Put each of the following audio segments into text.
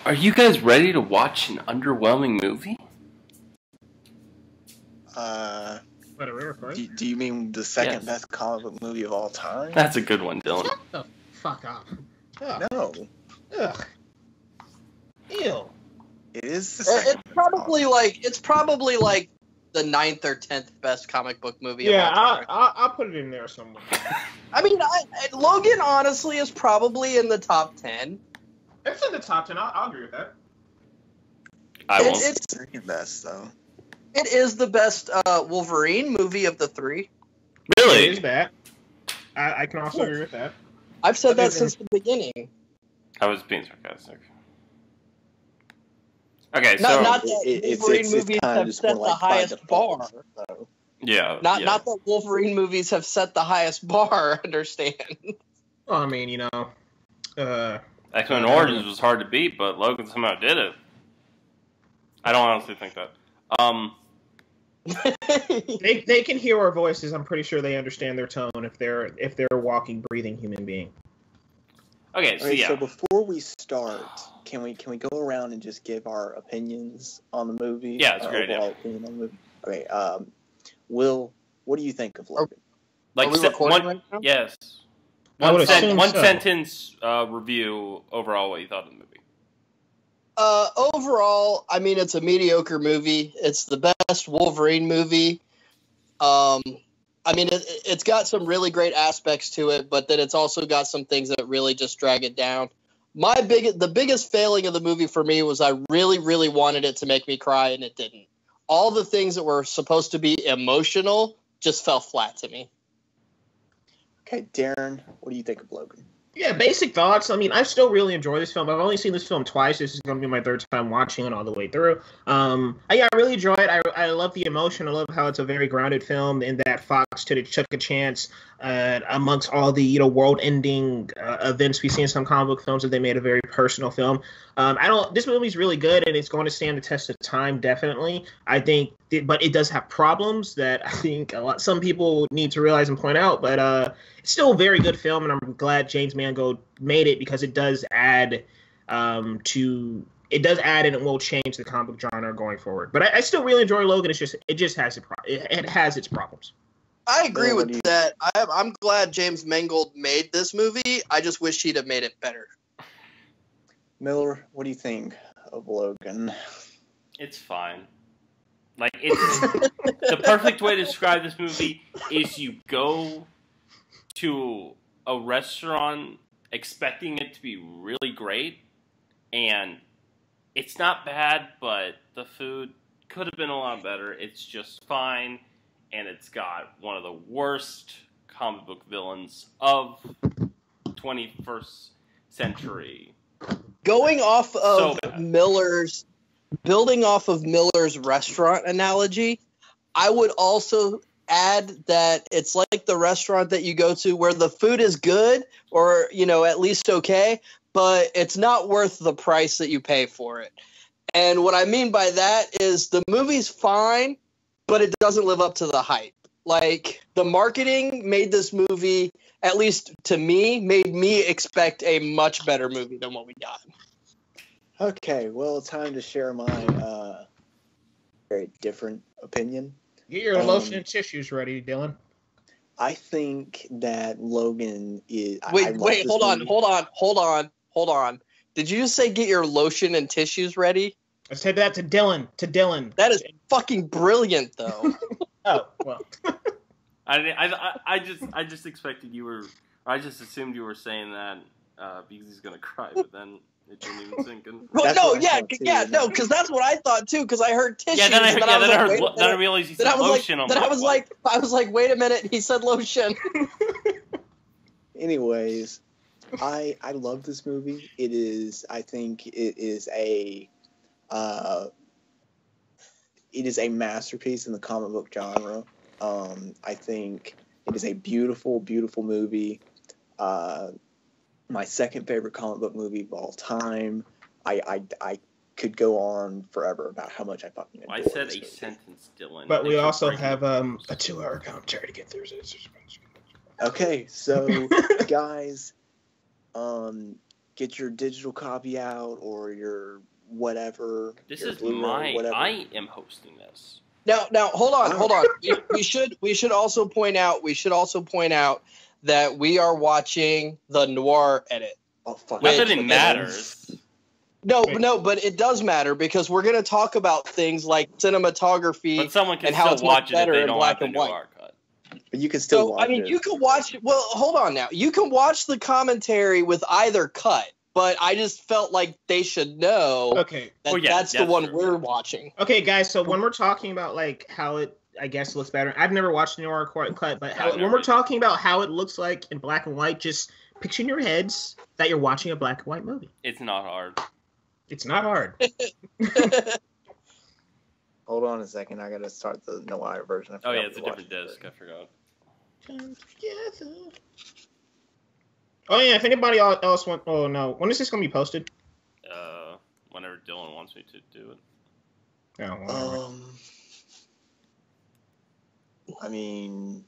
Are you guys ready to watch an underwhelming movie? What are we recording? Do you mean the second best comic book movie of all time? That's a good one, Dylan. Shut the fuck up. Ugh. No. Ugh. Ew. It is the second. It's probably like the 9th or 10th best comic book movie. Yeah, of all time. I'll put it in there somewhere. I mean, Logan honestly is probably in the top 10. It's in the top 10. I'll agree with that. I won't. It's the second best, though. It is the best Wolverine movie of the three. Really? It is that. I can also agree with that. I've said that since the beginning. I was being sarcastic. Okay, so not that Wolverine movies have set the highest bar. Though. Yeah. Not that Wolverine movies have set the highest bar. Understand? Well, I mean, you know, X-Men Origins was hard to beat, but Logan somehow did it. I don't honestly think that. they can hear our voices. I'm pretty sure they understand their tone if they're a walking, breathing human being. Okay, so So before we start, can we go around and just give our opinions on the movie? Yeah, it's a great idea. Opinion on the movie. Okay, Will, what do you think of Logan? Like Are we recording right now? Yes. I would assume One so. sentence review overall what you thought of the movie. Overall, I mean, it's a mediocre movie. It's the best Wolverine movie. I mean, it's got some really great aspects to it, but then it's also got some things that really just drag it down. The biggest failing of the movie for me was I really, really wanted it to make me cry, and it didn't. All the things that were supposed to be emotional just fell flat to me. Okay, Darren, what do you think of Logan? Yeah, basic thoughts. I mean, I still really enjoy this film. I've only seen this film twice. This is going to be my third time watching it all the way through. I really enjoy it. I love the emotion. I love how it's a very grounded film and that Fox took a chance amongst all the world-ending events we see in some comic book films, that they made a very personal film. This movie's really good, and it's going to stand the test of time, definitely. I think, but it does have problems that I think some people need to realize and point out. But it's still a very good film, and I'm glad James Mangold made it, because it does add and it will change the comic book genre going forward. But I still really enjoy Logan. It has its problems. I agree with that. I'm glad James Mangold made this movie. I just wish he'd have made it better. Miller, what do you think of Logan? It's fine. Like, it's the perfect way to describe this movie is you go to a restaurant expecting it to be really great, and it's not bad, but the food could have been a lot better. It's just fine, and it's got one of the worst comic book villains of 21st century. Building off of Miller's restaurant analogy, I would also add that it's like the restaurant that you go to where the food is good, or at least okay, but it's not worth the price that you pay for it. And what I mean by that is the movie's fine, but it doesn't live up to the hype. Like, the marketing made this movie, at least to me, made me expect a much better movie than what we got. Okay, well, it's time to share my very different opinion. Get your lotion and tissues ready, Dylan. I think that Logan is... Wait, hold on. Did you just say get your lotion and tissues ready? I said that to Dylan. That is fucking brilliant, though. Oh, well. I just expected you were... I just assumed you were saying that because he's going to cry, but then... It didn't even sink in. Well, because that's what I thought too. Because I heard tissues. Yeah, then I realized he said lotion. I was like, wait a minute, he said lotion. Anyways, I love this movie. I think it is a masterpiece in the comic book genre. I think it is a beautiful, beautiful movie. My second favorite comic book movie of all time. I could go on forever about how much I fucking enjoy I said this a movie. sentence, Dylan. But we also have a 2-hour commentary to get through. Okay, so guys, get your digital copy out or your whatever. This your is Blu-ray, whatever. I am hosting this. Now, hold on. We should also point out that we are watching the noir edit. Oh fuck! Not that it matters. No, but it does matter because we're going to talk about things like cinematography But someone can and how still it's watch much it if better they in don't black have the and new white. But you can still So, watch I mean, it. you can watch. Well, hold on now. You can watch the commentary with either cut, but I just felt like they should know Okay. that that's the that's one true. we're watching. Okay, guys. So when we're talking about like how it, I guess, looks better. I've never watched the noir cut, but when we're talking about how it looks like in black and white, just picture in your heads that you're watching a black and white movie. It's not hard. It's not hard. Hold on a second. I gotta start the noir version. Oh yeah, it's a different disc. I forgot. Come together. Oh yeah, if anybody else want, oh no, when is this gonna be posted? Whenever Dylan wants me to do it. Oh, whatever. I mean,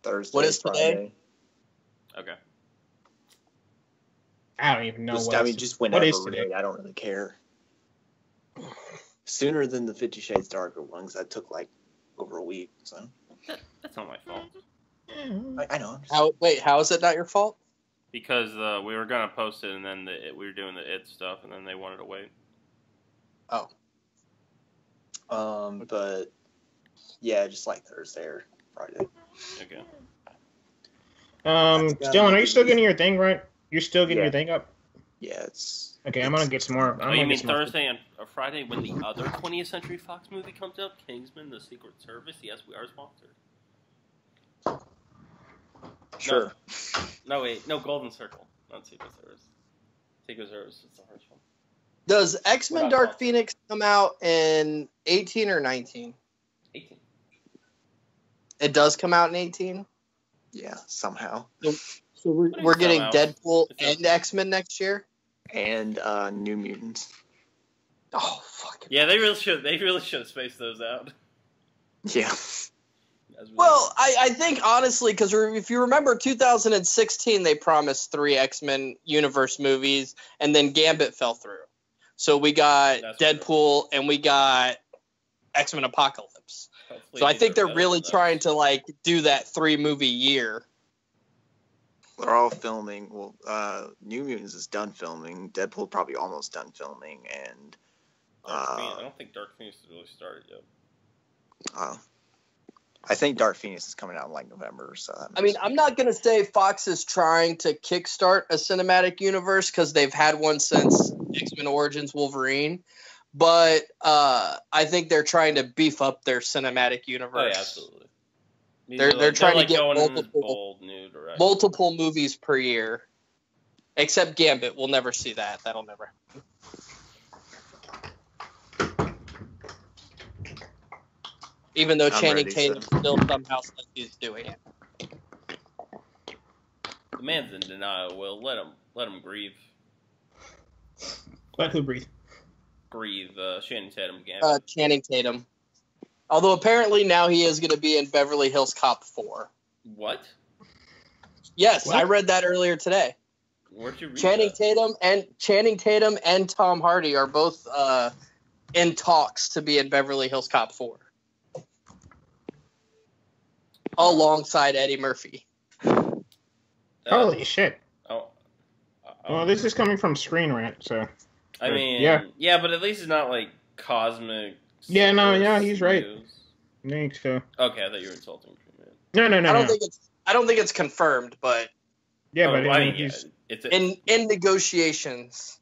Thursday. What is today? Friday. Okay. I don't even know Just whenever. is today? Really, I don't really care. Sooner than the 50 Shades Darker ones. That took like over a week. So That's not my fault. I know. How is it not your fault? Because we were gonna post it, and then we were doing the it stuff, and then they wanted to wait. Oh. But yeah, just like Thursday or Friday. Okay. Dylan, are you still getting your thing right? You're still getting Yeah. your thing up? Yeah, it's. Okay, I'm gonna get some more. Oh, you mean Thursday and Friday when the other 20th Century Fox movie comes out? Kingsman: The Secret Service. Yes, we are sponsored. Sure. No, wait. No, Golden Circle. Not Secret Service. Secret Service is the first one. Does X-Men We're not Dark sponsored. Phoenix come out in 18 or 19? 18. It does come out in 18? Yeah, somehow. So What do you we're getting somehow? Deadpool It's and X-Men next year? And New Mutants. Oh, fuck. Yeah, they really should. They really should space those out. Yeah. Well, I think, honestly, because if you remember 2016, they promised 3 X-Men universe movies, and then Gambit fell through. So we got That's Deadpool, and we got X-Men Apocalypse. Hopefully So I these think are they're better really than trying those. to, like, do that 3-movie year. They're all filming. Well, New Mutants is done filming. Deadpool probably almost done filming, and Dark Phoenix. I don't think Dark Phoenix has really started yet. I think Dark Phoenix is coming out in like November. So that I mean, I'm not going to say Fox is trying to kickstart a cinematic universe because they've had one since X-Men Origins Wolverine. But I think they're trying to beef up their cinematic universe. Oh yeah, absolutely. They're trying to get going in this multiple- bold new direction. Multiple movies per year. Except Gambit. We'll never see that. That'll never happen. Even though I'm Channing ready, Tatum so. still somehow says he's doing it. The man's in denial. Will let him grieve. Let who breathe? Grieve. Channing Tatum again. Channing Tatum. Although apparently now he is going to be in Beverly Hills Cop 4. What? Yes, What? I read that earlier today. Where'd you read Channing that? Tatum and Tom Hardy are both in talks to be in Beverly Hills Cop 4. Alongside Eddie Murphy. Holy shit! Oh. Well, this is coming from Screen Rant, so I mean, yeah. but at least it's not like cosmic. Yeah, no, source yeah, he's right. news. I think so. Okay, I thought you were insulting me, man. No. I don't think it's confirmed, but Yeah, Oh, but I I mean, mean, yeah, he's, it's in negotiations.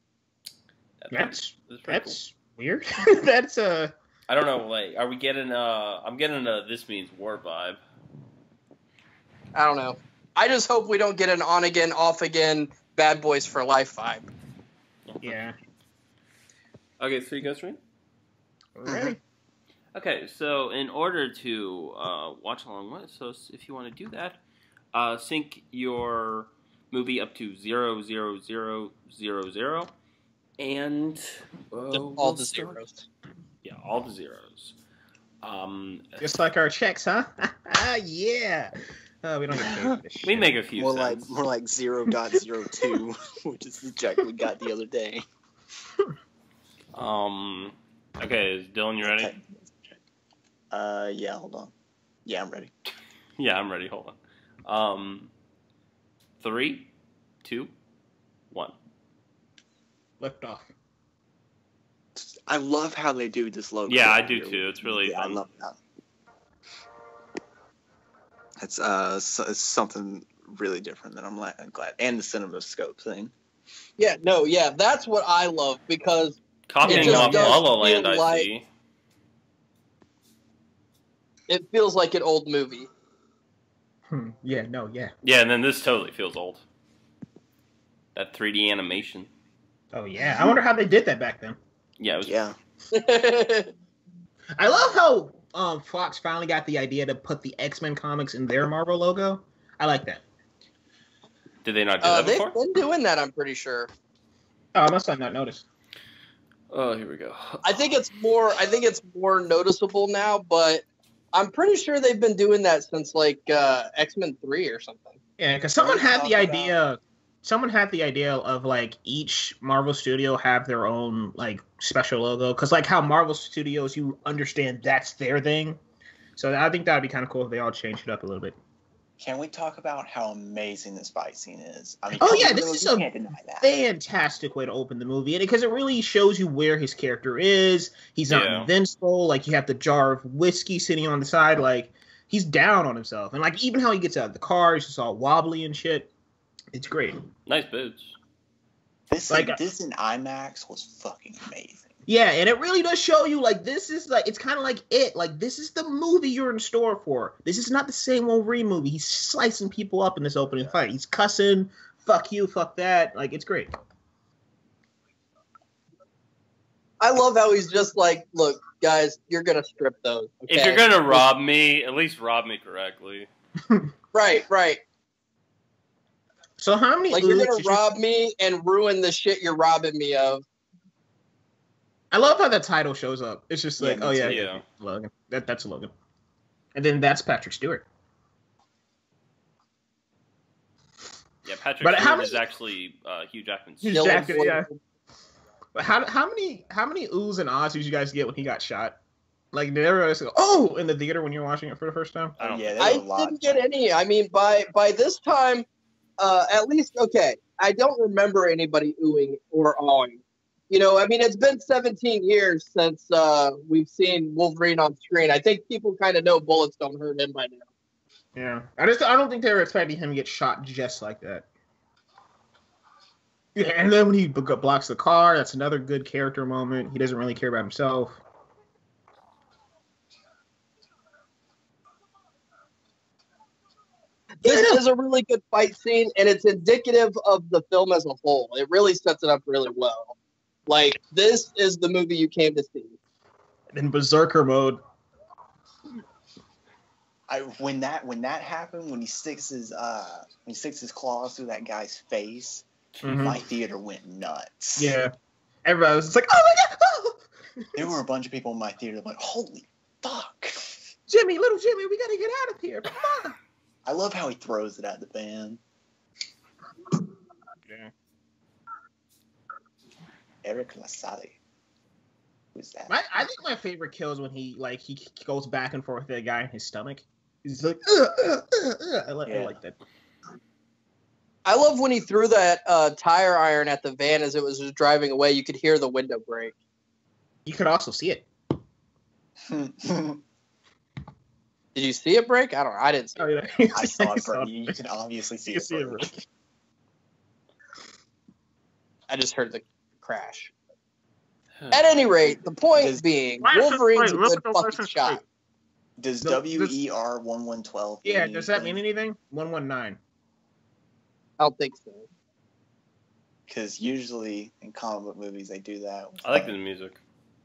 that's pretty cool. weird. That's I don't know. Like, are we getting? I'm getting a "this means war" vibe. I don't know. I just hope we don't get an on again, off again, Bad Boys for Life vibe. yeah. Okay, so you guys ready? Ready? Okay, so in order to watch along with us, so if you want to do that, sync your movie up to 00000, and All the zeros. Yeah, all the zeros. Just like our checks, huh? Yeah. We don't get paid for this shit. We make a few More cents. like 0.02, which is the check we got the other day. Okay, is Dylan, you ready? Yeah, hold on. Yeah, I'm ready. Yeah, I'm ready. Hold on. 3, 2, 1. Lift off. I love how they do this logo. Yeah, I do too. It's really yeah, fun. I love that. It's something really different that I'm glad. And the CinemaScope thing. Yeah, no, yeah, that's what I love because Copying just off does La La Land, feel I like- see. it feels like an old movie. Yeah, no, yeah. Yeah, and then this totally feels old. That 3D animation. Oh, yeah. I wonder how they did that back then. Yeah, it was. Yeah. I love how Fox finally got the idea to put the X-Men comics in their Marvel logo. I like that. Did they not do that They've before? been doing that, I'm pretty sure. Oh, I must have not noticed. Oh, here we go. I think it's more noticeable now, but I'm pretty sure they've been doing that since like X-Men 3 or something. Yeah, because someone had the idea. Someone had the idea of like each Marvel studio have their own like special logo. Because like how Marvel Studios, you understand that's their thing. So I think that would be kind of cool if they all changed it up a little bit. Can we talk about how amazing this fight scene is? I mean, Oh yeah, this is you a can't deny that. fantastic way to open the movie, because it really shows you where his character is. He's not invincible. Like you have the jar of whiskey sitting on the side. Like he's down on himself, and like even how he gets out of the car, he's just all wobbly and shit. It's great. Nice boots. This Like, this in IMAX was fucking amazing. Yeah, and it really does show you, like, this is, like, it's kind of like it. Like, this is the movie you're in store for. This is not the same Wolverine movie. He's slicing people up in this opening fight. He's cussing, fuck you, fuck that. Like, it's great. I love how he's just like, look, guys, you're going to strip those. Okay? If you're gonna rob me, at least rob me correctly. Right. So how many... Like, you're going to rob me and ruin the shit you're robbing me of. I love how that title shows up. It's just like, Yeah, me too. Yeah. Logan. That's Logan. And then that's Patrick Stewart. Yeah, Patrick But how Stewart many- is actually Hugh Jackman's. Hugh Dylan Jackman, Ford. yeah. But how many oohs and ahs did you guys get when he got shot? Like, did everybody go, oh, in the theater when you were watching it for the first time? I don't Yeah, think- there I were a lot. didn't get any. I mean, by this time, at least, okay, I don't remember anybody oohing or awing. You know, I mean, it's been 17 years since we've seen Wolverine on screen. I think people kind of know bullets don't hurt him by now. Yeah. I don't think they were expecting him to get shot just like that. Yeah, and then when he blocks the car, that's another good character moment. He doesn't really care about himself. This is a really good fight scene, and it's indicative of the film as a whole. It really sets it up really well. Like, this is the movie you came to see. In Berserker mode. When that happened, when he sticks his claws through that guy's face, my theater went nuts. Yeah. Everybody was just like, oh my god! Oh! There were a bunch of people in my theater like, holy fuck. Jimmy, little Jimmy, we gotta get out of here. Come on. I love how he throws it at the van. Yeah. Eric Lasalle. Who's that? I think my favorite kill is when he goes back and forth with that guy in his stomach. He's like, I like that. I love when he threw that tire iron at the van as it was just driving away. You could hear the window break. You could also see it. Did you see it break? I don't know. I didn't see Oh, it. yeah. I saw it, bro. You can obviously see You it. see it, bro. bro. I just heard the crash. At any rate, the point being, Wolverine's a good fucking shot. Does No, WER 1112? Yeah, does that mean anything? 119. I don't think so. Because usually in comic book movies they do that. I like the music.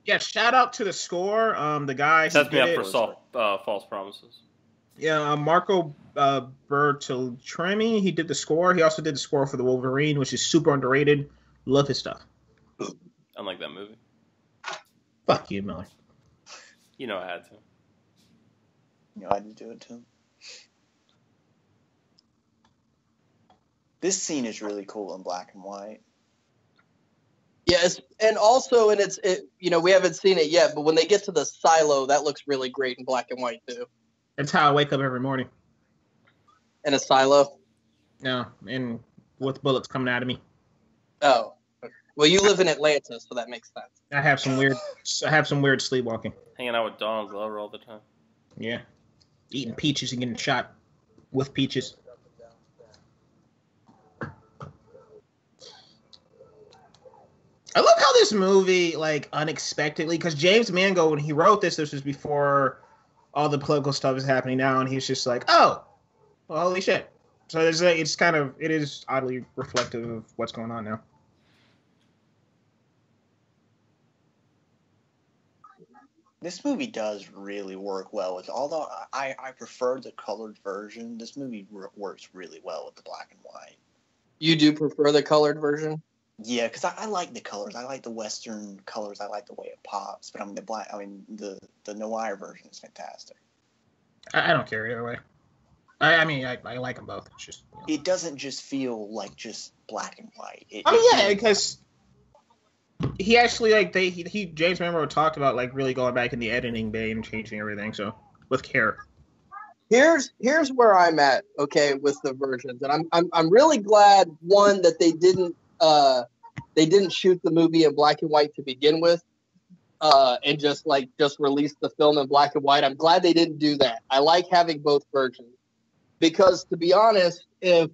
Yeah, shout out to the score. The guy who Sets me did up it. for false promises. Yeah, Marco Bertoltremi. He did the score. He also did the score for the Wolverine, which is super underrated. Love his stuff. Unlike that movie. Fuck you, Miller. You know I had to. You know, I did do it too. This scene is really cool in black and white. Yes, and also, we haven't seen it yet, but when they get to the silo, that looks really great in black and white too. That's how I wake up every morning. In a silo? No, and with bullets coming out of me. Oh, okay. Well, you live in Atlanta, so that makes sense. I have some weird sleepwalking. Hanging out with Donald Glover all the time. Yeah, eating peaches and getting shot with peaches. I love how this movie, like, unexpectedly, because James Mangold, when he wrote this was before all the political stuff is happening now, and he's just like, oh, well, holy shit. So it is oddly reflective of what's going on now. This movie does really work well with, although I prefer the colored version, this movie works really well with the black and white. You do prefer the colored version? Yeah, because I like the colors. I like the Western colors. I like the way it pops. But the noir version is fantastic. I don't care either way. I like them both. It's just, It doesn't just feel like just black and white. Because he actually, like, James Mangold talked about, like, really going back in the editing bay and changing everything, so with care. Here's where I'm at, okay, with the versions, and I'm really glad, one, that they didn't shoot the movie in black and white to begin with, and just release the film in black and white. I'm glad they didn't do that. I like having both versions because, to be honest, if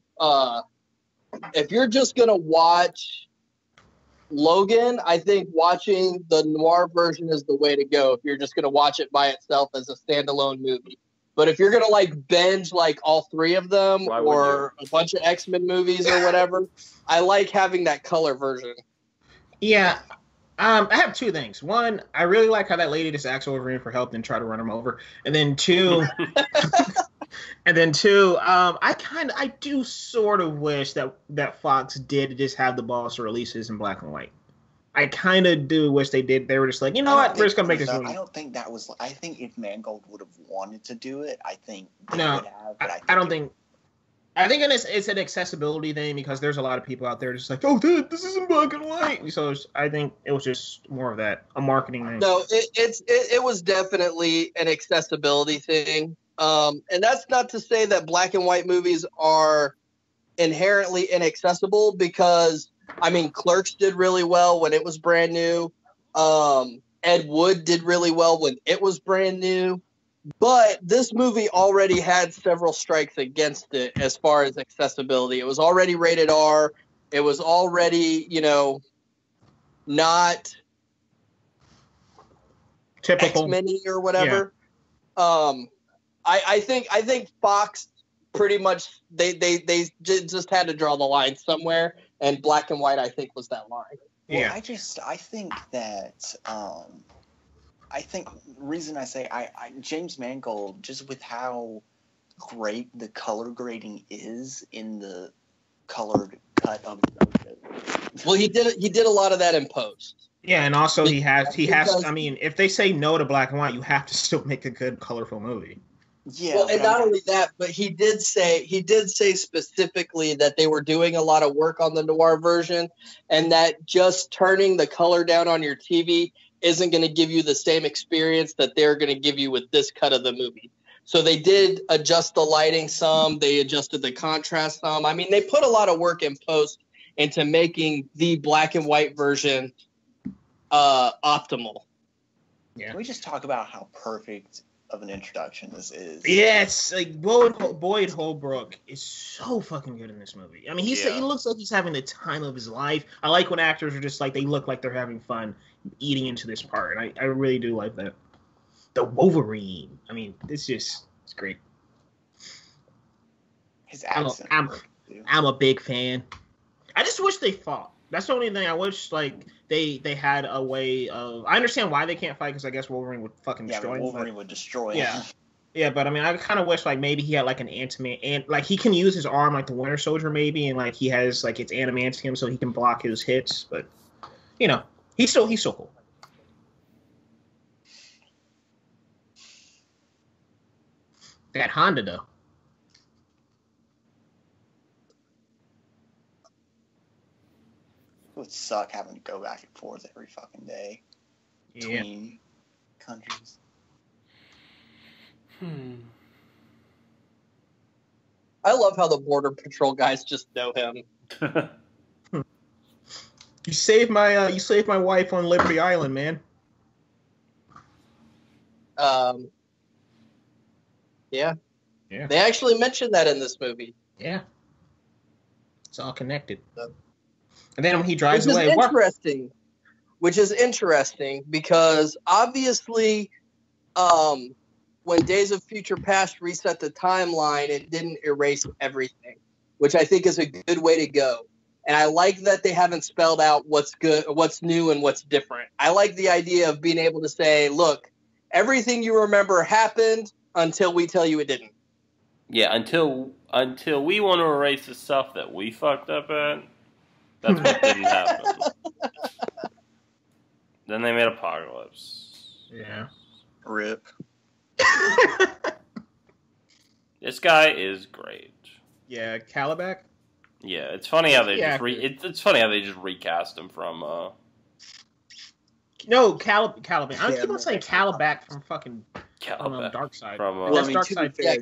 you're just gonna watch Logan, I think watching the noir version is the way to go. If you're just gonna watch it by itself as a standalone movie. But if you're gonna binge all three of them or a bunch of X-Men movies or whatever, I like having that color version. Yeah, I have two things. One, I really like how that lady just asks Wolverine for help and try to run him over. And then two, I do sort of wish that Fox did just have the balls to release this in black and white. I kind of do wish they did. They were just like, you know what, we're just gonna make this movie. I don't think that was. I think if Mangold would have wanted to do it, I think they no, would have. But I don't think. I think it's an accessibility thing because there's a lot of people out there just like, oh, dude, this isn't black and white. So I think it was just more of that, a marketing thing. No, it was definitely an accessibility thing. And that's not to say that black and white movies are inherently inaccessible because, I mean, Clerks did really well when it was brand new. Ed Wood did really well when it was brand new. But this movie already had several strikes against it as far as accessibility. It was already rated R. It was already, not typical X-Men or whatever. Yeah. I think Fox pretty much they just had to draw the line somewhere, and black and white I think was that line. Yeah. Well, I think that I think the reason I say James Mangold, just with how great the color grading is in the colored cut of the well, he did a lot of that in post. Yeah, and also he has. I mean, if they say no to black and white, you have to still make a good, colorful movie. Yeah, well, and not only that, but he did say specifically that they were doing a lot of work on the noir version, and that just turning the color down on your TV isn't going to give you the same experience that they're going to give you with this cut of the movie. So they did adjust the lighting some, they adjusted the contrast some. I mean, they put a lot of work in post into making the black and white version optimal. Yeah. Can we just talk about how perfect of an introduction this is? Yes, like Boyd Holbrook is so fucking good in this movie. I mean, he looks like he's having the time of his life. I like when actors are just like, they look like they're having fun eating into this part. And I really do like that. The Wolverine. I mean, it's great. His accent. I'm a big fan. I just wish they fought. That's the only thing. I wish they had a way of. I understand why they can't fight because I guess Wolverine would fucking destroy him. Wolverine would destroy him. Yeah, but I mean, I kind of wish maybe he had an antiman and he can use his arm like the Winter Soldier maybe, and he has it's adamantium so he can block his hits. But he's still cool. That Honda though. would suck having to go back and forth every fucking day between countries. I love how the Border Patrol guys just know him. You saved my wife on Liberty Island, man. Yeah. Yeah. They actually mentioned that in this movie. Yeah. It's all connected. And then when he drives Which away, is interesting because obviously, when Days of Future Past reset the timeline, it didn't erase everything, which I think is a good way to go. And I like that they haven't spelled out what's good, what's new, and what's different. I like the idea of being able to say, look, everything you remember happened until we tell you it didn't. Yeah, until we want to erase the stuff that we fucked up at, that's what didn't happen. Then they made Apocalypse. Yeah. Rip. This guy is great. Yeah, Calabac. Yeah, it's funny how they it's funny how they just recast him from. No, Calabac. I keep on saying Calabac from fucking Dark Side. To be fair,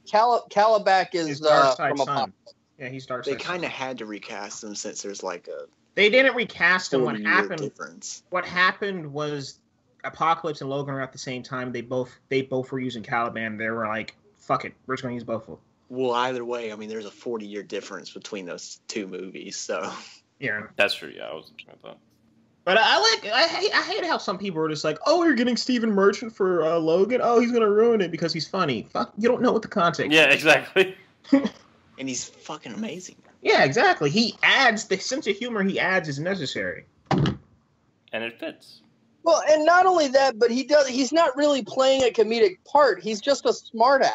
Calabac is Dark Side from son. Apocalypse. Yeah, he's Dark They Side. kind of had to recast him since there's like a. They didn't recast him. Difference. What happened was Apocalypse and Logan were at the same time. They both were using Caliban. They were like, "Fuck it, we're just gonna use both of them." Well, either way, I mean, there's a 40-year difference between those two movies, so. Yeah, that's true. Yeah, I was thinking about that. But I hate how some people are just like, "Oh, you're getting Stephen Merchant for Logan. Oh, he's gonna ruin it because he's funny." Fuck, you don't know what the context. Yeah, is. exactly. And he's fucking amazing. Yeah, exactly. He adds the sense of humor he adds is necessary, and it fits. Well, and not only that, but he's not really playing a comedic part. He's just a smartass.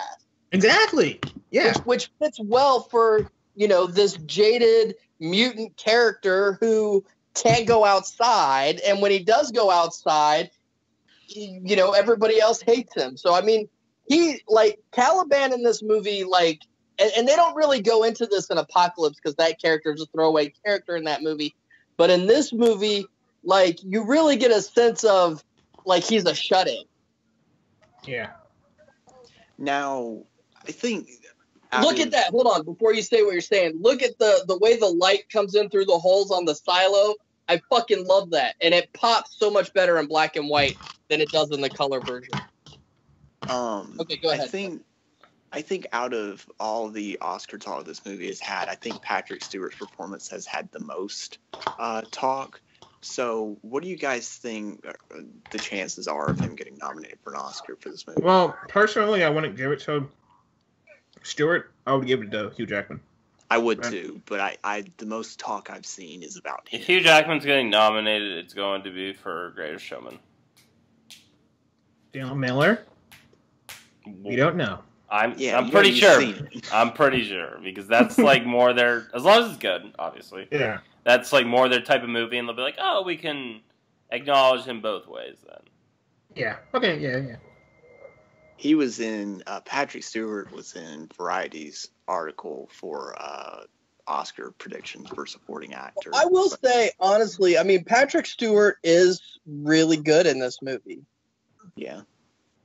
Exactly. Yeah. Which fits well for, this jaded mutant character who can't go outside, and when he does go outside, everybody else hates him. So I mean, Caliban in this movie, and they don't really go into this in Apocalypse because that character is a throwaway character in that movie. But in this movie, you really get a sense of, he's a shut-in. Yeah. Now, I think... Look at that. Hold on. Before you say what you're saying, look at the way the light comes in through the holes on the silo. I fucking love that. And it pops so much better in black and white than it does in the color version. Okay, go ahead. I think out of all the Oscar talk this movie has had, I think Patrick Stewart's performance has had the most talk. So what do you guys think the chances are of him getting nominated for an Oscar for this movie? Well, personally, I wouldn't give it to Stewart. I would give it to Hugh Jackman. I would too, but I the most talk I've seen is about him. If Hugh Jackman's getting nominated, it's going to be for Greatest Showman. Dale Miller? We don't know. I'm pretty sure. I'm pretty sure because that's more their, as long as it's good, obviously. Yeah. That's more their type of movie, and they'll be like, "Oh, we can acknowledge him both ways." Then. Yeah. Okay. Yeah. He was in. Patrick Stewart was in Variety's article for Oscar predictions for supporting actor. I will say honestly, I mean, Patrick Stewart is really good in this movie. Yeah.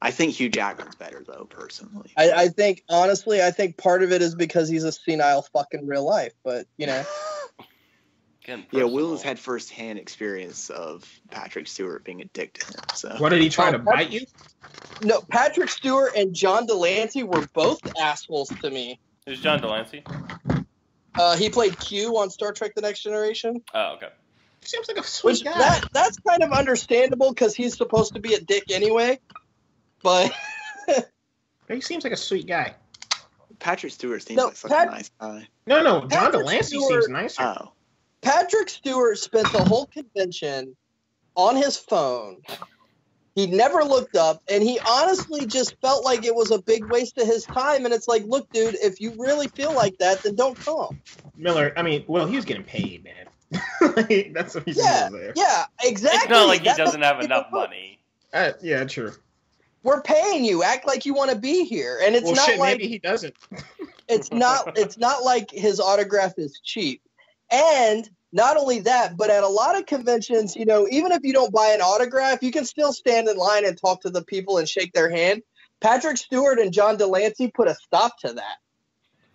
I think Hugh Jackman's better, though, personally. I think, honestly, part of it is because he's a senile fuck in real life, but, Yeah, Will has had first-hand experience of Patrick Stewart being a dick to him. So. What, did he try to bite you? No, Patrick Stewart and John Delancey were both assholes to me. Who's John Delancey? He played Q on Star Trek The Next Generation. Oh, okay. Seems like a sweet guy. That's kind of understandable because he's supposed to be a dick anyway. But he seems like a sweet guy. Patrick Stewart seems like such a nice guy. No, John Delancey seems nicer. Oh. Patrick Stewart spent the whole convention on his phone. He never looked up, and he honestly just felt like it was a big waste of his time. And it's like, look, dude, if you really feel like that, then don't come. Miller, he was getting paid, man. That's what he's doing there. Yeah, exactly. It's not like he doesn't have enough money. Yeah, true. We're paying you. Act like you want to be here, and it's not like maybe he doesn't. It's not like his autograph is cheap. And not only that, but at a lot of conventions, you know, even if you don't buy an autograph, you can still stand in line and talk to the people and shake their hand. Patrick Stewart and John Delancey put a stop to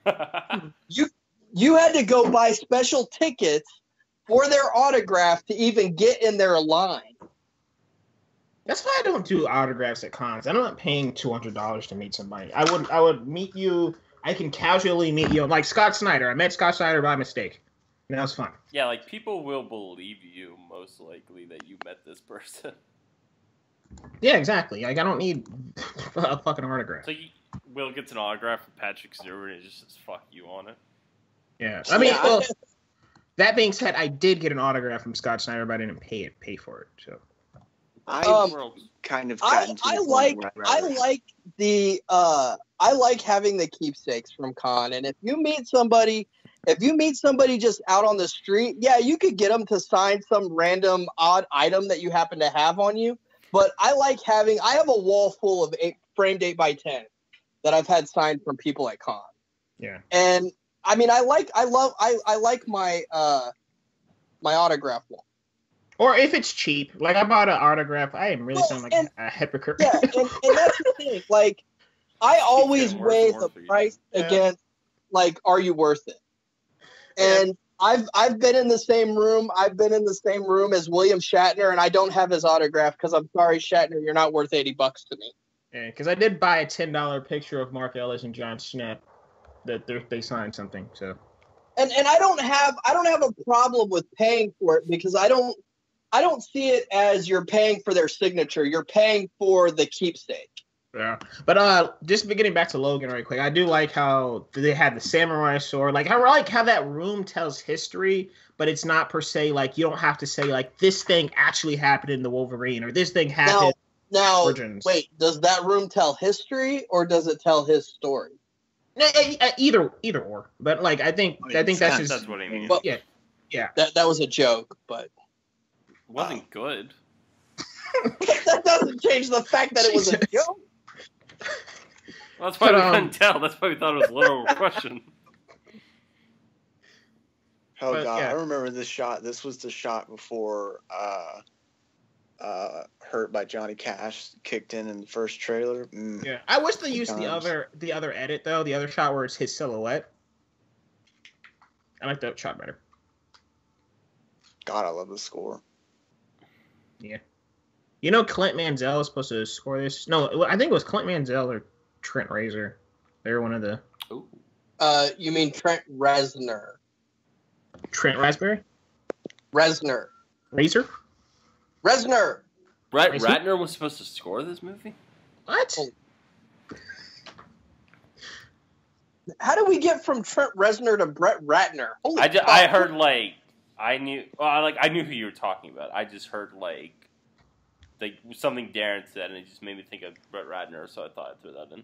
that. You had to go buy special tickets for their autograph to even get in their line. That's why I don't do autographs at cons. I'm not paying $200 to meet somebody. I would meet you. I can casually meet you. Like Scott Snyder. I met Scott Snyder by mistake. And that was fun. Yeah, like, people will believe you, most likely, that you met this person. Yeah, exactly. Like, I don't need a fucking autograph. So Will gets an autograph from Patrick Stewart and it just says, fuck you on it. Yeah. I mean, well, that being said, I did get an autograph from Scott Snyder, but I didn't pay for it, so... I kind of gotten to I like having the keepsakes from con, and if you meet somebody just out on the street, yeah, you could get them to sign some random odd item that you happen to have on you. But I have a wall full of framed 8x10 that I've had signed from people at con. Yeah, and I mean, I like my my autograph wall. Or if it's cheap, like I bought an autograph. I am really sound like a hypocrite. Yeah, and that's the thing. Like, I always weigh the price against, like, are you worth it? And I've been in the same room. I've been in the same room as William Shatner, and I don't have his autograph because I'm sorry, Shatner, you're not worth $80 to me. Yeah, because I did buy a $10 picture of Mark Ellis and John Schnapp that they signed something. So, and I don't have a problem with paying for it because I don't see it as you're paying for their signature. You're paying for the keepsake. Yeah. But just getting back to Logan right quick, I do like how they had the samurai sword. Like, I like how that room tells history, but it's not per se, like, you don't have to say, like, this thing actually happened in the Wolverine or this thing happened in Origins. Wait, does that room tell history or does it tell his story? Either or. But, like, I think that's just... That's what I mean. Well, yeah. That was a joke, but... It wasn't good. That doesn't change the fact that it was a joke. Well, that's why we couldn't tell. That's why we thought it was a literal question. Oh, God. Yeah. I remember this shot. This was the shot before Hurt by Johnny Cash kicked in the first trailer. Yeah. I wish they used the other edit, though. The other shot where it's his silhouette. I like that shot better. God, I love the score. Yeah. You know Clint Mansell is supposed to score this? No, I think it was Clint Mansell or Trent Reznor. They were one of the... Ooh. You mean Trent Reznor. Trent Raspberry? Reznor. Razor? Reznor! Brett Ratner was supposed to score this movie? What? How did we get from Trent Reznor to Brett Ratner? I heard, like... I knew who you were talking about. I just heard, like something Darren said, and it just made me think of Brett Ratner, so I thought I'd throw that in.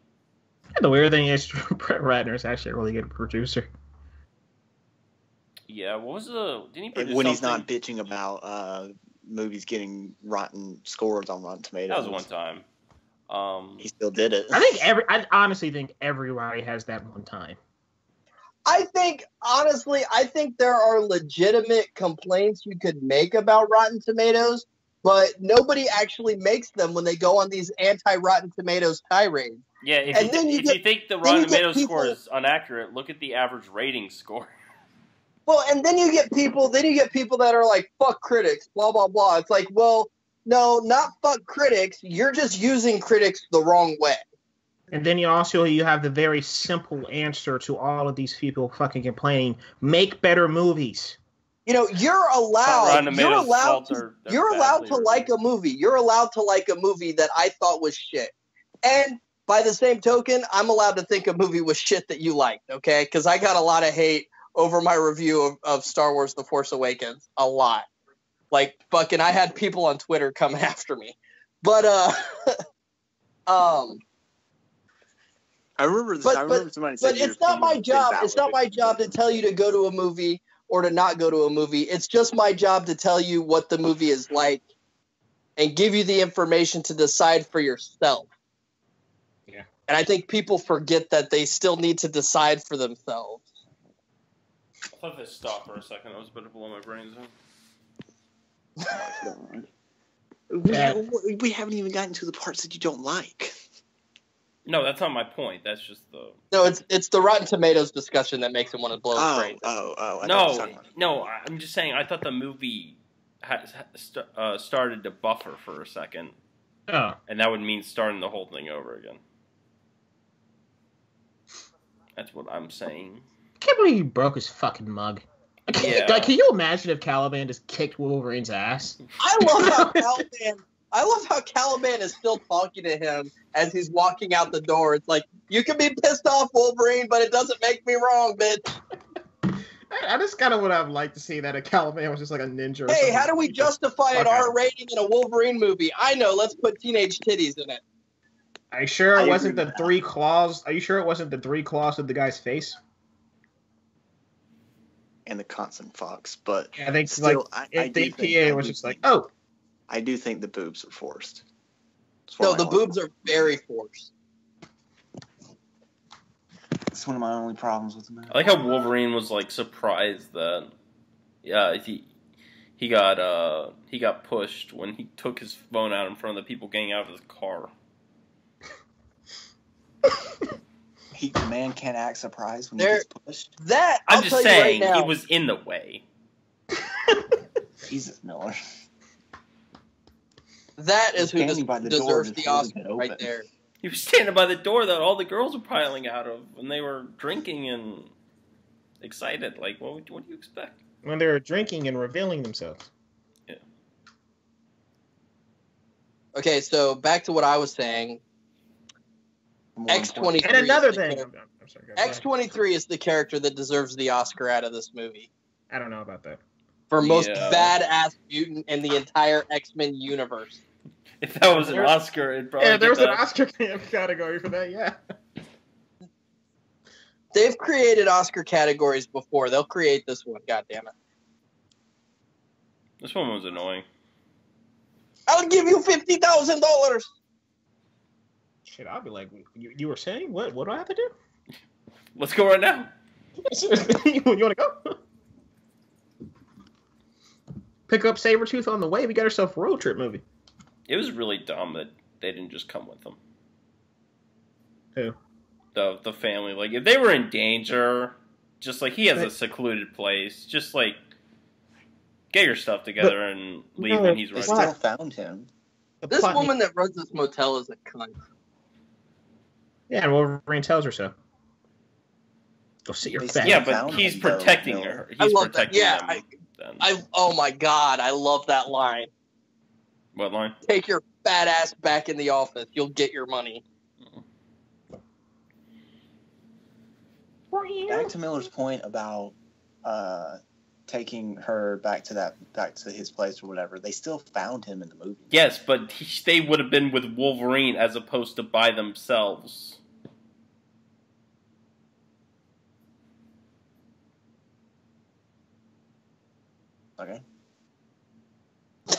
The weird thing is, Brett Ratner is actually a really good producer. Yeah, what was didn't he produce when something? He's not bitching about movies getting rotten scores on Rotten Tomatoes. That was one time. He still did it. I honestly think everybody has that one time. I think there are legitimate complaints you could make about Rotten Tomatoes, but nobody actually makes them when they go on these anti-Rotten Tomatoes tirades. Yeah, if you think the Rotten Tomatoes score is inaccurate, look at the average rating score. Well, and then you get people that are like, fuck critics, blah, blah, blah. It's like, well, no, not fuck critics. You're just using critics the wrong way. And then you have the very simple answer to all of these people fucking complaining: make better movies. You know, you're allowed to like a movie. You're allowed to like a movie that I thought was shit. And by the same token, I'm allowed to think a movie was shit that you liked, okay? Because I got a lot of hate over my review of Star Wars: The Force Awakens. A lot. Like, fucking, I had people on Twitter come after me. But, I remember somebody said, but it's not my job. It's not my job to tell you to go to a movie or to not go to a movie. It's just my job to tell you what the movie is like and give you the information to decide for yourself. Yeah. And I think people forget that they still need to decide for themselves. Let this stop for a second. I was about to blow my brains out. We haven't even gotten to the parts that you don't like. No, that's not my point. That's just the... No, it's the Rotten Tomatoes discussion that makes him want to blow his brains. No, I'm just saying, I thought the movie started to buffer for a second. Oh. And that would mean starting the whole thing over again. That's what I'm saying. I can't believe he broke his fucking mug. Like, can you imagine if Caliban just kicked Wolverine's ass? I love how Caliban is still talking to him as he's walking out the door. It's like, you can be pissed off, Wolverine, but it doesn't make me wrong, bitch. I just kind of would have liked to see that if Caliban was just like a ninja. Or Hey, how do we justify an R rating in a Wolverine movie? I know, let's put teenage titties in it. Are you sure it wasn't the 3 claws? Are you sure it wasn't the 3 claws of the guy's face? And the constant fox, but Yeah, I think still, the PA was just like, oh. I do think the boobs are forced. No, the boobs are very forced. It's one of my only problems with the movie. I like how Wolverine was like surprised that he got pushed when he took his phone out in front of the people getting out of his car. The man can't act surprised when he gets pushed. I'm just saying, he was in the way. Jesus, Miller. That is who deserves the Oscar right there. He was standing by the door that all the girls were piling out of when they were drinking and excited. Like, what do you expect? When they were drinking and revealing themselves. Yeah. Okay, so back to what I was saying. X-23. And another thing. I'm sorry, X-23 is the character that deserves the Oscar out of this movie. I don't know about that. For most badass mutant in the entire X-Men universe. If that was an Oscar, it'd probably there was an Oscar category for that, yeah. They've created Oscar categories before. They'll create this one, goddammit. This one was annoying. I'll give you $50,000. Shit, I'll be like, you were saying? What do I have to do? Let's go right now. You want to go? Pick up Sabretooth on the way. We got ourselves a road trip movie. It was really dumb that they didn't just come with them. Who? The family. Like, if they were in danger, just like, he has a secluded place. Just like, get your stuff together and leave when he's ready. They still found him. This woman that runs this motel is a cunt. Yeah, and Wolverine tells her so. Go sit your fat. Yeah, but he's protecting her. He's protecting them. Oh my god, I love that line. What line? Take your fat ass back in the office. You'll get your money. Back to Miller's point about taking her back to his place or whatever. They still found him in the movie. Yes, but they would have been with Wolverine as opposed to by themselves. Okay.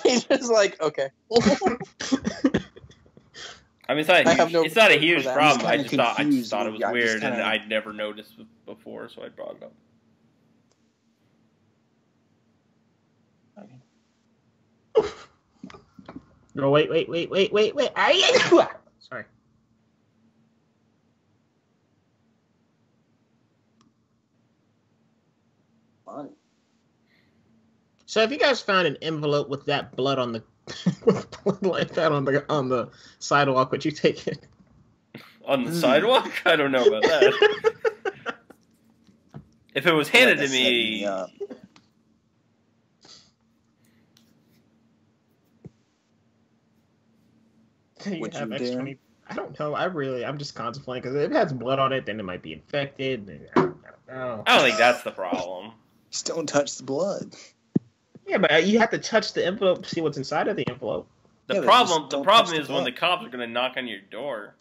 He's just like, okay. I mean, it's not a huge problem. I just thought it was weird, and I'd never noticed before, so I brought it up. Okay. No, wait. Sorry. Fun. So, have you guys found an envelope with that blood on the blood like that on the sidewalk? Would you take it? On the sidewalk? I don't know about that. If it was handed to me. Would you dare? I don't know. I'm just contemplating because if it has blood on it, then it might be infected. I don't know. I don't think that's the problem. Just don't touch the blood. Yeah, but you have to touch the envelope to see what's inside of the envelope. The problem is when the cops are going to knock on your door.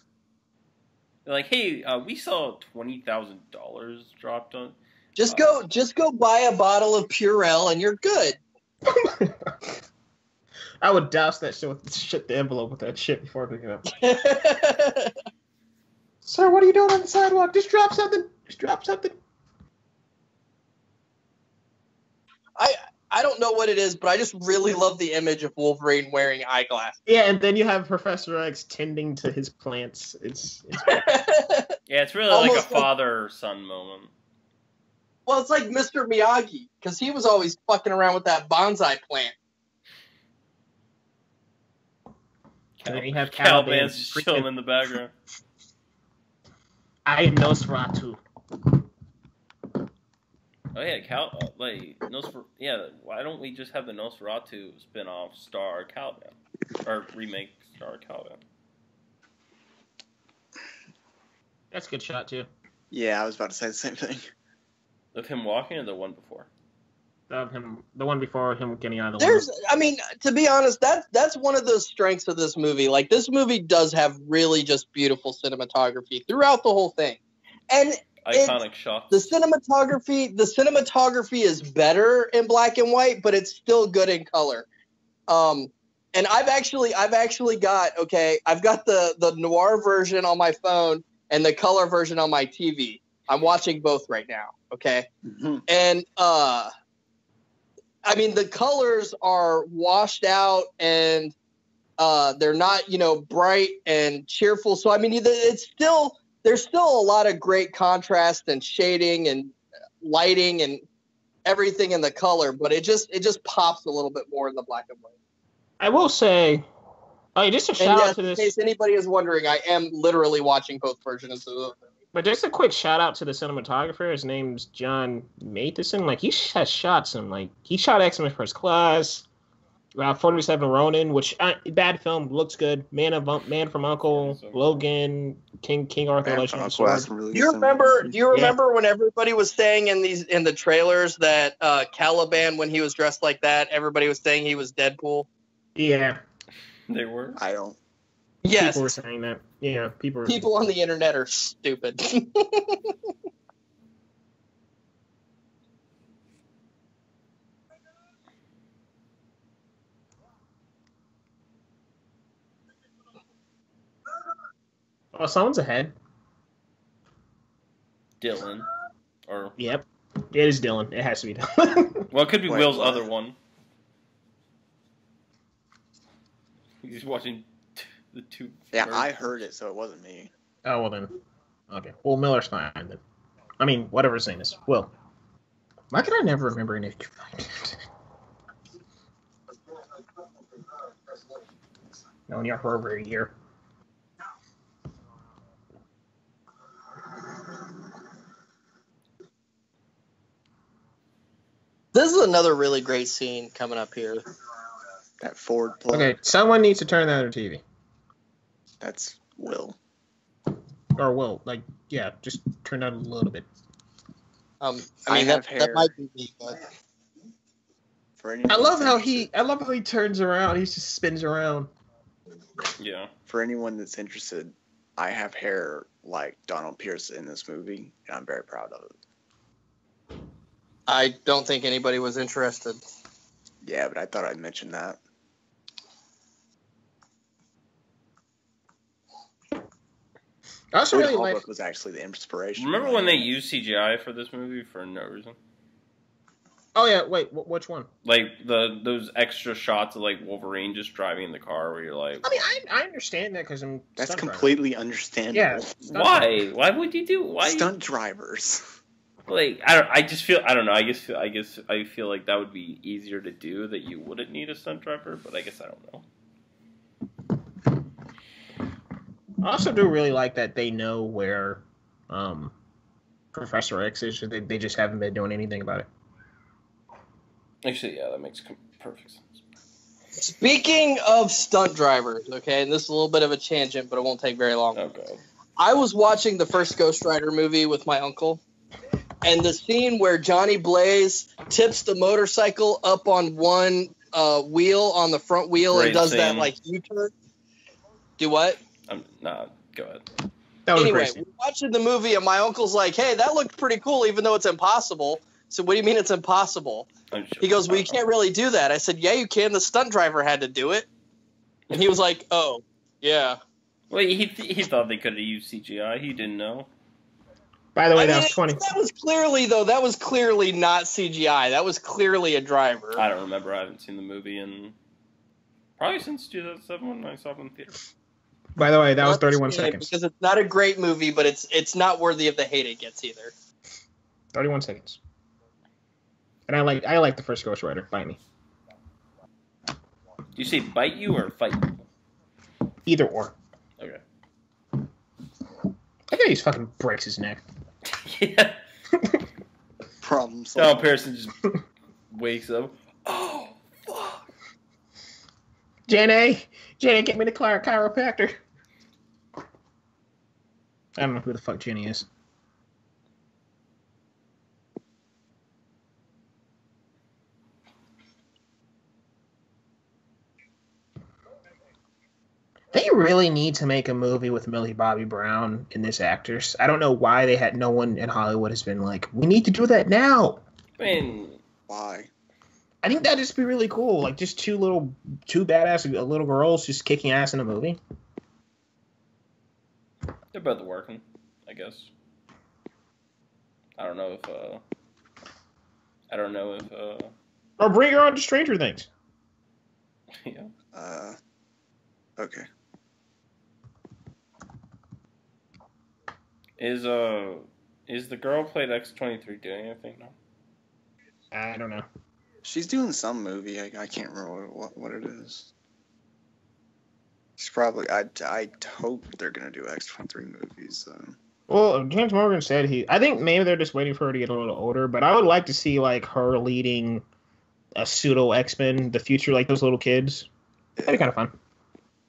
They're like, "Hey, we saw $20,000 dropped on." Just go buy a bottle of Purell and you're good. I would douse that shit with the envelope with that shit before picking it up. Sir, what are you doing on the sidewalk? Just drop something. I don't know what it is, but I just really love the image of Wolverine wearing eyeglasses. Yeah, and then you have Professor X tending to his plants. It's Yeah, it's really Almost like a father-son moment. Well, it's like Mr. Miyagi, because he was always fucking around with that bonsai plant. and then you have Caliban's Caliban just chilling in the background. I am Nosferatu. Oh yeah, yeah. Why don't we just have the Nosferatu spin-off star Caliban, or remake star Caliban? That's a good shot too. Yeah, I was about to say the same thing. Of him walking, or the one before? Of him, the one before him getting out of the window. I mean, to be honest, that's one of the strengths of this movie. Like, this movie does have really just beautiful cinematography throughout the whole thing, and iconic shots. The cinematography is better in black and white, but it's still good in color. And I've actually got I've got the noir version on my phone and the color version on my TV. I'm watching both right now. Okay, and I mean, the colors are washed out and they're not, bright and cheerful. So, I mean, there's still a lot of great contrast and shading and lighting and everything in the color, but it just pops a little bit more in the black and white. I will say, just a shout out to this. In case anybody is wondering, I am literally watching both versions of the movie. But just a quick shout out to the cinematographer. His name's John Matheson. Like, he has shot he shot X-Men First Class, 47 Ronin, which bad film, looks good. Man from U.N.C.L.E., Logan, King Arthur. Legend of the Sword. Do you remember when everybody was saying in the trailers that Caliban, when he was dressed like that, everybody was saying he was Deadpool? Yeah, they were. I don't. Yes, people were saying that. Yeah, people on the internet are stupid. Oh, someone's ahead. Dylan. Yep. It is Dylan. It has to be Dylan. Well, it could be Will's other one. He's watching the two. Yeah, I heard it, so it wasn't me. Oh, well then. Okay. Well, Miller's fine then. I mean, whatever his name is. Will. Why can I never remember any? Known you for over a year. This is another really great scene coming up here. That Ford plug. Okay, someone needs to turn that on TV. That's Will. Or Will, just turn down a little bit. I mean, that might be me, but I love how he turns around. He just spins around. Yeah. For anyone that's interested, I have hair like Donald Pierce in this movie, and I'm very proud of it. I don't think anybody was interested. Yeah, but I thought I'd mention that. I also really like was actually the inspiration. Remember when they used CGI for this movie for no reason? Oh yeah, wait, which one? Like those extra shots of like Wolverine just driving in the car, where you're like, I mean, I understand that because I'm. That's completely understandable. Yeah. Why? Why would you do? Why stunt drivers? Like I just feel I don't know. I guess I feel like that would be easier to do. That you wouldn't need a stunt driver, but I guess I don't know. I also do really like that they know where Professor X is. They just haven't been doing anything about it. Actually, yeah, that makes perfect sense. Speaking of stunt drivers, okay, and this is a little bit of a tangent, but it won't take very long. Okay. I was watching the first Ghost Rider movie with my uncle, and the scene where Johnny Blaze tips the motorcycle up on one wheel, on the front wheel, Great and does scene. that like U-turn. Do what? Nah, go ahead. Anyway, we're watching the movie, and my uncle's like, "Hey, that looked pretty cool, even though it's impossible." So, what do you mean it's impossible? Sure. He goes, "Well, you can't really do that." I said, "Yeah, you can. The stunt driver had to do it." And he was like, "Oh, yeah." Well, he thought they could have used CGI. He didn't know. By the way, I that mean, was 20. that was clearly not CGI. That was clearly a driver. I don't remember. I haven't seen the movie in probably since 2007 when I saw it in the theater. By the way, that was Not the 31 same, seconds. because it's not a great movie, but it's not worthy of the hate it gets either. 31 seconds. And I like the first Ghost Rider. Bite me. Do you say bite you or fight you? Either or. Okay. I think he just fucking breaks his neck. Yeah. Problem Donald solved. Pearson just wakes up. Oh, fuck. Jenny, get me the chiropractor. I don't know who the fuck Jenny is. They really need to make a movie with Millie Bobby Brown and this actress. I don't know why they had no one in Hollywood has been like, we need to do that now. I mean, Why? I think that'd just be really cool. Like just two badass little girls just kicking ass in a movie. they're both working, I guess. I don't know if Or bring her on to Stranger Things. yeah. Okay. Is the girl played X-23 doing anything now? I don't know. She's doing some movie. I can't remember what it is. She's probably. I hope they're gonna do X-23 movies. Well, James Morgan said I think maybe they're just waiting for her to get a little older, but I would like to see like her leading a pseudo X-Men, the future, like those little kids. That'd be kind of fun.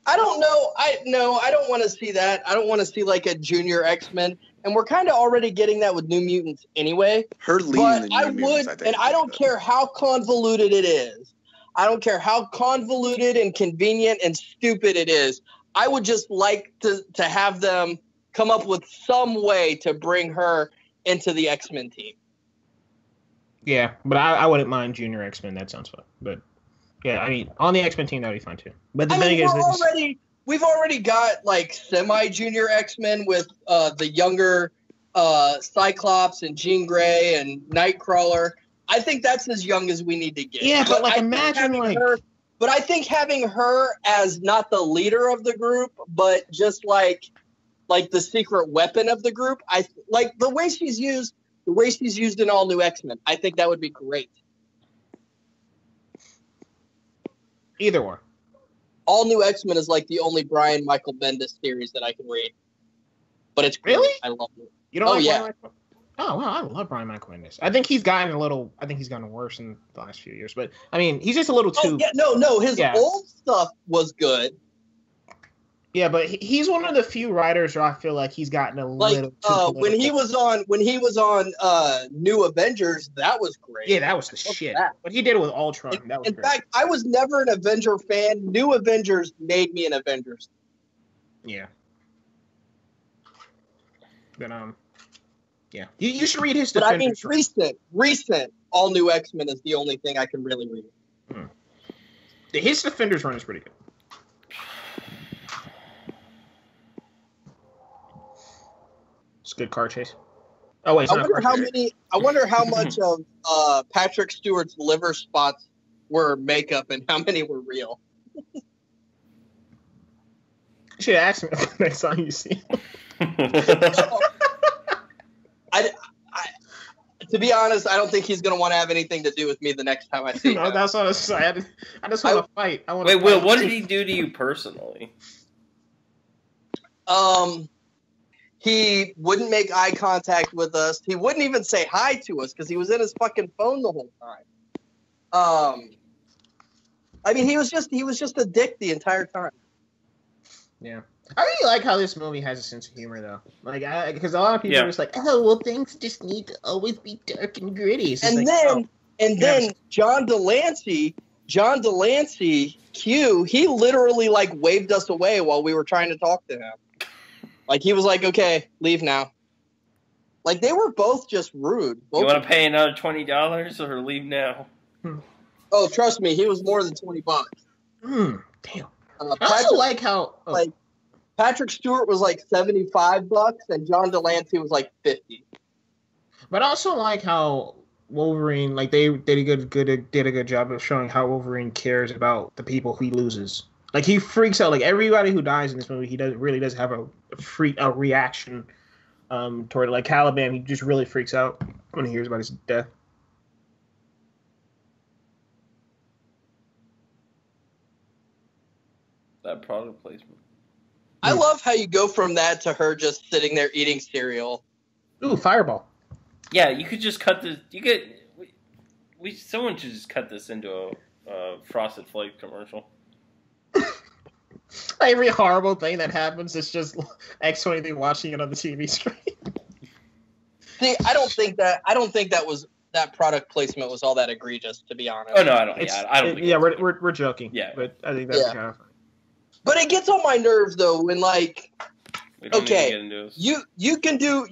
I don't know. I don't want to see that. I don't want to see like a junior X-Men, and we're kind of already getting that with New Mutants anyway. Her leading But the New I Mutants, would, think, and I don't care how convoluted it is. I don't care how convoluted and convenient and stupid it is. I would just like to have them come up with some way to bring her into the X-Men team. Yeah, but I wouldn't mind Junior X-Men. That sounds fun. But yeah, I mean, on the X-Men team that'd be fun too. But the thing is, we've already got like semi-junior X-Men with the younger Cyclops and Jean Grey and Nightcrawler. I think that's as young as we need to get. Yeah, but like imagine like. But I think having her as not the leader of the group, but just like the secret weapon of the group, I like the way she's used in All New X-Men. I think that would be great. Either or. All New X-Men is like the only Brian Michael Bendis series that I can read. But it's great. Really? I love it. You don't like yeah. Brian Michael? Oh wow, I love Brian Michael Bendis. I think he's gotten worse in the last few years. But I mean, he's just a little too. Oh, yeah, no, his old stuff was good. Yeah, but he's one of the few writers where I feel like he's gotten a little too when he was on New Avengers, that was great. Yeah, that was the shit. What he did with Ultron, that was in great. fact, I was never an Avenger fan. New Avengers made me an Avengers. Yeah. But yeah, you should read his Defenders. But I mean, recent All New X-Men is the only thing I can really read. His Defenders run is pretty good. It's a good car chase. Oh wait, I wonder how much of Patrick Stewart's liver spots were makeup and how many were real. You should ask me next time you see him. To be honest, I don't think he's going to want to have anything to do with me the next time I see him. No, that's what I was saying. I just want to fight. Wait, Will, what did he do to you personally? He wouldn't make eye contact with us. He wouldn't even say hi to us because he was in his fucking phone the whole time. I mean, he was just a dick the entire time. Yeah. I really like how this movie has a sense of humor, though. Like, because a lot of people are just like, "Oh, well, things just need to always be dark and gritty." And then John Delancey, Q, he literally like waved us away while we were trying to talk to him. Like he was like, "Okay, leave now." Like they were both just rude. You want to pay another $20 or leave now? Oh, trust me, he was more than $20. Damn. I also like how Patrick Stewart was like $75, and John Delancey was like $50. But I also like how Wolverine, like they did a good job of showing how Wolverine cares about the people he loses. Like he freaks out. Like everybody who dies in this movie, he does have a reaction toward it. Like Caliban, he just really freaks out when he hears about his death. That product placement. I love how you go from that to her just sitting there eating cereal. Ooh, Fireball. Yeah, you could just cut this. You could. Someone should just cut this into a Frosted Flakes commercial. Every horrible thing that happens is just X-23 watching it on the TV screen. See, I don't think that product placement was all that egregious, to be honest. Oh no, I don't. Yeah, I don't. Yeah, we're joking. Yeah, but I think that's kind of funny. But it gets on my nerves though when like, okay, you you can do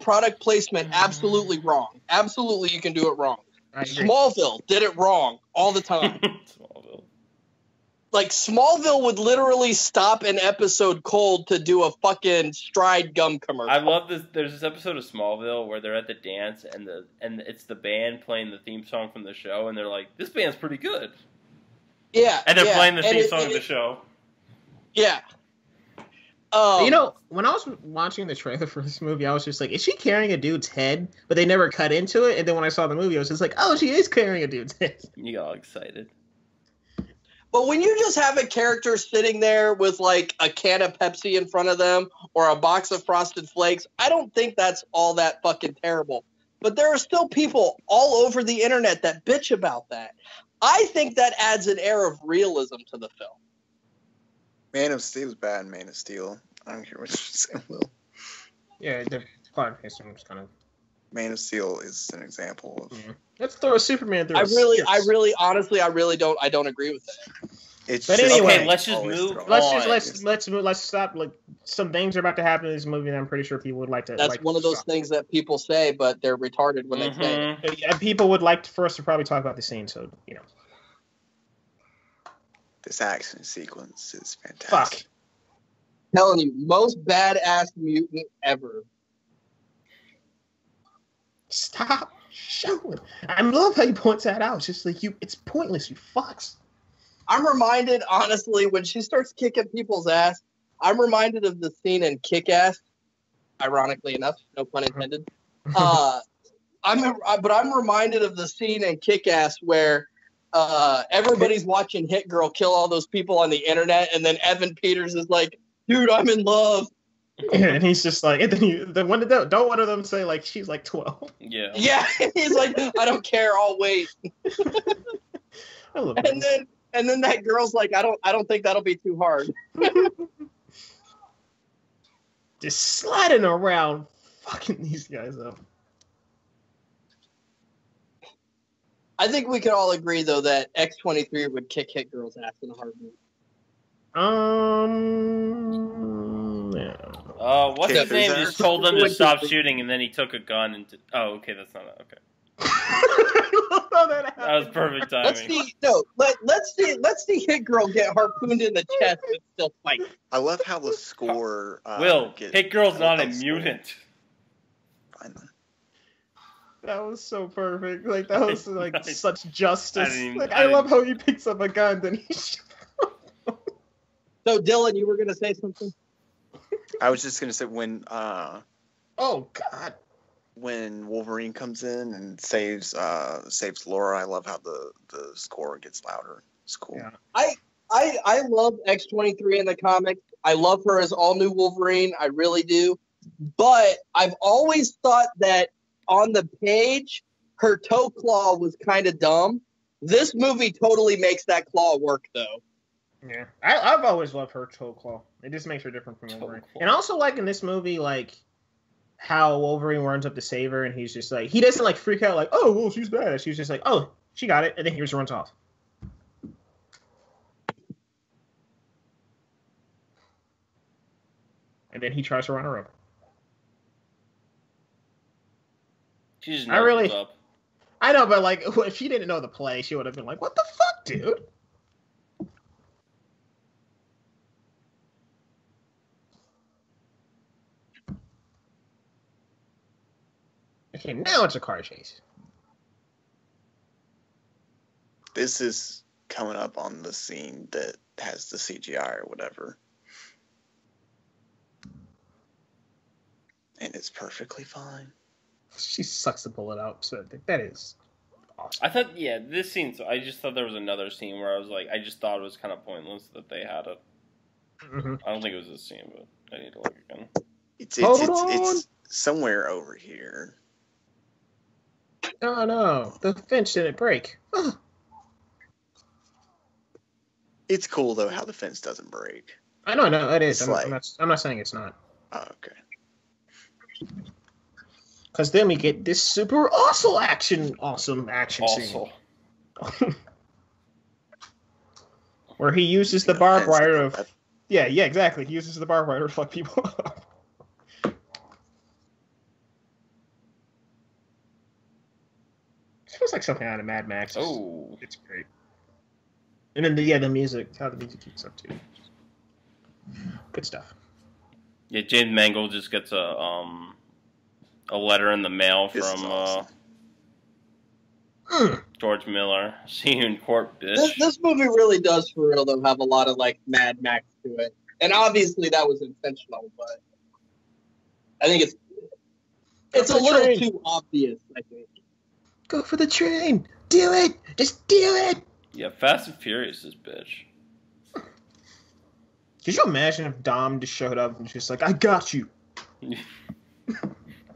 product placement absolutely wrong. Absolutely, you can do it wrong. Smallville did it wrong all the time. Smallville. Like Smallville would literally stop an episode cold to do a fucking Stride gum commercial. I love this. There's this episode of Smallville where they're at the dance and it's the band playing the theme song from the show, and they're like, "This band's pretty good." Yeah, and they're playing the theme song of the show. Yeah. When I was watching the trailer for this movie, I was just like, is she carrying a dude's head? But they never cut into it. And then when I saw the movie, I was just like, oh, she is carrying a dude's head. You got all excited. But when you just have a character sitting there with like a can of Pepsi in front of them or a box of Frosted Flakes, I don't think that's all that fucking terrible. But there are still people all over the internet that bitch about that. I think that adds an air of realism to the film. Man of Steel is bad. Man of Steel. I don't care what you're saying, Will. Yeah, the plot system was kind of. Man of Steel is an example of. Yeah. Let's throw a Superman through. I don't agree with that. It's but anyway, okay, let's just move. Let's stop. Like some things are about to happen in this movie, and I'm pretty sure people would like to. That's one of those things that people say, but they're retarded when they say it. Yeah, people would like for us to probably talk about the scene, so you know. This action sequence is fantastic. Fuck. Telling you, most badass mutant ever. Stop showing. I love how you point that out. It's just like it's pointless, you fucks. I'm reminded, honestly, when she starts kicking people's ass, I'm reminded of the scene in Kick-Ass. Ironically enough, no pun intended. I'm reminded of the scene in Kick-Ass where everybody's watching Hit Girl kill all those people on the internet, and then Evan Peters is like, "Dude, I'm in love." And he's just like, and then don't one of them say like she's like 12? Yeah. Yeah, he's like, "I don't care, I'll wait." I love and then that girl's like, "I don't think that'll be too hard." Just sliding around, fucking these guys up. I think we could all agree, though, that X-23 would kick Hit Girl's ass in a heartbeat. Yeah. What's his name? Just told them to stop shooting, and then he took a gun and. Oh, okay, that's not okay. That was perfect timing. Let's see Hit Girl get harpooned in the chest and still fight. I love how the score. Hit Girl's not a mutant. That was so perfect. Like that was like such justice. I love how he picks up a gun, then he. So Dylan, you were gonna say something? I was just gonna say when. Oh God. When Wolverine comes in and saves Laura, I love how the score gets louder. It's cool. Yeah. I love X-23 in the comics. I love her as all new Wolverine. I really do. But I've always thought that on the page, her toe claw was kind of dumb. This movie totally makes that claw work, though. Yeah, I've always loved her toe claw. It just makes her different from Wolverine. And also, like in this movie, like how Wolverine runs up to save her, and he's just like he doesn't like freak out, like oh well she's bad. She's just like oh she got it, and then he just runs off. And then he tries to run her up. She just up. I know, but like if she didn't know the play, she would have been like, "What the fuck, dude?" Okay, now it's a car chase. This is coming up on the scene that has the CGI or whatever. And it's perfectly fine. She sucks to pull it out, so that is awesome. I thought, this scene. So I just thought there was another scene where I was like, I just thought it was kind of pointless that they had it. Mm-hmm. I don't think it was this scene, but I need to look again. It's somewhere over here. Oh no, the fence didn't break. Oh. It's cool though how the fence doesn't break. I know it is. I'm not saying it's not. Oh, okay. Because then we get this super awesome action scene. Where he uses the barbed wire of... Yeah, exactly. He uses the barbed wire to fuck people up. It feels like something out of Mad Max. Oh. It's great. And then, the music. How the music keeps up, too. Good stuff. Yeah, James Mangold just gets a letter in the mail from awesome. George Miller. See you in court, bitch. This movie really does, for real, though, have a lot of, like, Mad Max to it. And obviously that was intentional, but I think it's a little too obvious, I think. Go for the train! Do it! Just do it! Yeah, Fast and Furious is bitch. Could you imagine if Dom just showed up and just like, I got you?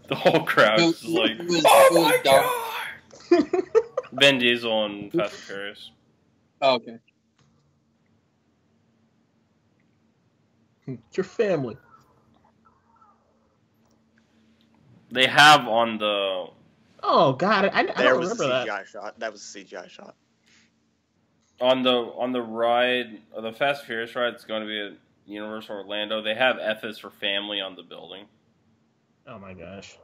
The whole crowd is just like, oh my god! Vin Diesel and Fast and Furious. Oh, okay. It's your family. They have on the... Oh god, I don't remember that. CGI shot. That was a CGI shot. On the ride, the Fast and Furious ride, it's going to be at Universal Orlando. They have F is for family on the building. Oh my gosh.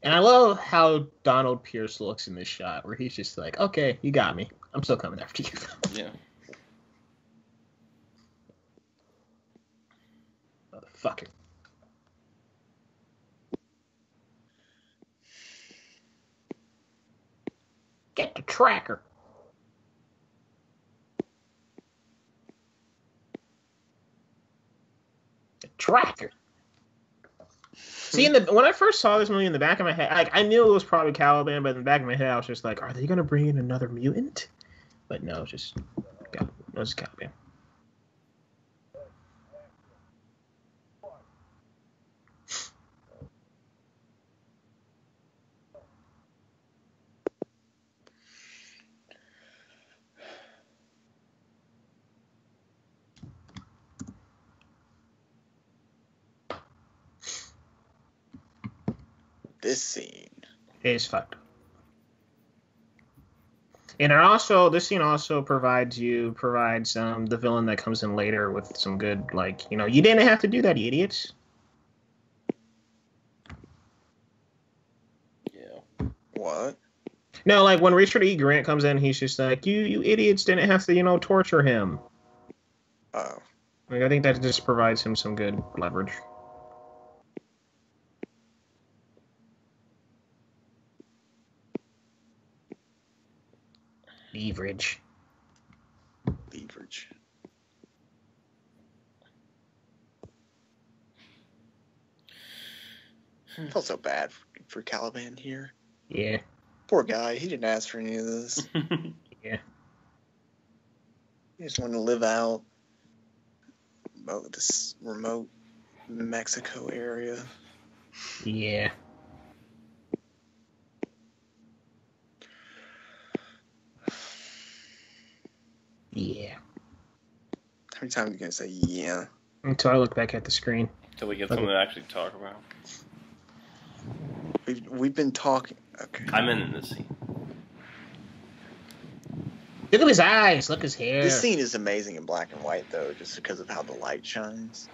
And I love how Donald Pierce looks in this shot, where he's just like, okay, you got me. I'm still coming after you. Yeah. Motherfucker. Get the tracker. The tracker. See, when I first saw this movie, in the back of my head, I knew it was probably Caliban, but in the back of my head, I was just like, are they going to bring in another mutant? But no, it's just Caliban. This scene is fucked. And this scene also provides the villain that comes in later with some good, like, you didn't have to do that, you idiots. Yeah. What? No, like when Richard E. Grant comes in, he's just like, you idiots didn't have to, torture him. Oh. Like, I think that just provides him some good leverage. Leverage. Felt so bad for Caliban here. Yeah. Poor guy. He didn't ask for any of this. Yeah. He just wanted to live out this remote Mexico area. Yeah. Yeah. How many times are you going to say yeah? Until I look back at the screen. Until we get something to actually talk about. We've been talking. Okay. I'm in this scene. Look at his eyes. Look at his hair. This scene is amazing in black and white, though, just because of how the light shines.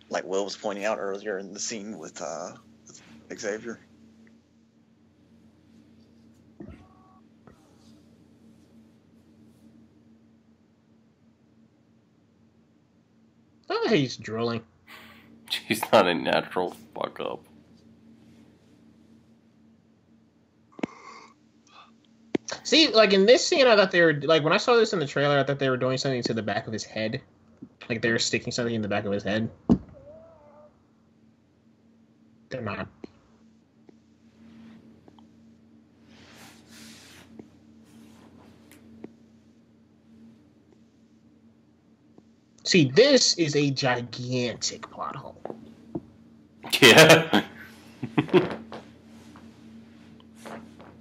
Like Will was pointing out earlier in the scene with Xavier. Oh, He's drooling. She's not a natural fuck up. See, like in this scene, I thought they were like when I saw this in the trailer, I thought they were doing something to the back of his head, like they were sticking something in the back of his head. They're not. See, this is a gigantic plot hole. Yeah.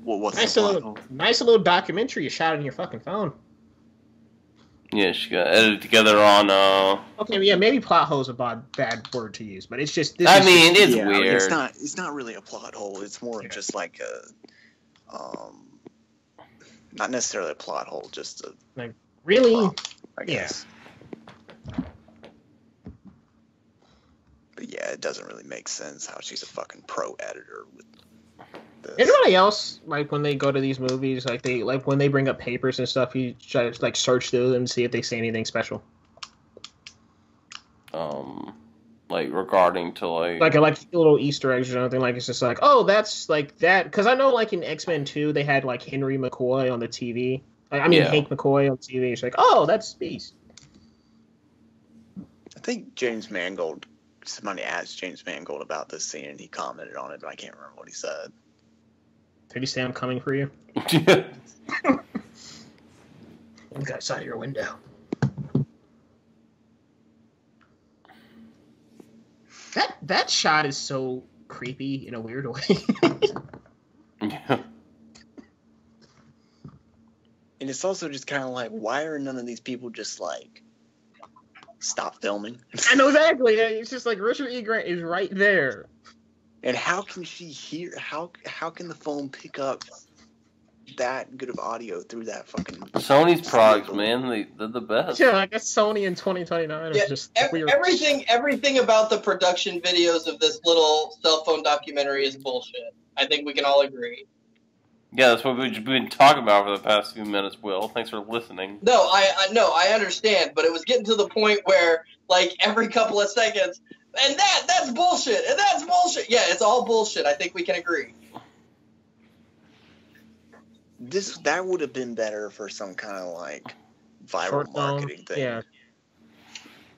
Well, what's Nice the plot hole? little documentary you shot on your fucking phone. Yeah, she got edited together on. Okay, yeah, maybe plot hole is a bad word to use, but it's just. It's Yeah, weird. It's not really a plot hole. It's more of just like a, not necessarily a plot hole, just a like really. prompt, I guess. But yeah, it doesn't really make sense how she's a fucking pro editor with this. Anybody else like when they go to these movies, like when they bring up papers and stuff, you try to like search through them and see if they say anything special. Like regarding to like little Easter eggs or something. Like it's just like, oh, that's like that. Because I know like in X-Men 2, they had like Henry McCoy on the TV. Hank McCoy on TV. It's like, oh, that's Beast. I think James Mangold. Somebody asked James Mangold about this scene, and he commented on it, but I can't remember what he said. Did he say I'm coming for you? Look outside your window. That shot is so creepy in a weird way. Yeah. And it's also just kind of like, why are none of these people just like stop filming? I know exactly. It's just like Richard E. Grant is right there. And how can she hear? How can the phone pick up that good of audio through that fucking Sony's products, man, they're the best. Yeah, I guess Sony in 2029 is just weird. Everything about the production videos of this little cell phone documentary is bullshit. I think we can all agree. Yeah, that's what we've been talking about for the past few minutes, Will. Thanks for listening. No, I understand, but it was getting to the point where, like, every couple of seconds, and that's bullshit, and that's bullshit. Yeah, it's all bullshit. I think we can agree. That would have been better for some kind of like viral marketing thing. Yeah.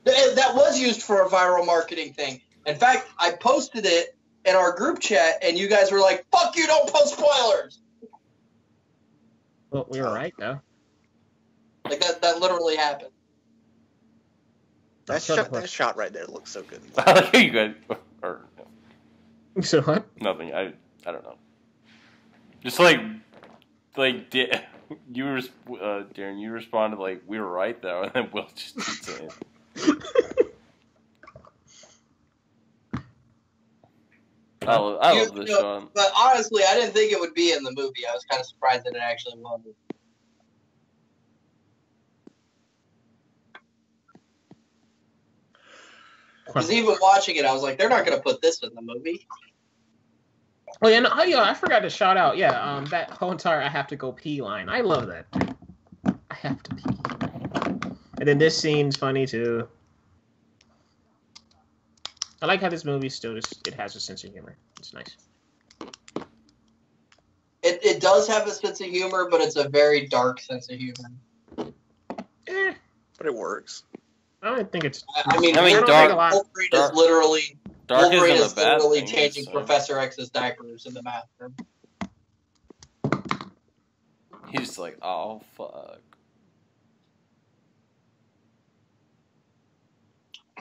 That was used for a viral marketing thing. In fact, I posted it in our group chat, and you guys were like, "Fuck you! Don't post spoilers." Well, we were right though. Like that literally happened. That shot right there looks so good. I like how you guys. Or, So what? nothing. I don't know. Just like Darren, you responded like we were right though, and then Will just did saying. I love this song. But honestly, I didn't think it would be in the movie. I was kind of surprised that it actually was. Because even watching it, I was like, they're not going to put this in the movie. Oh yeah, no, I forgot to shout out. Yeah, that whole entire "I have to go pee" line. I love that. I have to pee. And then this scene's funny too. I like how this movie it has a sense of humor. It's nice. It does have a sense of humor, but it's a very dark sense of humor. But it works. I don't think it's. Wolverine is literally changing Professor X's diapers in the bathroom. He's like, oh fuck.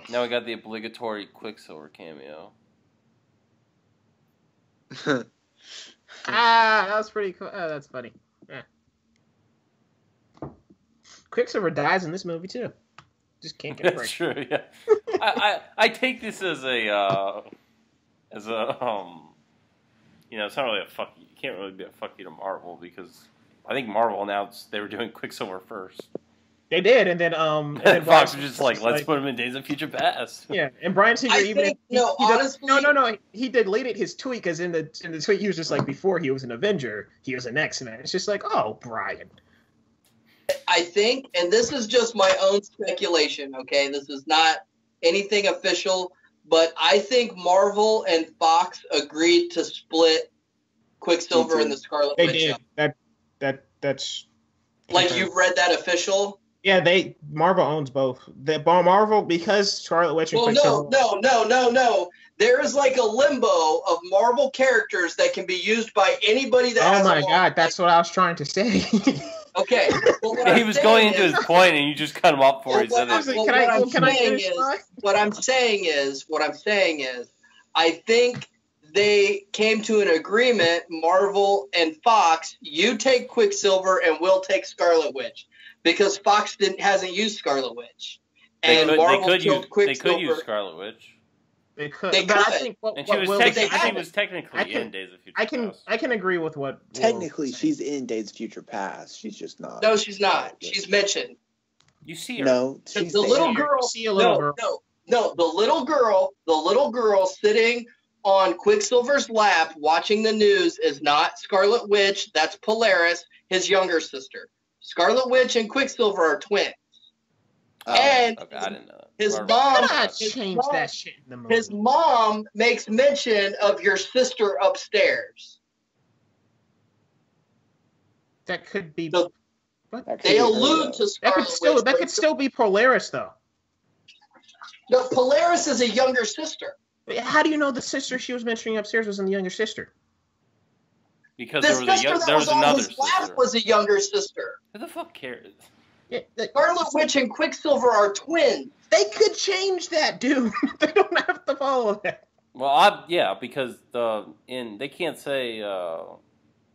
Now we got the obligatory Quicksilver cameo. That was pretty cool. Oh, that's funny. Yeah. Quicksilver dies in this movie too. Just can't get a break. That's true. Yeah. I take this as a it's not really a fuck. You can't really be a fuck you to Marvel because I think Marvel announced they were doing Quicksilver first. They did, and then Fox was just like, let's put him in Days of Future Past. Yeah, and Bryan Singer he deleted his tweet because in the tweet he was just like, before he was an Avenger, he was an X-Men. It's just like, oh, Bryan. I think, and this is just my own speculation. Okay, this is not anything official, but I think Marvel and Fox agreed to split Quicksilver and the Scarlet They Witch. did. That's like you've read that official. Yeah, Marvel owns both. Marvel, because Scarlet Witch and Quicksilver. No. There is like a limbo of Marvel characters that can be used by anybody that has Oh my god, that's what I was trying to say. Okay. Well, he was going into his point, and you just cut him off before he said it. What I'm saying is, I think they came to an agreement, Marvel and Fox, you take Quicksilver and we'll take Scarlet Witch. Because Fox hasn't used Scarlet Witch. And Marvel killed Quicksilver. They could use Scarlet Witch. They could. But I think she was technically in Days of Future Past. I can agree with what. Technically, she's in Days of Future Past. She's just not. No, she's not. She's mentioned. You see her. No, she's the little girl. See a little girl. No, the little girl sitting on Quicksilver's lap watching the news is not Scarlet Witch. That's Polaris, his younger sister. Scarlet Witch and Quicksilver are twins. I didn't know that. His mom makes mention of your sister upstairs. That could be. They allude to Scarlet Witch. That could still be Polaris, though. No, Polaris is a younger sister. How do you know the sister she was mentioning upstairs wasn't the younger sister? Because there was another sister. Was a younger sister. Who the fuck cares? Yeah, Scarlet Witch and Quicksilver are twins. They could change that, dude. They don't have to follow that. Well, because they can't say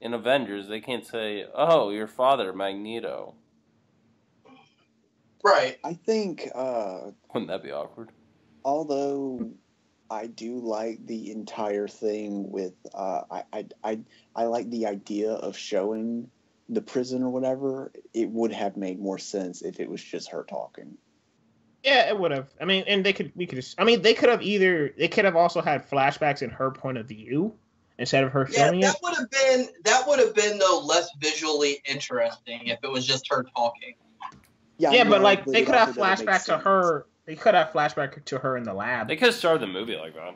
in Avengers they can't say, "Oh, your father, Magneto." Right. I think. Wouldn't that be awkward? Although I do like the entire thing with I like the idea of showing the prison or whatever. It would have made more sense if it was just her talking. Yeah, it would have. I mean, and they could have also had flashbacks in her point of view instead of her showing it. That would have been though less visually interesting if it was just her talking. Yeah, but like they could have flashback to her. They could have flashback to her in the lab. They could have started the movie like that.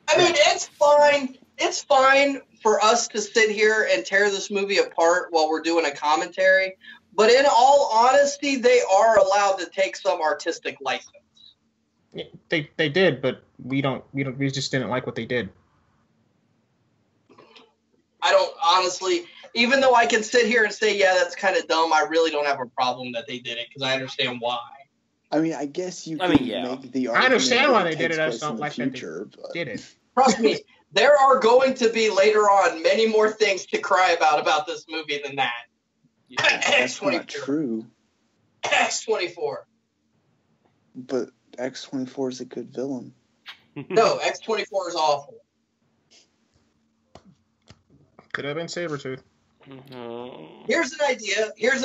I mean, it's fine. It's fine for us to sit here and tear this movie apart while we're doing a commentary. But in all honesty, they are allowed to take some artistic license. Yeah, they did, but we just didn't like what they did. I don't honestly, even though I can sit here and say, yeah, that's kind of dumb, I really don't have a problem that they did it because I understand why. I mean, I guess you could make the argument. I understand why they did it. I just don't like that they did it. Trust me, there are going to be later on many more things to cry about this movie than that. Yeah, that's not true. X-24. But X-24 is a good villain. No, X-24 is awful. Could have been Sabretooth. Mm-hmm. Here's an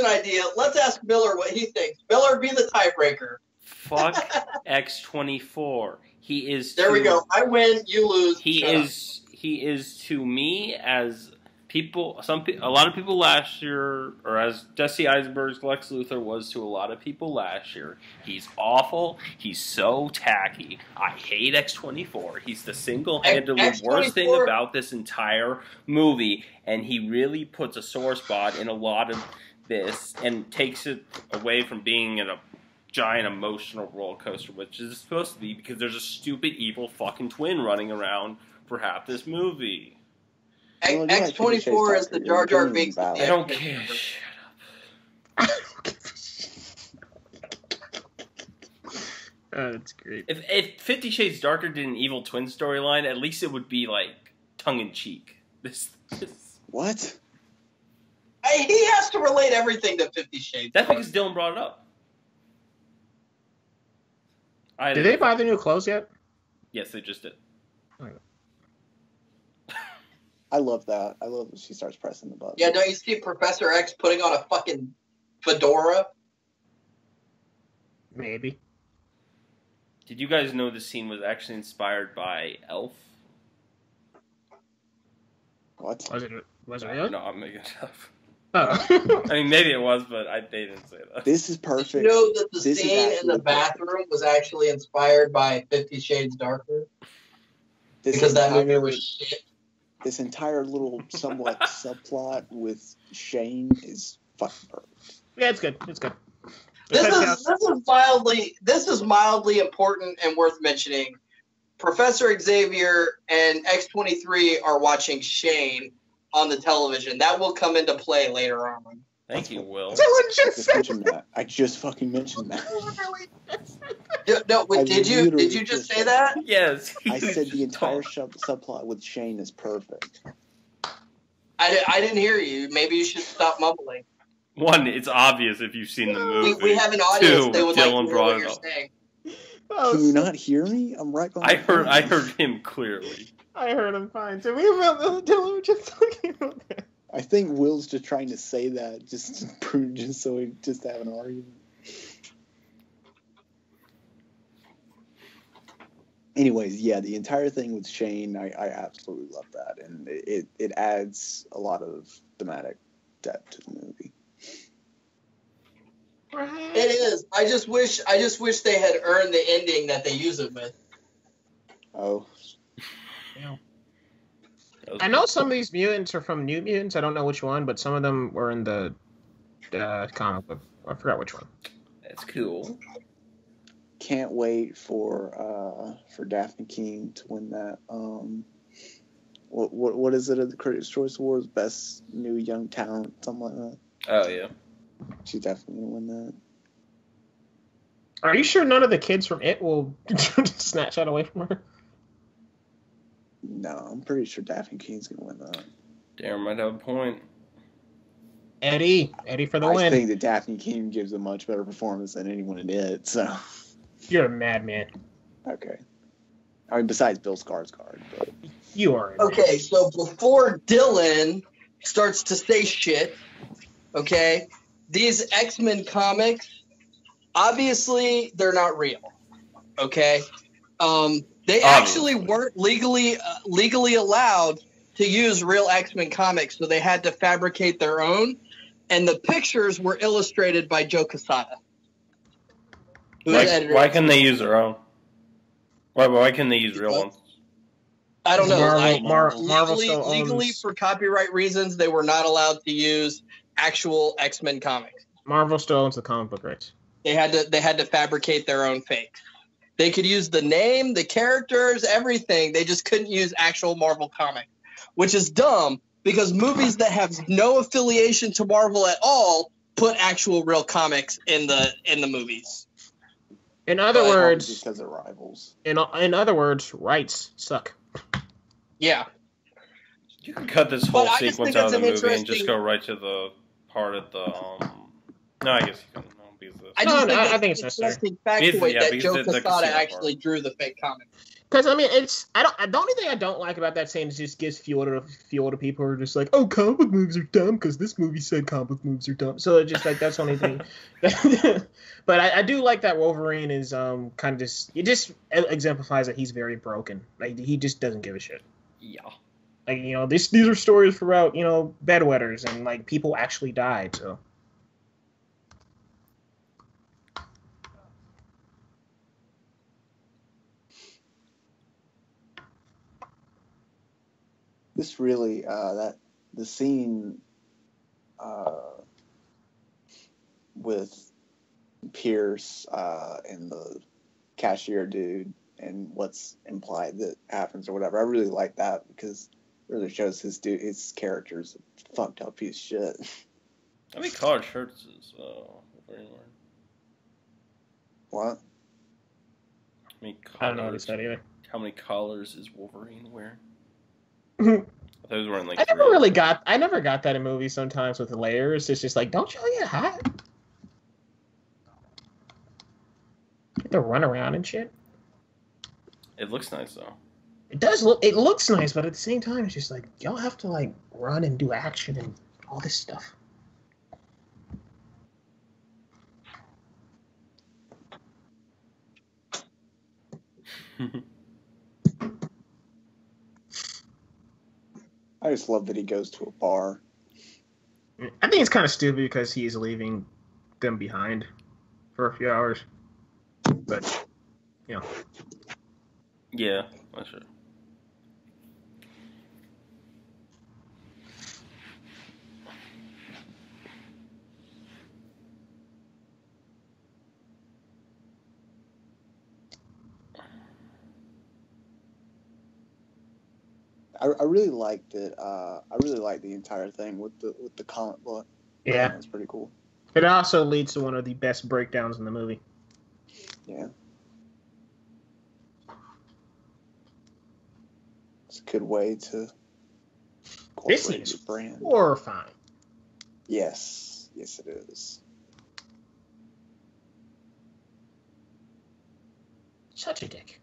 idea. Let's ask Miller what he thinks. Miller, be the tiebreaker. Fuck X-24. He is. There we go. I win. You lose. He is to me as people. A lot of people last year, or as Jesse Eisenberg's Lex Luthor was to a lot of people last year. He's awful. He's so tacky. I hate X-24. He's the single-handedly worst thing about this entire movie, and he really puts a sore spot in a lot of this and takes it away from being in a giant emotional roller coaster, which is supposed to be because there's a stupid, evil fucking twin running around for half this movie. X-24 is the Jar Jar Binks. I don't care. Shut up. Oh, that's great. If 50 Shades Darker did an evil twin storyline, at least it would be like tongue-in-cheek. This. What? He has to relate everything to 50 Shades. That's because Dylan brought it up. Did they buy the new clothes yet? Yes, they just did. I love that. I love when she starts pressing the button. Yeah, don't you see Professor X putting on a fucking fedora? Maybe. Did you guys know this scene was actually inspired by Elf? What? Was it really? No, I'm making it up. Oh. I mean, maybe it was, but they didn't say that. This is perfect. Did you know that the This is scene in actually the bathroom was actually inspired by 50 Shades Darker? This Because that movie entire- was shit. This entire little somewhat subplot with Shane is fucking perfect. Yeah, it's good. It's good. This is mildly important and worth mentioning. Professor Xavier and X-23 are watching Shane on the television. That will come into play later on. Thank you, Will. Someone I just just said mentioned that. I just fucking mentioned that. No, I did you literally just just say said that? Yes. I said the entire subplot with Shane is perfect. I didn't hear you. Maybe you should stop mumbling. One, it's obvious if you've seen the movie. We have an audience. Two, They would Dylan like to hear brought what it you're up. saying. Oh, Can you not hear me? I'm right behind. I heard him clearly. I heard him fine. So we were just talking about that. I think Will's just trying to say that just to prove, just so we just have an argument. Anyways, yeah, the entire thing with Shane, I absolutely love that, and it adds a lot of thematic depth to the movie. It is. I just wish they had earned the ending that they use it with. Oh, Yeah. I know some of these mutants are from New Mutants. I don't know which one, but some of them were in the comic book. I forgot which one. That's cool. can't wait for Daphne King to win that. What is it at the Critics' Choice Awards? Best New Young Talent, something like that. Oh yeah. She's definitely gonna win that. Are you sure none of the kids from It will snatch that away from her? No, I'm pretty sure Daphne King's gonna win that. Darren might have a point. Eddie for the I win. think that Daphne King gives a much better performance than anyone in It. So You're a madman. okay. I mean, besides Bill Skarsgård. But... You are. Okay, so before Dylan starts to say shit, okay, these X-Men comics, obviously they're not real, okay? They actually weren't legally allowed to use real X-Men comics, so they had to fabricate their own, and the pictures were illustrated by Joe Quesada. Why can they use their own? Why can they use real ones? I don't know. Marvel still legally, owns... for copyright reasons, they were not allowed to use actual X-Men comics. Marvel still owns the comic book rights. They had to fabricate their own fakes. They could use the name, the characters, everything. They just couldn't use actual Marvel comics, which is dumb because movies that have no affiliation to Marvel at all put actual real comics in the movies. In other words, because of rivals. In other words, rights suck. Yeah. You can cut this whole sequence out of the movie and just interesting- go right to the part at the. No, I guess you can. I think it's it's necessary. interesting factoid that Joe because the Quesada casino actually drew the fake comic. Because I mean, the only thing I don't like about that scene is it just gives fuel to people who are just like, oh, comic book movies are dumb because this movie said comic book movies are dumb. So it's just like that's the only thing. But I do like that Wolverine is kind of it just exemplifies that he's very broken. Like he just doesn't give a shit. Yeah. Like these are stories about bedwetters and like people actually died. So. This really the scene with Pierce and the cashier dude and what's implied that happens or whatever. I really like that because it really shows his character's a fucked up piece of shit. How many collared shirts is Wolverine wearing? What? I don't know what he said either. How many collars is Wolverine wearing? I thought he was wearing like I never got that in movies sometimes with the layers. It's just like, don't y'all get hot? Get to run around and shit. It looks nice though. It looks nice, but at the same time it's just like y'all have to like run and do action and all this stuff. I just love that he goes to a bar I think it's kind of stupid because he's leaving them behind for a few hours. But, you know. Yeah, that's true. I really liked it. I really liked the entire thing with the comic book. Yeah. That's pretty cool. It also leads to one of the best breakdowns in the movie. Yeah. It's a good way to This incorporate is your brand. horrifying. Yes. Yes, it is. Such a dick.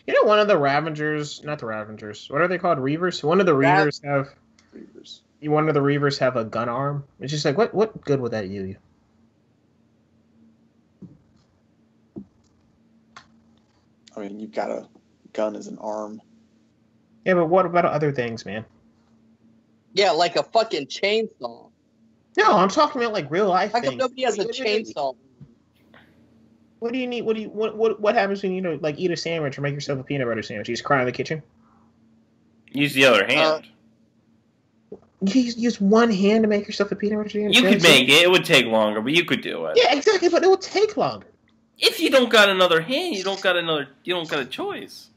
You know, one of the Ravengers, not the Ravengers, what are they called? Reavers? One of the Reavers have. Reavers. One of the Reavers have a gun arm. It's just like, what good would that do you? I mean, you've got a gun as an arm. Yeah, but what about other things, man? Yeah, like a fucking chainsaw. No, I'm talking about like real life How come things. nobody has a chainsaw? What do you need? What happens when you like eat a sandwich or make yourself a peanut butter sandwich? You just cry in the kitchen. Use the other hand. You use one hand to make yourself a peanut butter sandwich. You could make it. It would take longer, but you could do it. Yeah, exactly, but it would take longer. If you don't got another hand, you don't got a choice.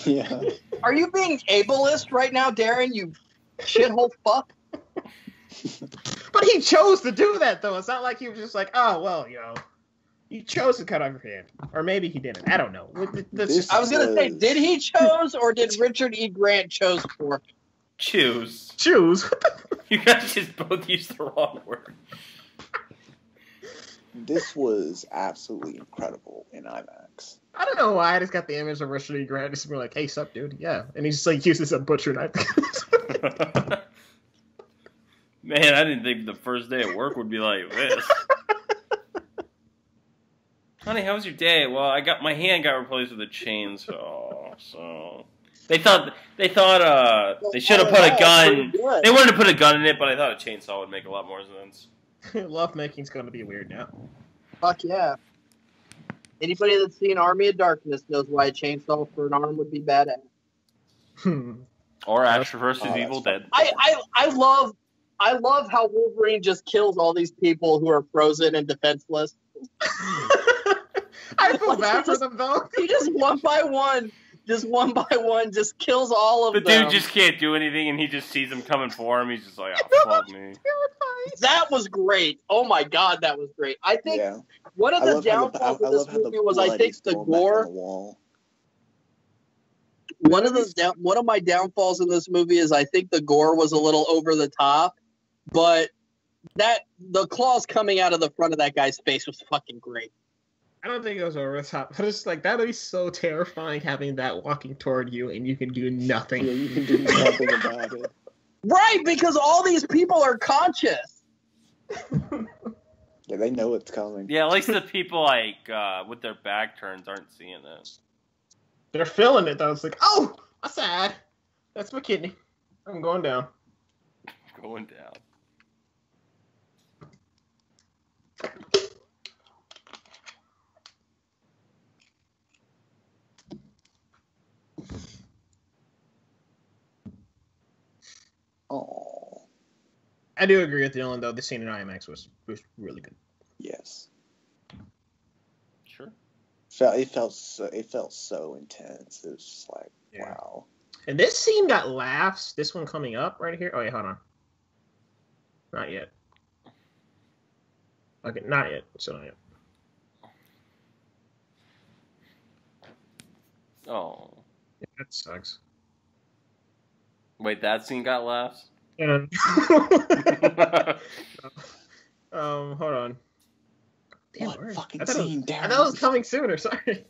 Yeah. Are you being ableist right now, Darren? You shithole fuck. But he chose to do that, though. It's not like he was just like, oh, well, you know, you chose to cut off your hand. Or maybe he didn't. I don't know. I was going to say, did he chose or did Richard E. Grant chose for him? Choose. Choose? You guys just both used the wrong word. This was absolutely incredible in IMAX. I don't know why I just got the image of Richard E. Grant just being like, hey, sup, dude? Yeah. And he just like uses a butcher knife. Man, I didn't think the first day at work would be like this. Honey, how was your day? Well, my hand got replaced with a chainsaw. So they thought they should have put a gun. They wanted to put a gun in it, but I thought a chainsaw would make a lot more sense. Love making's going to be weird now. Fuck yeah. Anybody that's seen Army of Darkness knows why a chainsaw for an arm would be badass. Or Ash vs. Evil Dead. I love how Wolverine just kills all these people who are frozen and defenseless. I feel bad for them, though. He just one by one just kills all of them. The dude just can't do anything, and he just sees them coming for him. He's just like, oh, fuck me. That was great. Oh my god, that was great. I think one of the downfalls of this movie was, I think, the gore. One of my downfalls in this movie is I think the gore was a little over the top, but the claws coming out of the front of that guy's face was fucking great. I don't think it was over the top, but it's like, that would be so terrifying having that walking toward you and you can do nothing. Yeah, you can do nothing about it. Right, because all these people are conscious. Yeah, they know it's coming. Yeah, at least the people like with their back turns aren't seeing it. They're feeling it though. It's like, oh, I'm sad. That's my kidney. I'm going down. Going down. Oh. I do agree with Dylan though. The scene in IMAX was really good. Yes. Sure. It felt so intense. It was just like, wow. And this scene got laughs. This one coming up right here. Oh, yeah, hold on. Not yet. Okay, not yet. Still not yet. Oh. Yeah, that sucks. Wait, that scene got laughs? And hold on. Damn, What fucking I thought scene, I thought it was coming sooner. Sorry.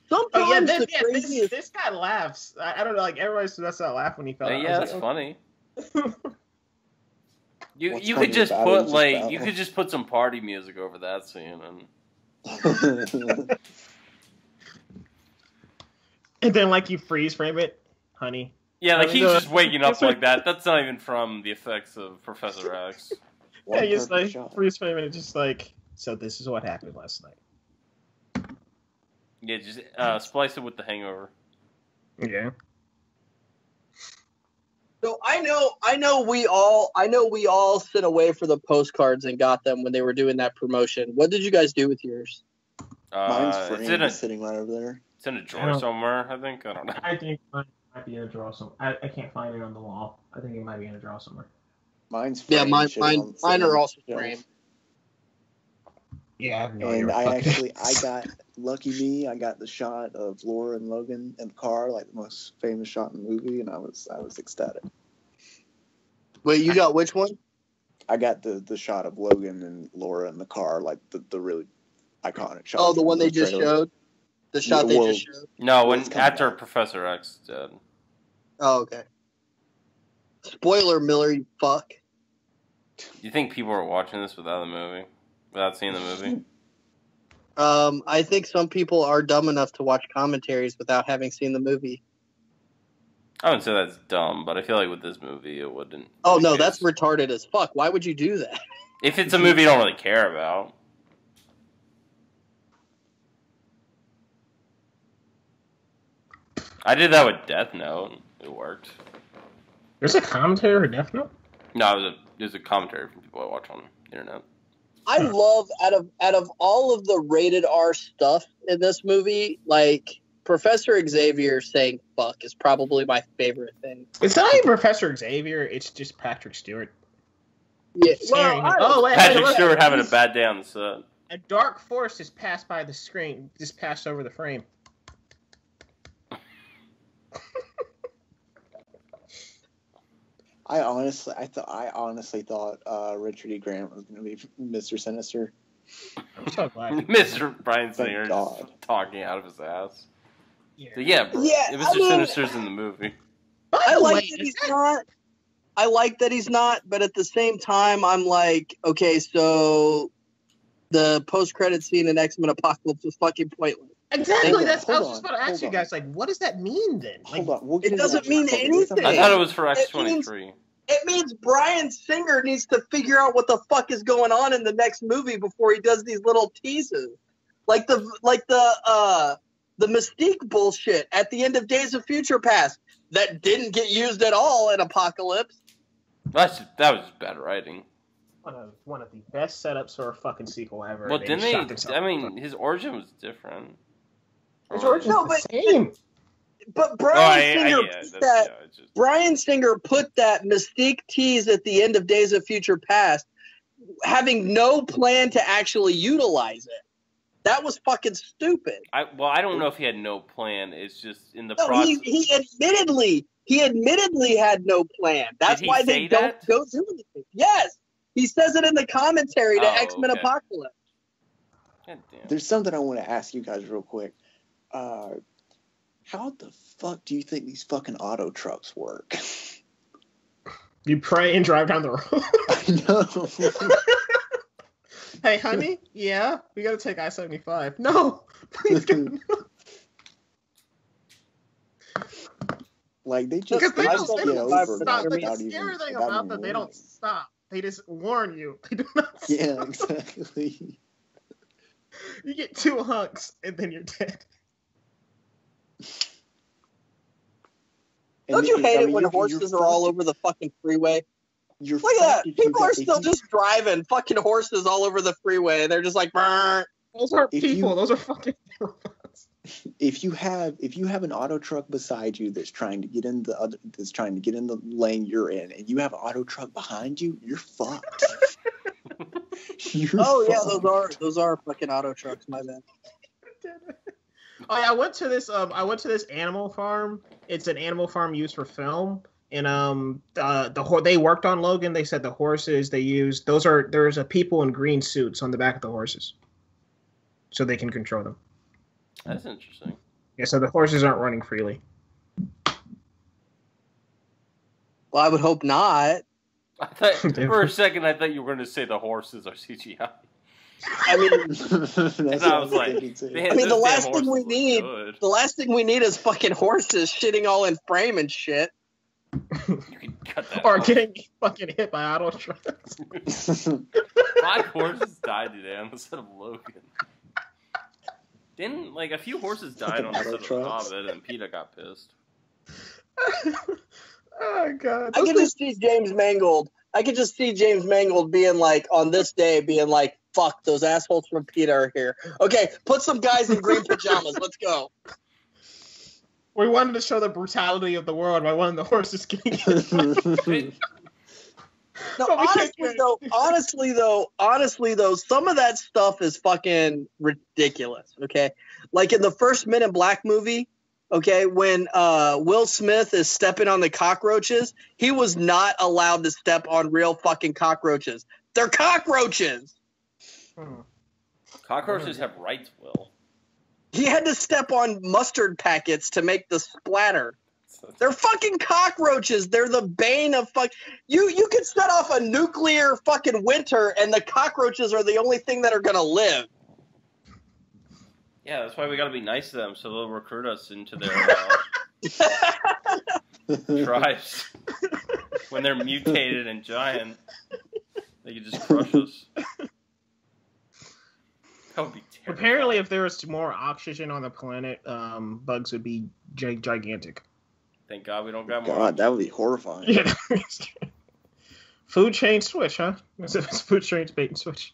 Sometimes this guy laughs. I don't know. Like everybody that's not laugh when he fell. Yeah, that's funny. You What's could funny just about put it is like about- you could just put some party music over that scene and And then like you freeze frame it, honey. Yeah, like I mean, he's just waking up like that. That's not even from the effects of Professor X. Yeah, you just like shot. freeze frame it, just like, so this is what happened last night. Yeah, just splice it with the Hangover. Yeah. So I know we all sent away for the postcards and got them when they were doing that promotion. What did you guys do with yours? Mine's It's framed, sitting right over there. It's in a drawer somewhere, I think. I don't know. I think mine might be in a drawer somewhere. I can't find it on the wall. I think it might be in a drawer somewhere. Mine's framed. Yeah, mine are also framed. Yeah, I have no And idea. I got, lucky me, I got the shot of Laura and Logan in the car, like the most famous shot in the movie, and I was ecstatic. Wait, you got which one? I got the shot of Logan and Laura in the car, like the really iconic shot. Oh, the one they just trailer. showed? The shot they just showed? No, Well, it's coming after back. Professor X did. Oh, okay. Spoiler, Miller, you fuck. Do you think people are watching this without the movie? Without seeing the movie? I think some people are dumb enough to watch commentaries without having seen the movie. I wouldn't say that's dumb, but I feel like with this movie it wouldn't. Oh, be no, the that's case. retarded as fuck. Why would you do that? If it's a movie you don't really care about. I did that with Death Note. It worked. There's a commentary for Death Note? No, it was a commentary from people I watch on the internet. I love out of all of the rated R stuff in this movie, like Professor Xavier saying fuck is probably my favorite thing. It's not even Professor Xavier, it's just Patrick Stewart. Yeah, Scaring him. well, Wait, Patrick look. Stewart having a bad day on the set. A dark force just passed by the screen, just passed over the frame. I honestly thought Richard E. Grant was going to be Mr. Sinister. I'm so glad. Mr. Brian Thank Singer God. just talking out of his ass. Yeah. So yeah, bro, Yeah, Mr. I mean- Sinister's in the movie. By I the like way, that he's not. I like that he's not, but at the same time, I'm like, okay, so the post-credit scene in X-Men Apocalypse was fucking pointless. exactly. Hold on, That's. I was hold just on, about to ask hold you on. guys, like, what does that mean then? Like, Hold on. We'll get It into doesn't that. mean Hold on, anything. I thought it was for It means- X-23. It means Brian Singer needs to figure out what the fuck is going on in the next movie before he does these little teases, like the Mystique bullshit at the end of Days of Future Past that didn't get used at all in Apocalypse. That was bad writing. one of the best setups for a fucking sequel ever. Well, They didn't shot they? themselves. I mean, his origin was different. His origin's No, the but- same. But Brian Singer yeah, put that's- that. yeah, it's just- Brian Singer put that Mystique tease at the end of Days of Future Past, having no plan to actually utilize it. That was fucking stupid. I don't know if he had no plan. It's just in the No, process. he admittedly had no plan. That's Did he why say they don't that? go do anything. Yes, he says it in the commentary to Oh, X-Men okay. Apocalypse. God damn. There's something I want to ask you guys real quick. How the fuck do you think these fucking auto trucks work? You pray and drive down the road. I know. Hey, honey. Yeah, we gotta take I-75. No, please go. Like they just Because they they don't just get don't over stop. it stop. without The even- scary thing without about even that, they don't warning. stop. They just warn you. They do not stop. Yeah, exactly. You get 2 hunks, and then you're dead. And Don't you hate it when you're horses are all over the fucking freeway? You're Look at that. fucked if you People are got- still just driving fucking horses all over the freeway, and they're just like, "Brr." Those aren't If people. you- Those are fucking robots. if you have an auto truck beside you that's trying to get in the lane you're in, and you have an auto truck behind you, you're fucked. You're Oh yeah, fucked. those are fucking auto trucks. My bad. Oh yeah, I went to this animal farm. It's an animal farm used for film, and they worked on Logan. They said the horses they used there's a people in green suits on the back of the horses, so they can control them. That's interesting. Yeah, so the horses aren't running freely. Well, I would hope not. I thought for a second you were going to say the horses are CGI. I mean, That's And what I was like, thinking, too. man, I mean, those the damn last thing horses we look need, good. the last thing we need is fucking horses shitting all in frame and shit. You can cut that Or out. getting fucking hit by auto trucks. 5 horses died today on the set of Logan. Didn't, like, a few horses died on the set of The Trucks. Hobbit, and PETA got pissed. Oh god. I could just see James Mangold. I could just see James Mangold being like, on this day, being like, fuck, those assholes from PETA are here. Okay, put some guys in green pajamas. Let's go. We wanted to show the brutality of the world by one of the horses getting hit. No, But we can't honestly though, some of that stuff is fucking ridiculous. Okay, like in the first Men in Black movie, okay, when Will Smith is stepping on the cockroaches, he was not allowed to step on real fucking cockroaches. They're cockroaches. Cockroaches have rights, Will. He had to step on mustard packets to make the splatter. They're fucking cockroaches. They're the bane of fuck. You could set off a nuclear fucking winter, and the cockroaches are the only thing that are gonna live. Yeah, that's why we gotta be nice to them, so they'll recruit us into their tribes. When they're mutated and giant, they can just crush us. That would be terrible. Apparently, if there was more oxygen on the planet, bugs would be gigantic. Thank God we don't got more. God, that would be horrifying. Yeah. Food chain switch, huh? It's food chain bait and switch.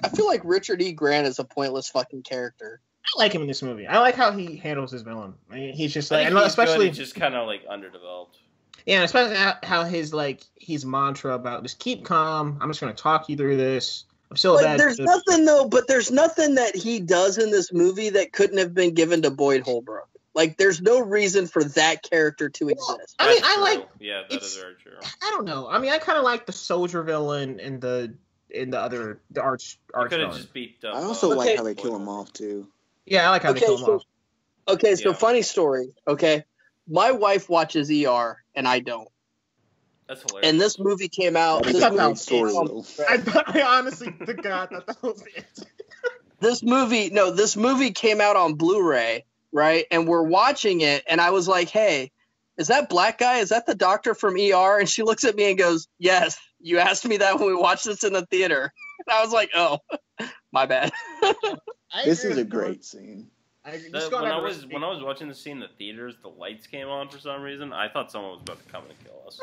I feel like Richard E. Grant is a pointless fucking character. I like him in this movie. I like how he handles his villain. I mean, he's just I like, think and he's good, especially he's just kind of like underdeveloped. yeah, especially how his his mantra about just keep calm. I'm just gonna talk you through this. I'm still Like, bad. there's nothing though, but there's nothing that he does in this movie that couldn't have been given to Boyd Holbrook. Like, there's no reason for that character to exist. I mean, That's I true. like. Yeah, that it's- is very true. I don't know. I mean, I kind of like the soldier villain and the arch I could have villain. just beat up. I also like Okay. how they kill him off too. Yeah, I like how they kill him off. Okay, so Yeah. funny story. Okay, my wife watches ER and I don't. That's hilarious. And this movie came out. That This is a movie great story, came though. I honestly, to God, that was the answer. this movie came out on Blu-ray, right? And we're watching it, and I was like, "Hey, is that black guy? Is that the doctor from ER?" And she looks at me and goes, "Yes, you asked me that when we watched this in the theater." And I was like, "Oh, my bad." This is a great scene. When I was watching the scene in the theaters, the lights came on for some reason. I thought someone was about to come and kill us.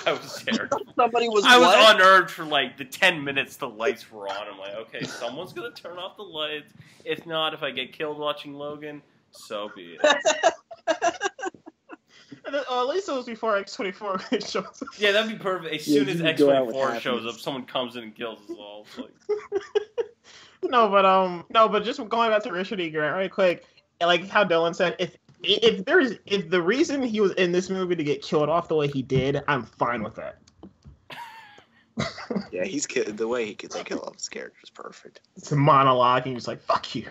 I was scared. Somebody was. I was what? unnerved for like the 10 minutes the lights were on. I'm like, okay, someone's gonna turn off the lights. If not, if I get killed watching Logan, so be it. At least it was before X-24 shows up. Yeah, that'd be perfect. As Yeah, soon as you go out with X-24 shows happiness. up, someone comes in and kills us all. It's like, No, but just going back to Richard E. Grant, right quick, like how Dylan said, if the reason he was in this movie to get killed off the way he did, I'm fine with that. Yeah, the way they kill off his character is perfect. It's a monologue, and he's like, "Fuck you."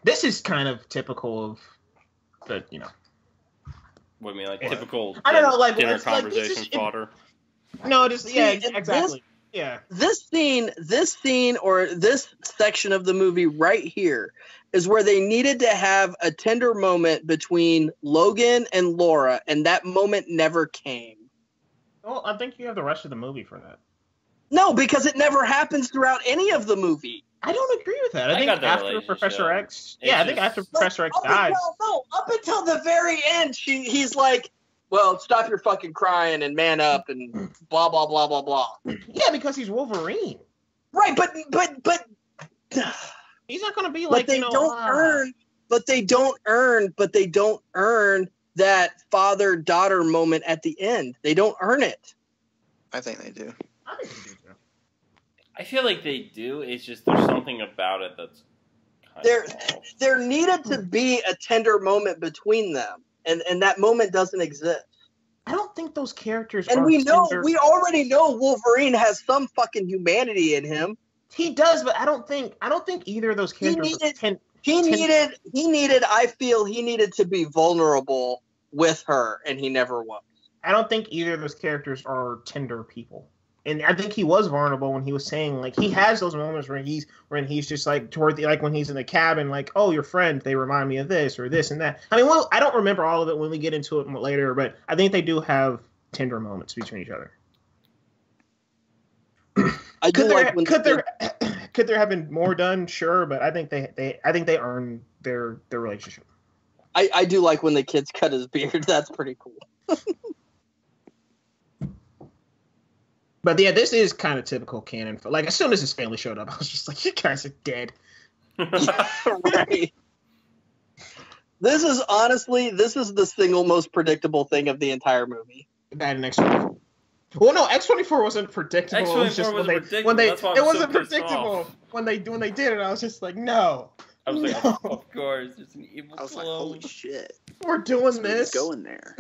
This is kind of typical of the, what do you mean, like Yeah. typical I don't know, like, dinner it's like, conversation it's just- fodder? No, just yeah, See, and exactly. Yeah. This scene, or this section of the movie right here is where they needed to have a tender moment between Logan and Laura, and that moment never came. Well, I think you have the rest of the movie for that. No, because it never happens throughout any of the movie. I don't agree with that. I I think got the after relationship. Professor X, It's yeah, I think just- after Professor X Up dies. until the very end, he's like, "Well, stop your fucking crying and man up and blah blah blah blah blah." Yeah, because he's Wolverine. Right, but He's not going to be but like, they don't earn that father-daughter moment at the end. They don't earn it. I think they do. I think he did, yeah. I feel like they do. It's just there's something about it that's kind There, of off. there needed to be a tender moment between them, and that moment doesn't exist. I don't think those characters And are we tender. already know Wolverine has some fucking humanity in him. He does, but I don't think either of those characters needed- He needed. I feel he needed to be vulnerable with her, and he never was. I don't think either of those characters are tender people. And I think he was vulnerable when he was saying, like, he has those moments where he's just like toward the, like when he's in the cabin, like, oh, your friend, they remind me of this or this and that. I mean, well, I don't remember all of it when we get into it later, but I think they do have tender moments between each other. Could there have been more done? Sure, but I think they earned their relationship. I do like when the kids cut his beard. That's pretty cool. But yeah, this is kind of typical canon. Like, as soon as his family showed up, I was just like, you guys are dead. Right. This is the single most predictable thing of the entire movie. That and X-24. Well, no, X-24 wasn't predictable. X-24 it was just it wasn't predictable when they did it. I was just like, no. I was like, of course, it's an evil. I was like, holy shit, we're doing this. Going there.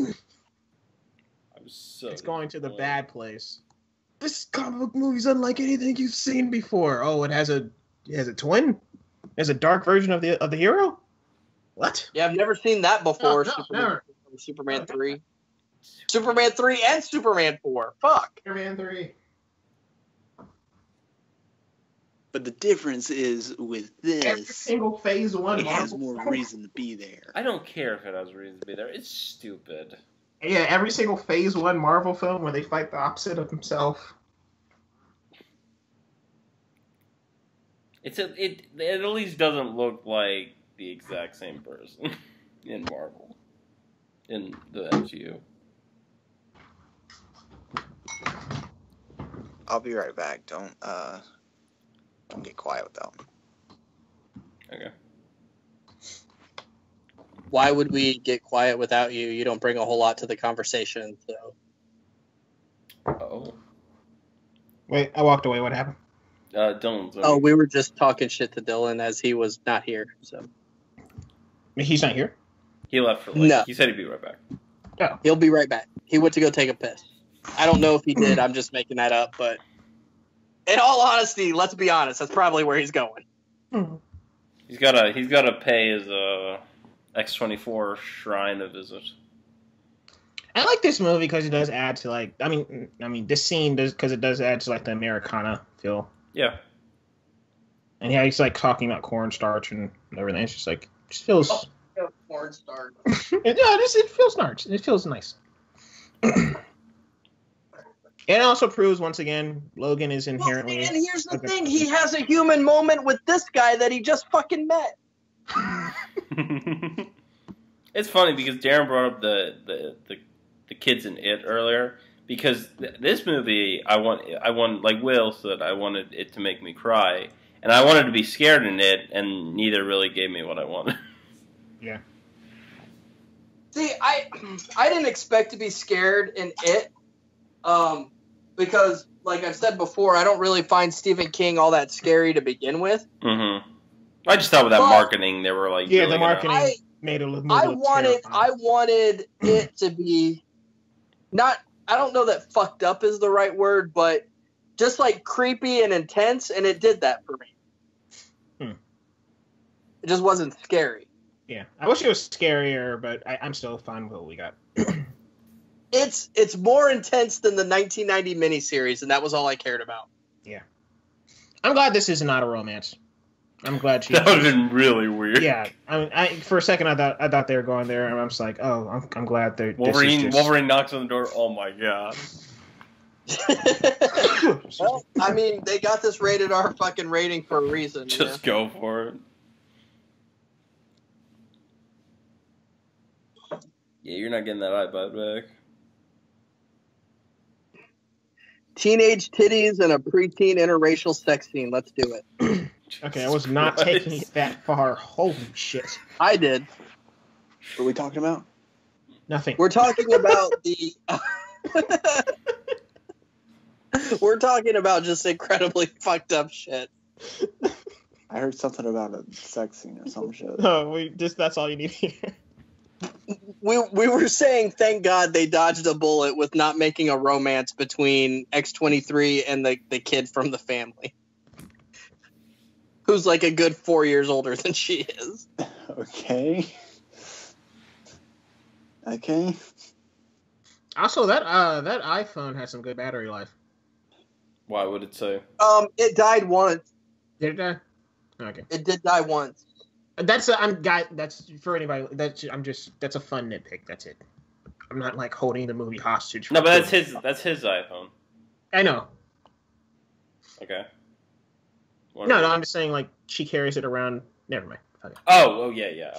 It's going to the bad place. This comic book movie's unlike anything you've seen before. Oh, it has a twin? It has a dark version of the hero? What? Yeah, I've never seen that before. Never. Superman 3. Superman 3 and Superman 4. Fuck. Superman 3. But the difference is with this, every single Phase 1 it has more reason to be there. I don't care if it has a reason to be there. It's stupid. Yeah, every single Phase 1 Marvel film where they fight the opposite of himself. It at least doesn't look like the exact same person in Marvel, in the MCU. I'll be right back. Don't get quiet with that one. Okay. Why would we get quiet without you? You don't bring a whole lot to the conversation, so. Oh. Wait, I walked away. What happened? Dylan's. Oh, we were just talking shit to Dylan as he was not here, so. He's not here? He left for No. He said he'd be right back. Oh. He'll be right back. He went to go take a piss. I don't know if he did. I'm just making that up, but in all honesty, let's be honest, that's probably where he's going. Mm-hmm. He's gotta pay his X-24 shrine a visit. I like this movie because it does add to, like, I mean, this scene does, because it does add to, like, the Americana feel. Yeah. And yeah, he's like talking about cornstarch and everything. It's just like, it just feels. Cornstarch. It feels nice. It feels nice. It also proves once again Logan is inherently. Well, and here's the thing: he has a human moment with this guy that he just fucking met. It's funny because Darren brought up the kids in It earlier, because this movie I want like Will said, I wanted it to make me cry, and I wanted to be scared in it, and neither really gave me what I wanted. Yeah. See, I didn't expect to be scared in It, because like I've said before, I don't really find Stephen King all that scary to begin with. Mm-hmm. I just thought with that marketing, they were like, yeah, really the marketing made it look more I wanted it to be not. I don't know that fucked up is the right word, but just like creepy and intense, and it did that for me. It just wasn't scary. Yeah, I wish it was scarier, but I'm still fine with what we got. It's more intense than the 1990 miniseries, and that was all I cared about. Yeah, I'm glad this is not a romance. I'm glad she. That would have been really weird. Yeah, I for a second I thought they were going there, and I'm just like, oh, I'm glad they're. Wolverine knocks on the door. Oh my god. Well, I mean, they got this rated R fucking rating for a reason. Just go for it. Yeah, you're not getting that iPod back. Teenage titties and a preteen interracial sex scene. Let's do it. Okay, I was not taking it that far. Holy shit. I did. What are we talking about? Nothing. We're talking about the... We're talking about just incredibly fucked up shit. I heard something about a sex scene or some shit. No, that's all you need to hear. We were saying thank God they dodged a bullet with not making a romance between X-23 and the kid from the family. who's like a good 4 years older than she is. Okay. Okay. Also, that iPhone has some good battery life. Why would it say? It died once. Did it die? Okay. It did die once. That's for anybody. That's a fun nitpick. That's it. I'm not like holding the movie hostage. No, but that's his iPhone. I know. Okay. No, I'm just saying like she carries it around. Never mind. Okay. Oh, yeah.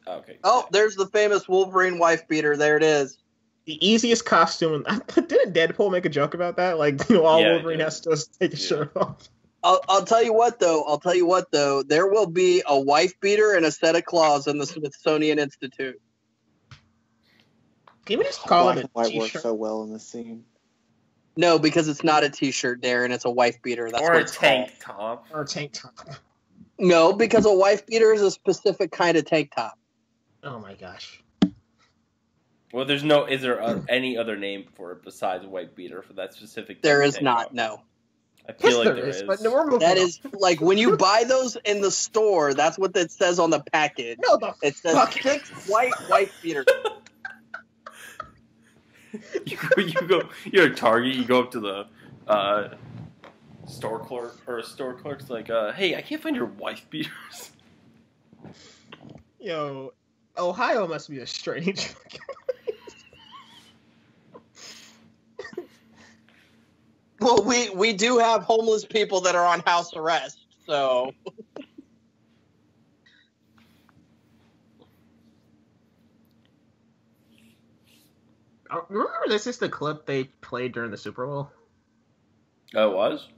Okay. Oh, there's the famous Wolverine wife beater. There it is. The easiest costume. Didn't Deadpool make a joke about that? Like, all Wolverine has to do is take his shirt off. I'll tell you what though. There will be a wife beater and a set of claws in the Smithsonian Institute. Can we just call it a White t-shirt? works so well in this scene. No, because it's not a t-shirt, Darren. It's a wife beater. That's or what a it's tank called. top. Or a tank top. No, because a wife beater is a specific kind of tank top. Oh my gosh. Well, is there any other name for it besides white beater for that specific? There is tank not. top? No. I feel like there there is. But no, we're moving That on. is like when you buy those in the store. That's what it says on the package. No, the It says fuck. 6 white wife beaters. You're at Target. You go up to the store clerk's like, hey, I can't find your wife beaters. Yo, Ohio must be a strange. Well, we do have homeless people that are on house arrest, so. Remember, this is the clip they played during the Super Bowl. Oh, it was?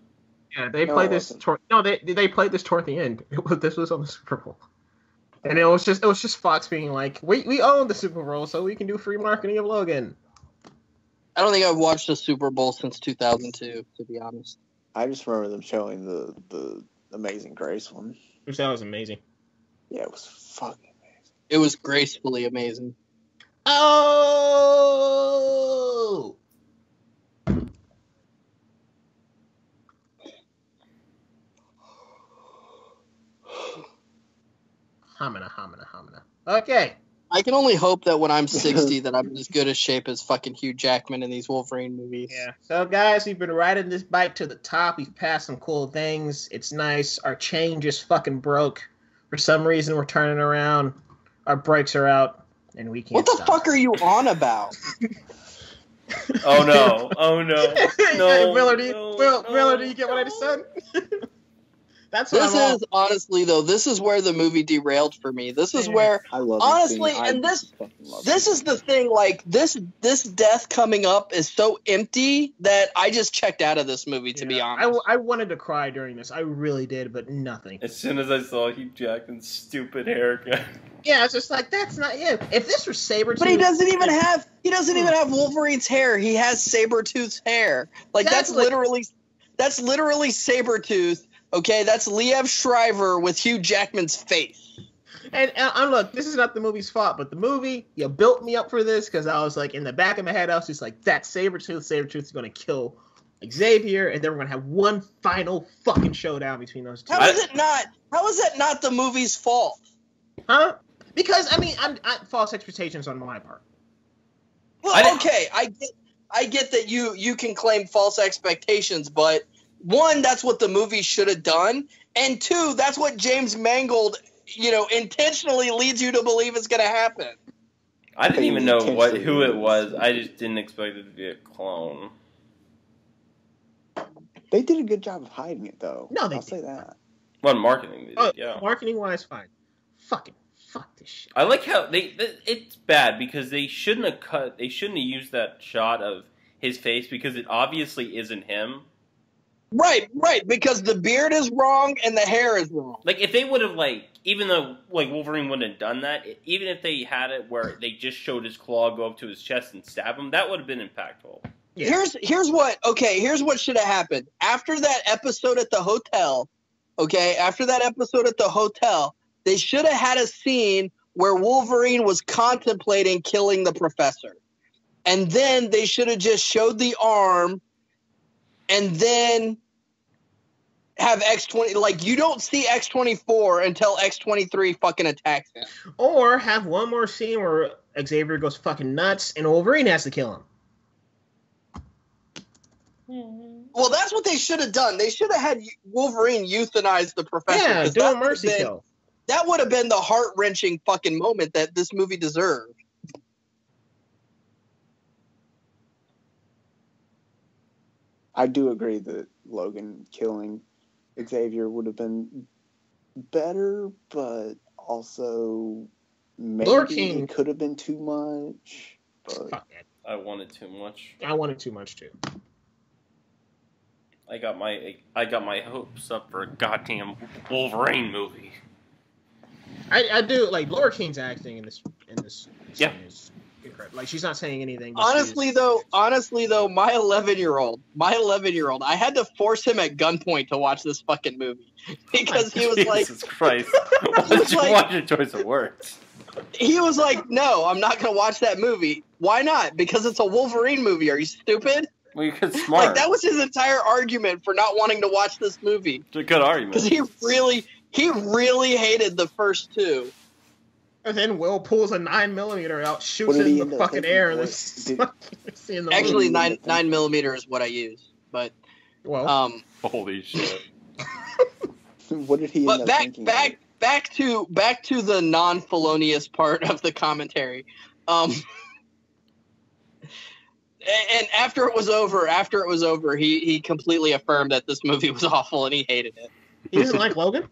Yeah, they No, played it this. wasn't. They played this toward the end. This was on the Super Bowl, and it was just Fox being like, "We own the Super Bowl, so we can do free marketing of Logan." I don't think I've watched a Super Bowl since 2002, to be honest. I just remember them showing the Amazing Grace one. Which that was amazing. Yeah, it was fucking amazing. It was gracefully amazing. Oh. Hamina. Okay. I can only hope that when I'm 60 that I'm in as good a shape as fucking Hugh Jackman in these Wolverine movies. Yeah. So, guys, we've been riding this bike to the top. We've passed some cool things. It's nice. Our chain just fucking broke. For some reason, we're turning around. Our brakes are out, and we can't What the stop. fuck are you on about? Oh no! Oh no! No! Miller, do no, you get what I just said? That's This what I'm is honestly though. This is where the movie derailed for me. This is where I love honestly, this scene. and I this fucking love this it. is the thing. Like this death coming up is so empty that I just checked out of this movie. To be honest, I wanted to cry during this. I really did, but nothing. As soon as I saw Hugh Jackman's stupid haircut. Yeah, it's just like that's not. Yeah, if this was Sabretooth, but he doesn't even have Wolverine's hair. He has Sabretooth's hair. Like that's literally Sabretooth. Okay, that's Liev Schreiber with Hugh Jackman's face. And look, this is not the movie's fault, but the movie, you built me up for this because I was like, in the back of my head, I was just like, that's Sabretooth. Sabretooth is going to kill Xavier, and then we're going to have one final fucking showdown between those two. How is it not the movie's fault? Huh? Because, I mean, I'm false expectations on my part. Well, okay, I get that you can claim false expectations, but one, that's what the movie should have done, and two, that's what James Mangold, intentionally leads you to believe is going to happen. I didn't even know who it was. I just didn't expect it to be a clone. They did a good job of hiding it, though. No, I'll say that. Well, marketing, yeah. Marketing wise, fine. Fuck this shit. I like how it's bad because they shouldn't have used that shot of his face because it obviously isn't him. Right, because the beard is wrong and the hair is wrong. Like, if they would have, even though, Wolverine wouldn't have done that, even if they had it where they just showed his claw go up to his chest and stab him, that would have been impactful. Yeah. Here's what should have happened. After that episode at the hotel, they should have had a scene where Wolverine was contemplating killing the professor. And then they should have just showed the arm, and then have X-20, like, you don't see X-24 until X-23 fucking attacks him. Or have one more scene where Xavier goes fucking nuts and Wolverine has to kill him. Well, that's what they should have done. They should have had Wolverine euthanize the Professor. Yeah, do a mercy kill. That would have been the heart-wrenching fucking moment that this movie deserved. I do agree that Logan killing Xavier would have been better, but also maybe it could have been too much. But I wanted too much. I wanted too much too. I got my hopes up for a goddamn Wolverine movie. I do like Laura King's acting in this Yeah. scene is incredible. Like she's not saying anything. Honestly though, my 11-year-old, I had to force him at gunpoint to watch this fucking movie because he was like, Jesus Christ! What's your choice of words? He was like, "No, I'm not gonna watch that movie. Why not? Because it's a Wolverine movie. Are you stupid?" Well, you're smart. Like that was his entire argument for not wanting to watch this movie. It's a good argument because he really hated the first two. And then Will pulls a 9mm out, shoots it in the fucking air. Actually, 9mm is what I use. But holy shit! What did he? End up thinking back to the non-felonious part of the commentary. And after it was over, he completely affirmed that this movie was awful and he hated it. He doesn't like Logan?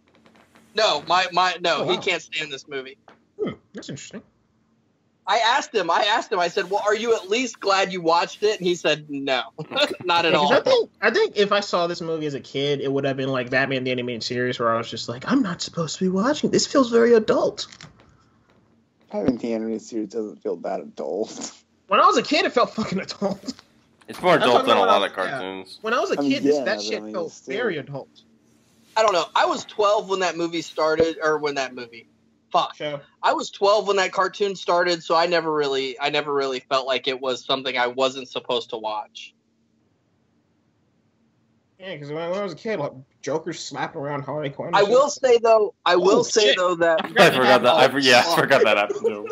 No, he can't stand this movie. That's interesting. I asked him, I said, well, are you at least glad you watched it? And he said, no, not at all. I think if I saw this movie as a kid, it would have been like Batman the Animated Series, where I was just like, I'm not supposed to be watching. This feels very adult. Batman the Animated Series doesn't feel that adult. When I was a kid, it felt fucking adult. It's more adult than a lot of cartoons. Yeah. When I was a kid, that shit felt very adult. I don't know. I was 12 when that movie started, or when that movie. Fuck. Sure. I was 12 when that cartoon started, so I never really felt like it was something I wasn't supposed to watch. Yeah, because when I was a kid, like, Joker's slapping around Harley Quinn. I will say though that I forgot that. I forgot that happened too.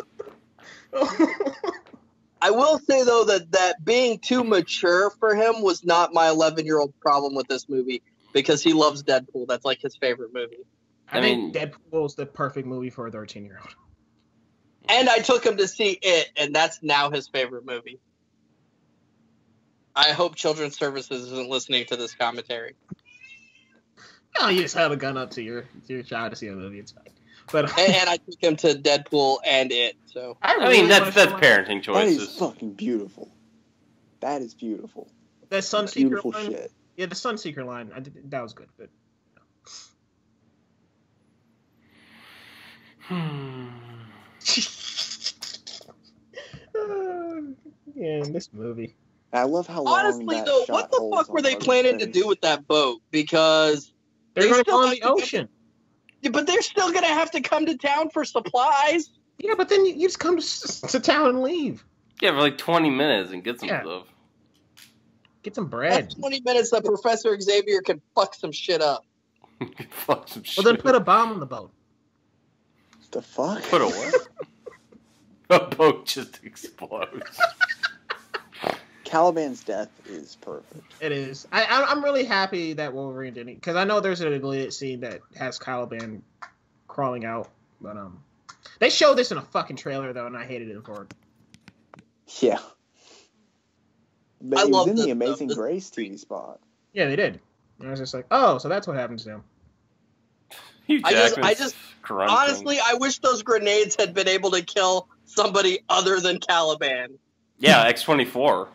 I will say though that being too mature for him was not my 11-year-old problem with this movie, because he loves Deadpool. That's like his favorite movie. I think Deadpool is the perfect movie for a 13-year-old. And I took him to see it, and that's now his favorite movie. I hope Children's Services isn't listening to this commentary. No, you just held a gun up to your child to see a movie. It's fine. But and I took him to Deadpool and it. So I mean, that's parenting choices. That is fucking beautiful. That is beautiful. The Sunseeker beautiful line, shit. Yeah, the Sunseeker line. That was good. But yeah, this movie. I love how long honestly that though, shot what the holds fuck were on they Logan's planning to face. do with that boat? Because They're going to go on the ocean. But they're still going to have to come to town for supplies. Yeah, but then you just come to town and leave. Yeah, for like 20 minutes and get some stuff. Get some bread. That's 20 minutes that Professor Xavier can fuck some shit up. Fuck some shit. Well, then put a bomb on the boat. The fuck? Put a what? A boat just explodes. Caliban's death is perfect. It is. I'm really happy that Wolverine didn't, because I know there's a deleted scene that has Caliban crawling out, but they showed this in a fucking trailer though, and I hated it for it. Yeah. But I it was love in this, the Amazing though. Grace TV spot. Yeah, they did. And I was just like, oh, so that's what happens to him. I just honestly, I wish those grenades had been able to kill somebody other than Caliban. Yeah, X-24.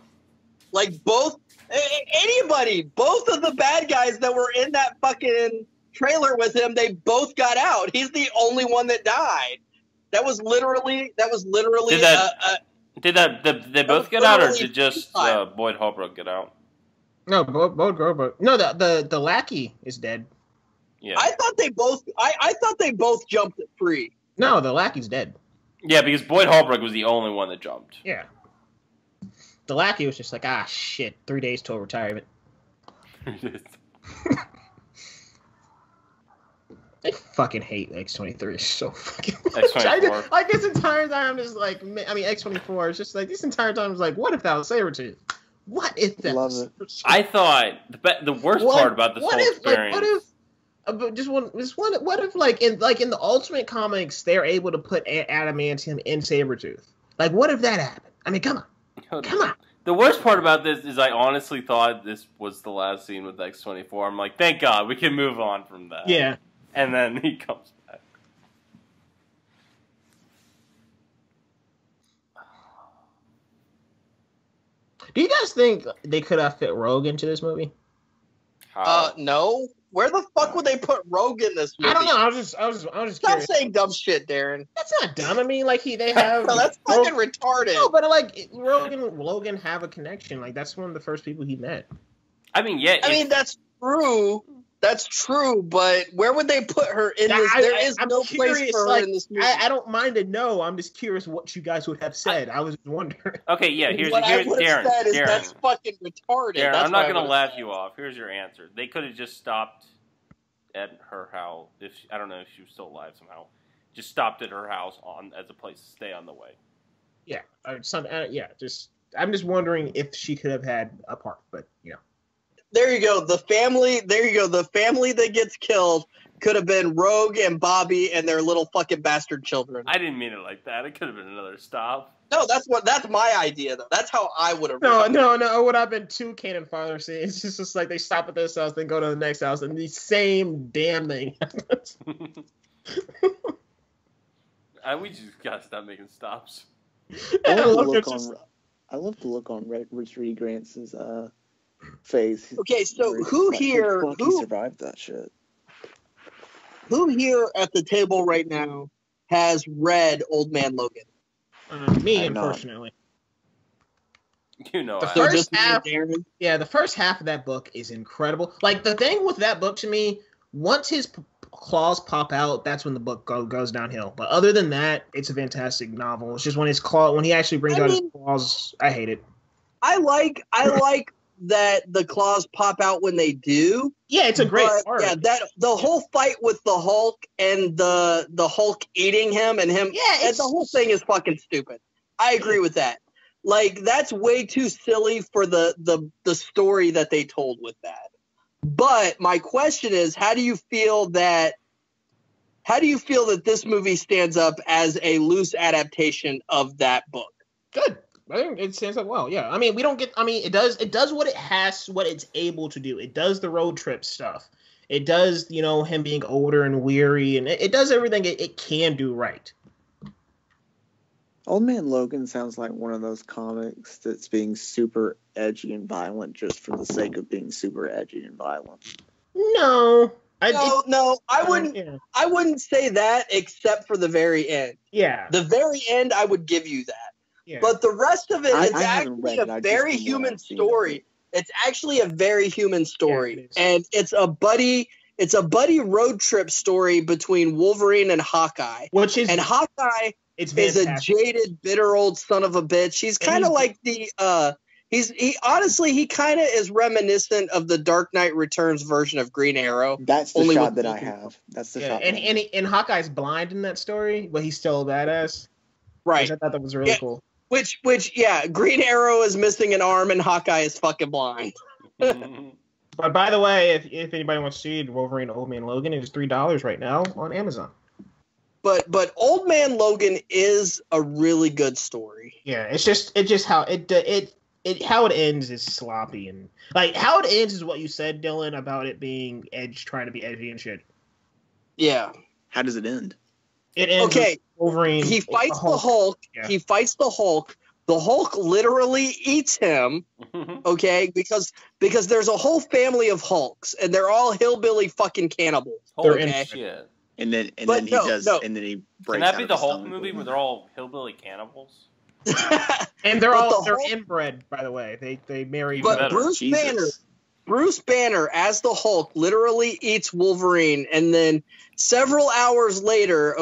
Like both of the bad guys that were in that fucking trailer with him, they both got out. He's the only one that died. That was literally. Did they both get out, or did just Boyd Holbrook get out? No, Boyd Holbrook. No, the lackey is dead. Yeah, I thought they both. I thought they both jumped free. No, the lackey's dead. Yeah, because Boyd Holbrook was the only one that jumped. Yeah. The lackey was just like, shit, 3 days till retirement. I fucking hate X-23. It's so fucking X-24. like this entire time I'm just like, I mean X-24 is just like this entire time is like, what if that was Sabretooth? What if that Love was it. Sabretooth? I thought the worst part about this whole experience. What if like in the Ultimate Comics they're able to put adamantium in Sabretooth? Like what if that happened? I mean, come on. The worst part about this is I honestly thought this was the last scene with X-24. I'm like, thank God, we can move on from that. Yeah. And then he comes back. Do you guys think they could have fit Rogue into this movie? No. Where the fuck would they put Rogue in this movie? I don't know. I was just Stop curious. saying dumb shit, Darren. That's not dumb. I mean, like they have. No, that's fucking retarded. No, but like Logan have a connection. Like that's one of the first people he met. I mean, yeah. I mean, that's true. That's true, but where would they put her in this? There is no place for her in this movie. I don't mind to know. I'm just curious what you guys would have said. I was just wondering. Okay, yeah. Here's Darren. That's fucking retarded. Darren, I'm not gonna laugh you off. Here's your answer. They could have just stopped at her house. I don't know if she was still alive somehow. Just stopped at her house as a place to stay on the way. Yeah, I'm just wondering if she could have had a part, but you know. There you go. The family that gets killed could have been Rogue and Bobby and their little fucking bastard children. I didn't mean it like that. It could have been another stop. No, that's my idea though. That's how I would have. No. It would have been two Canon father scenes. It's just like they stop at this house, then go to the next house, and the same damn thing happens. We just gotta stop making stops. I love the look on Richard E. Grant's face. Okay, so who here survived that shit? Who here at the table right now has read Old Man Logan? Me, unfortunately. You know, the first half of that book is incredible. Like the thing with that book to me, once his claws pop out, that's when the book goes downhill. But other than that, it's a fantastic novel. It's just when he actually brings out his claws, I hate it. I like that the claws pop out when they do. Yeah, it's a great part. Yeah, that the whole fight with the Hulk and the Hulk eating him and him. Yeah, the whole thing is fucking stupid. I agree with that. Like that's way too silly for the story that they told with that. But my question is, how do you feel that this movie stands up as a loose adaptation of that book? Good. I think it stands up well. Yeah. I mean, it does what it's able to do. It does the road trip stuff. It does, him being older and weary, and it does everything it can do right. Old Man Logan sounds like one of those comics that's being super edgy and violent just for the sake of being super edgy and violent. No. I wouldn't say that except for the very end. Yeah. The very end, I would give you that. Yeah. But the rest of it is actually a very human story. It's actually a very human story. Yeah, and it's a buddy road trip story between Wolverine and Hawkeye. Hawkeye is a jaded, bitter old son of a bitch. He's kind of like he kind of is reminiscent of the Dark Knight Returns version of Green Arrow. That's the shot that I have. That's the shot. And Hawkeye's blind in that story, but he's still a badass. Right. I thought that was really cool. Which, Green Arrow is missing an arm and Hawkeye is fucking blind. But by the way, if anybody wants to see Wolverine Old Man Logan, it is $3 right now on Amazon. But Old Man Logan is a really good story. Yeah, it's just how how it ends is sloppy, and like how it ends is what you said, Dylan, about it being trying to be edgy and shit. Yeah. How does it end? It ends with Wolverine. He fights the Hulk. Yeah. He fights the Hulk. The Hulk literally eats him. Okay, because there's a whole family of Hulks, and they're all hillbilly fucking cannibals. Holy shit. And then he breaks out. Can that be the Hulk movie where they're all hillbilly cannibals? And they're inbred, by the way. They marry. But Bruce Banner as the Hulk literally eats Wolverine, and then several hours later,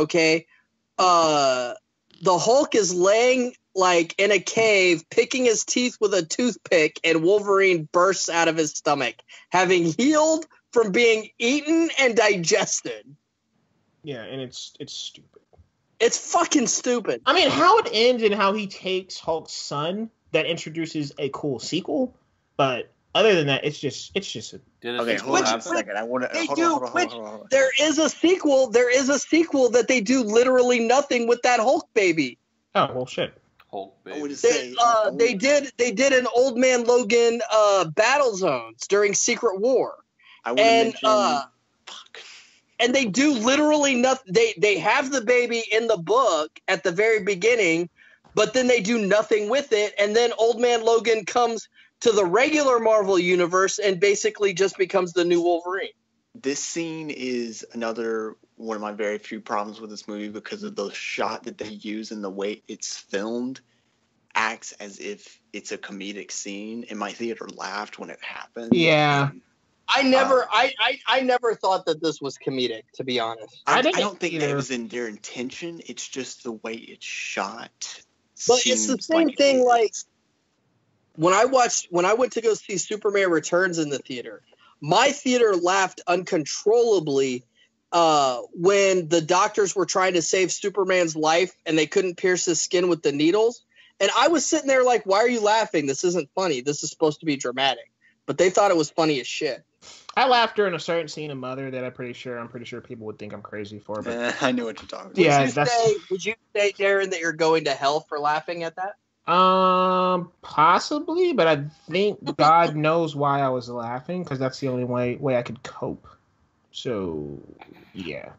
the Hulk is laying like in a cave, picking his teeth with a toothpick, and Wolverine bursts out of his stomach, having healed from being eaten and digested. Yeah, and it's stupid. It's fucking stupid. I mean, how it ends and how he takes Hulk's son that introduces a cool sequel, but other than that, it's just a... Okay, hold on a second. I want to hold on. There is a sequel. There is a sequel that they do literally nothing with that Hulk baby. Oh well, shit. Hulk baby. They did an Old Man Logan battle zones during Secret War. And they do literally nothing. They have the baby in the book at the very beginning, but then they do nothing with it. And then Old Man Logan comes to the regular Marvel universe and basically just becomes the new Wolverine. This scene is another one of my very few problems with this movie because of the shot that they use and the way it's filmed acts as if it's a comedic scene. And my theater laughed when it happened. Yeah. I never thought that this was comedic, to be honest. I don't think that was in their intention. It's just the way it's shot. But it's the same thing. Like when I went to go see Superman Returns in the theater, my theater laughed uncontrollably when the doctors were trying to save Superman's life and they couldn't pierce his skin with the needles. And I was sitting there like, "Why are you laughing? This isn't funny. This is supposed to be dramatic." But they thought it was funny as shit. I laughed during a certain scene of Mother that I'm pretty sure people would think I'm crazy for. But I know what you're talking about. Yeah, would you say, Darren, that you're going to hell for laughing at that? Possibly, but I think God knows why I was laughing because that's the only way I could cope. So, yeah.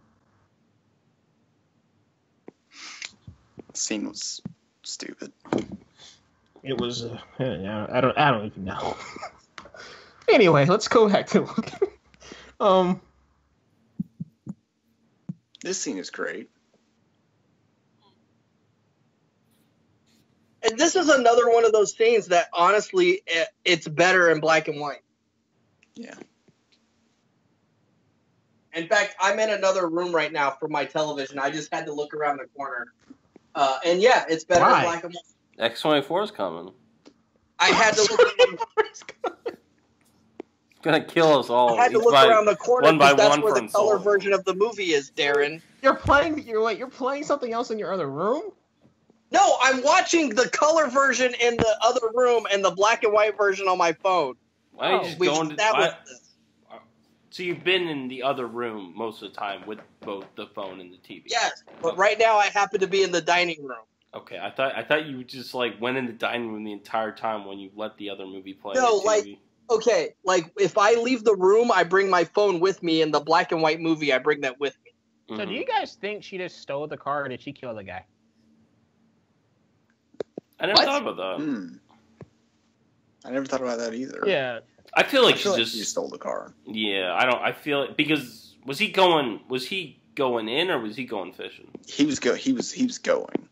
The scene was stupid. It was. I don't even know. Anyway, let's go back to Logan. This scene is great. And this is another one of those scenes that, honestly, it's better in black and white. Yeah. In fact, I'm in another room right now for my television. I just had to look around the corner. And yeah, it's better in black and white. X-24 is coming. I had to look around. Gonna kill us all. I had to look around the corner because that's where the color Soul. version of the movie is, Darren. You're playing something else in your other room? No, I'm watching the color version in the other room and the black and white version on my phone. Why are you just going to... So you've been in the other room most of the time with both the phone and the TV? Yes, but right now I happen to be in the dining room. Okay, I thought you just went in the dining room the entire time when you let the other movie play. No, okay, if I leave the room, I bring my phone with me. In the black and white movie, I bring that with me. So do you guys think she just stole the car or did she kill the guy? I never thought about that. I never thought about that either. Yeah. I feel like she stole the car. Yeah, I feel it because was he going in or was he going fishing? He was going.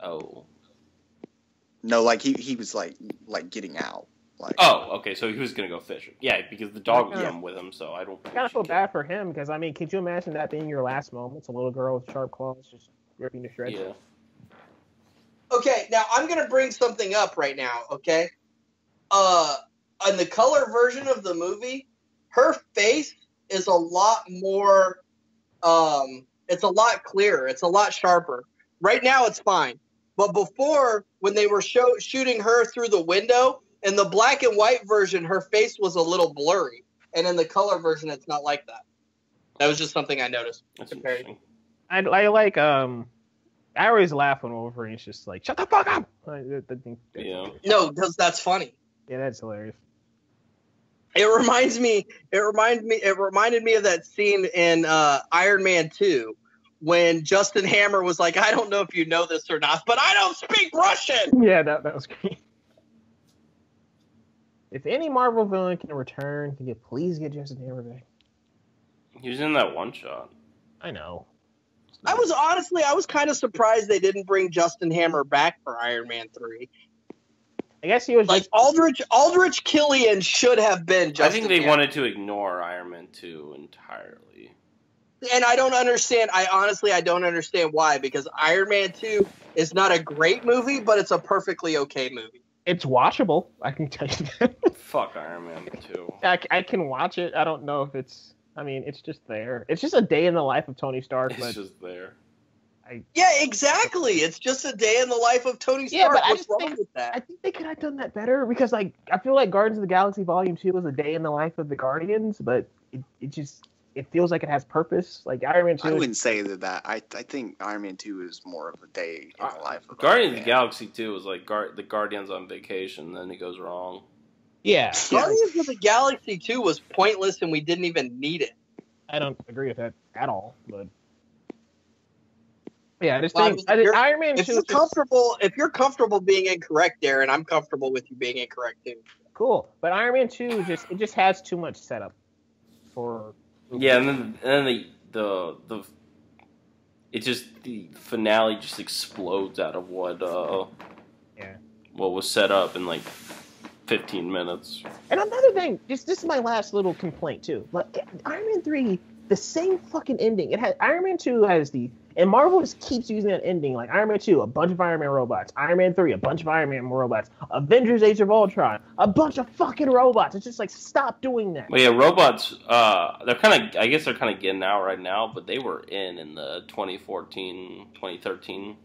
Oh. No, he was getting out. Oh, okay, so he was gonna go fishing. Yeah, because the dog was with him, so I don't. I kind of feel bad for him because could you imagine that being your last moments? A little girl with sharp claws just ripping to shreds. Yeah. Okay, now I'm gonna bring something up right now. Okay, in the color version of the movie, her face is a lot more. It's a lot clearer. It's a lot sharper. Right now, it's fine, but before, when they were shooting her through the window. In the black and white version, her face was a little blurry, and in the color version, it's not like that. That was just something I noticed. That's interesting. I always laugh when Wolverine's just like, "Shut the fuck up!" Yeah. No, because that's funny. Yeah, that's hilarious. It reminded me of that scene in Iron Man 2 when Justin Hammer was like, "I don't know if you know this or not, but I don't speak Russian." Yeah, that was great. If any Marvel villain can return, can you please get Justin Hammer back? He was in that one shot. I know. I was kind of surprised they didn't bring Justin Hammer back for Iron Man 3. I guess he was Aldrich Killian should have been Justin I think they Hammer. wanted to ignore Iron Man 2 entirely. And I don't understand. I don't understand why, because Iron Man 2 is not a great movie, but it's a perfectly okay movie. It's watchable, I can tell you that. Fuck Iron Man 2. I can watch it. I don't know if it's I mean, it's just there. It's just a day in the life of Tony Stark. It's just there. Yeah, exactly. It's just a day in the life of Tony Stark. Yeah, but What's wrong with that? I think they could have done that better because, like, I feel like Guardians of the Galaxy Volume 2 was a day in the life of the Guardians, but it feels like it has purpose. Like Iron Man 2. I wouldn't say that. I think Iron Man 2 is more of a day in the life of Guardians of the Galaxy 2 was like the Guardians on vacation, then it goes wrong. Yeah. Guardians of the Galaxy 2 was pointless and we didn't even need it. I don't agree with that at all, but yeah, I just Well, think Iron Man 2 if you're comfortable being incorrect, Darren, I'm comfortable with you being incorrect too. Cool, but Iron Man 2 just has too much setup for. Yeah, and then the finale just explodes out of what was set up in like 15 minutes. And another thing, this is my last little complaint too. Like Iron Man 3, the same fucking ending. It had Iron Man 2 has and Marvel just keeps using that ending. Like Iron Man 2, a bunch of Iron Man robots. Iron Man 3, a bunch of Iron Man robots. Avengers: Age of Ultron, a bunch of fucking robots. It's just like, stop doing that. Well, yeah, robots. They're kind of. I guess they're kind of getting out right now, but they were in the 2014, 2013.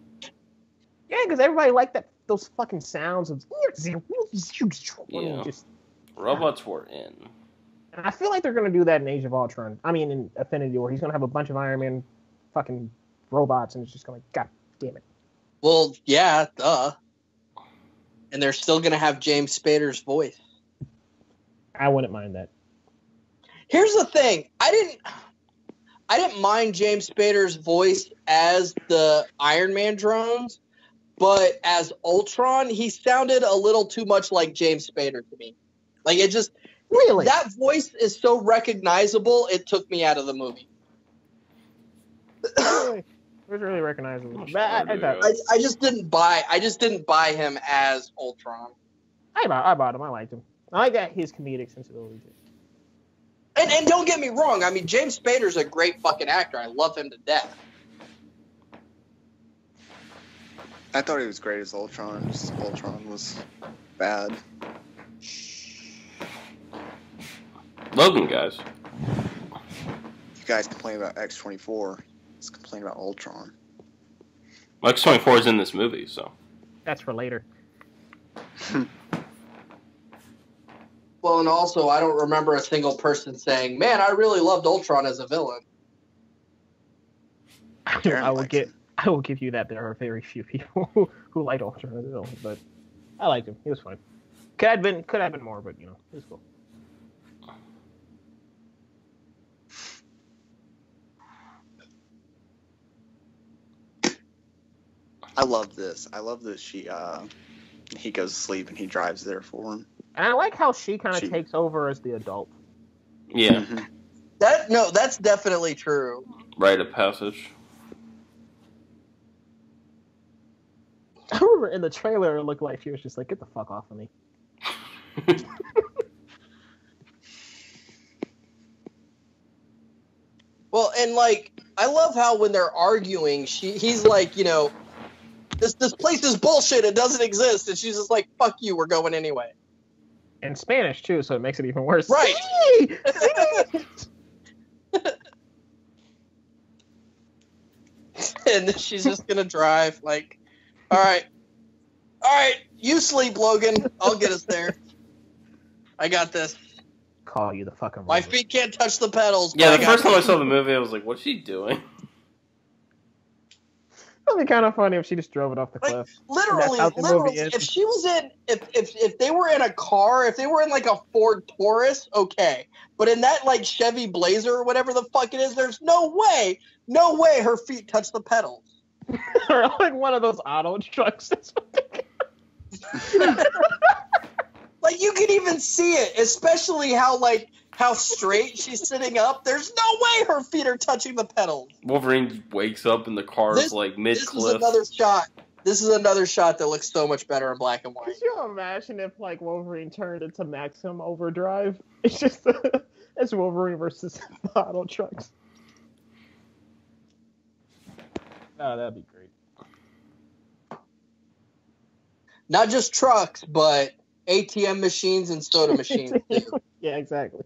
Yeah, because everybody liked those fucking sounds of Robots were in. And I feel like they're gonna do that in Age of Ultron. I mean, in Infinity War, he's gonna have a bunch of Iron Man fucking robots, and it's just gonna, god damn it. Well, yeah, duh. And they're still gonna have James Spader's voice. I wouldn't mind that. Here's the thing: I didn't mind James Spader's voice as the Iron Man drones, but as Ultron, he sounded a little too much like James Spader to me. Like, it just really, that voice is so recognizable, it took me out of the movie. It was really recognizable. I just didn't buy him as Ultron. I bought him. I liked him. I like that his comedic sensibility too. And don't get me wrong. I mean, James Spader's a great fucking actor. I love him to death. I thought he was great as Ultron. Just Ultron was bad. Logan, guys. You guys complain about X-24. Let's complain about Ultron. X-24 is in this movie, so. That's for later. Well, and also, I don't remember a single person saying, man, I really loved Ultron as a villain. I will give you that. There are very few people who like Ultron as a villain, but I liked him. He was fun. Could have been more, but it was cool. I love this. I love that he goes to sleep and he drives there for him. And I like how she kind of takes over as the adult. Yeah. Mm-hmm. That's definitely true. Rite of passage. I remember in the trailer, it looked like she was just like, get the fuck off of me. Well, and like, I love how when they're arguing, he's like, this place is bullshit. It doesn't exist. And she's just like, fuck you. We're going anyway. In Spanish, too, so it makes it even worse. Right. And then she's just going to drive like, all right, you sleep, Logan. I'll get us there. I got this. Call you the fucking My robot. feet can't touch the pedals. Yeah, the first time I saw the movie, I was like, what's she doing? It'd be kind of funny if she just drove it off the cliff. Literally, if she was in, if they were in a car, if they were in like a Ford Taurus, okay. But in that like Chevy Blazer or whatever the fuck it is, there's no way her feet touch the pedals. Or like one of those auto trucks. Like, you can even see it, especially how straight she's sitting up. There's no way her feet are touching the pedals. Wolverine wakes up and the car's like mid-cliff. This is another shot that looks so much better in black and white. Could you imagine if like Wolverine turned into Maximum Overdrive? It's just it's Wolverine versus the auto trucks. Oh, that'd be great. Not just trucks, but ATM machines and soda machines too. Yeah, exactly.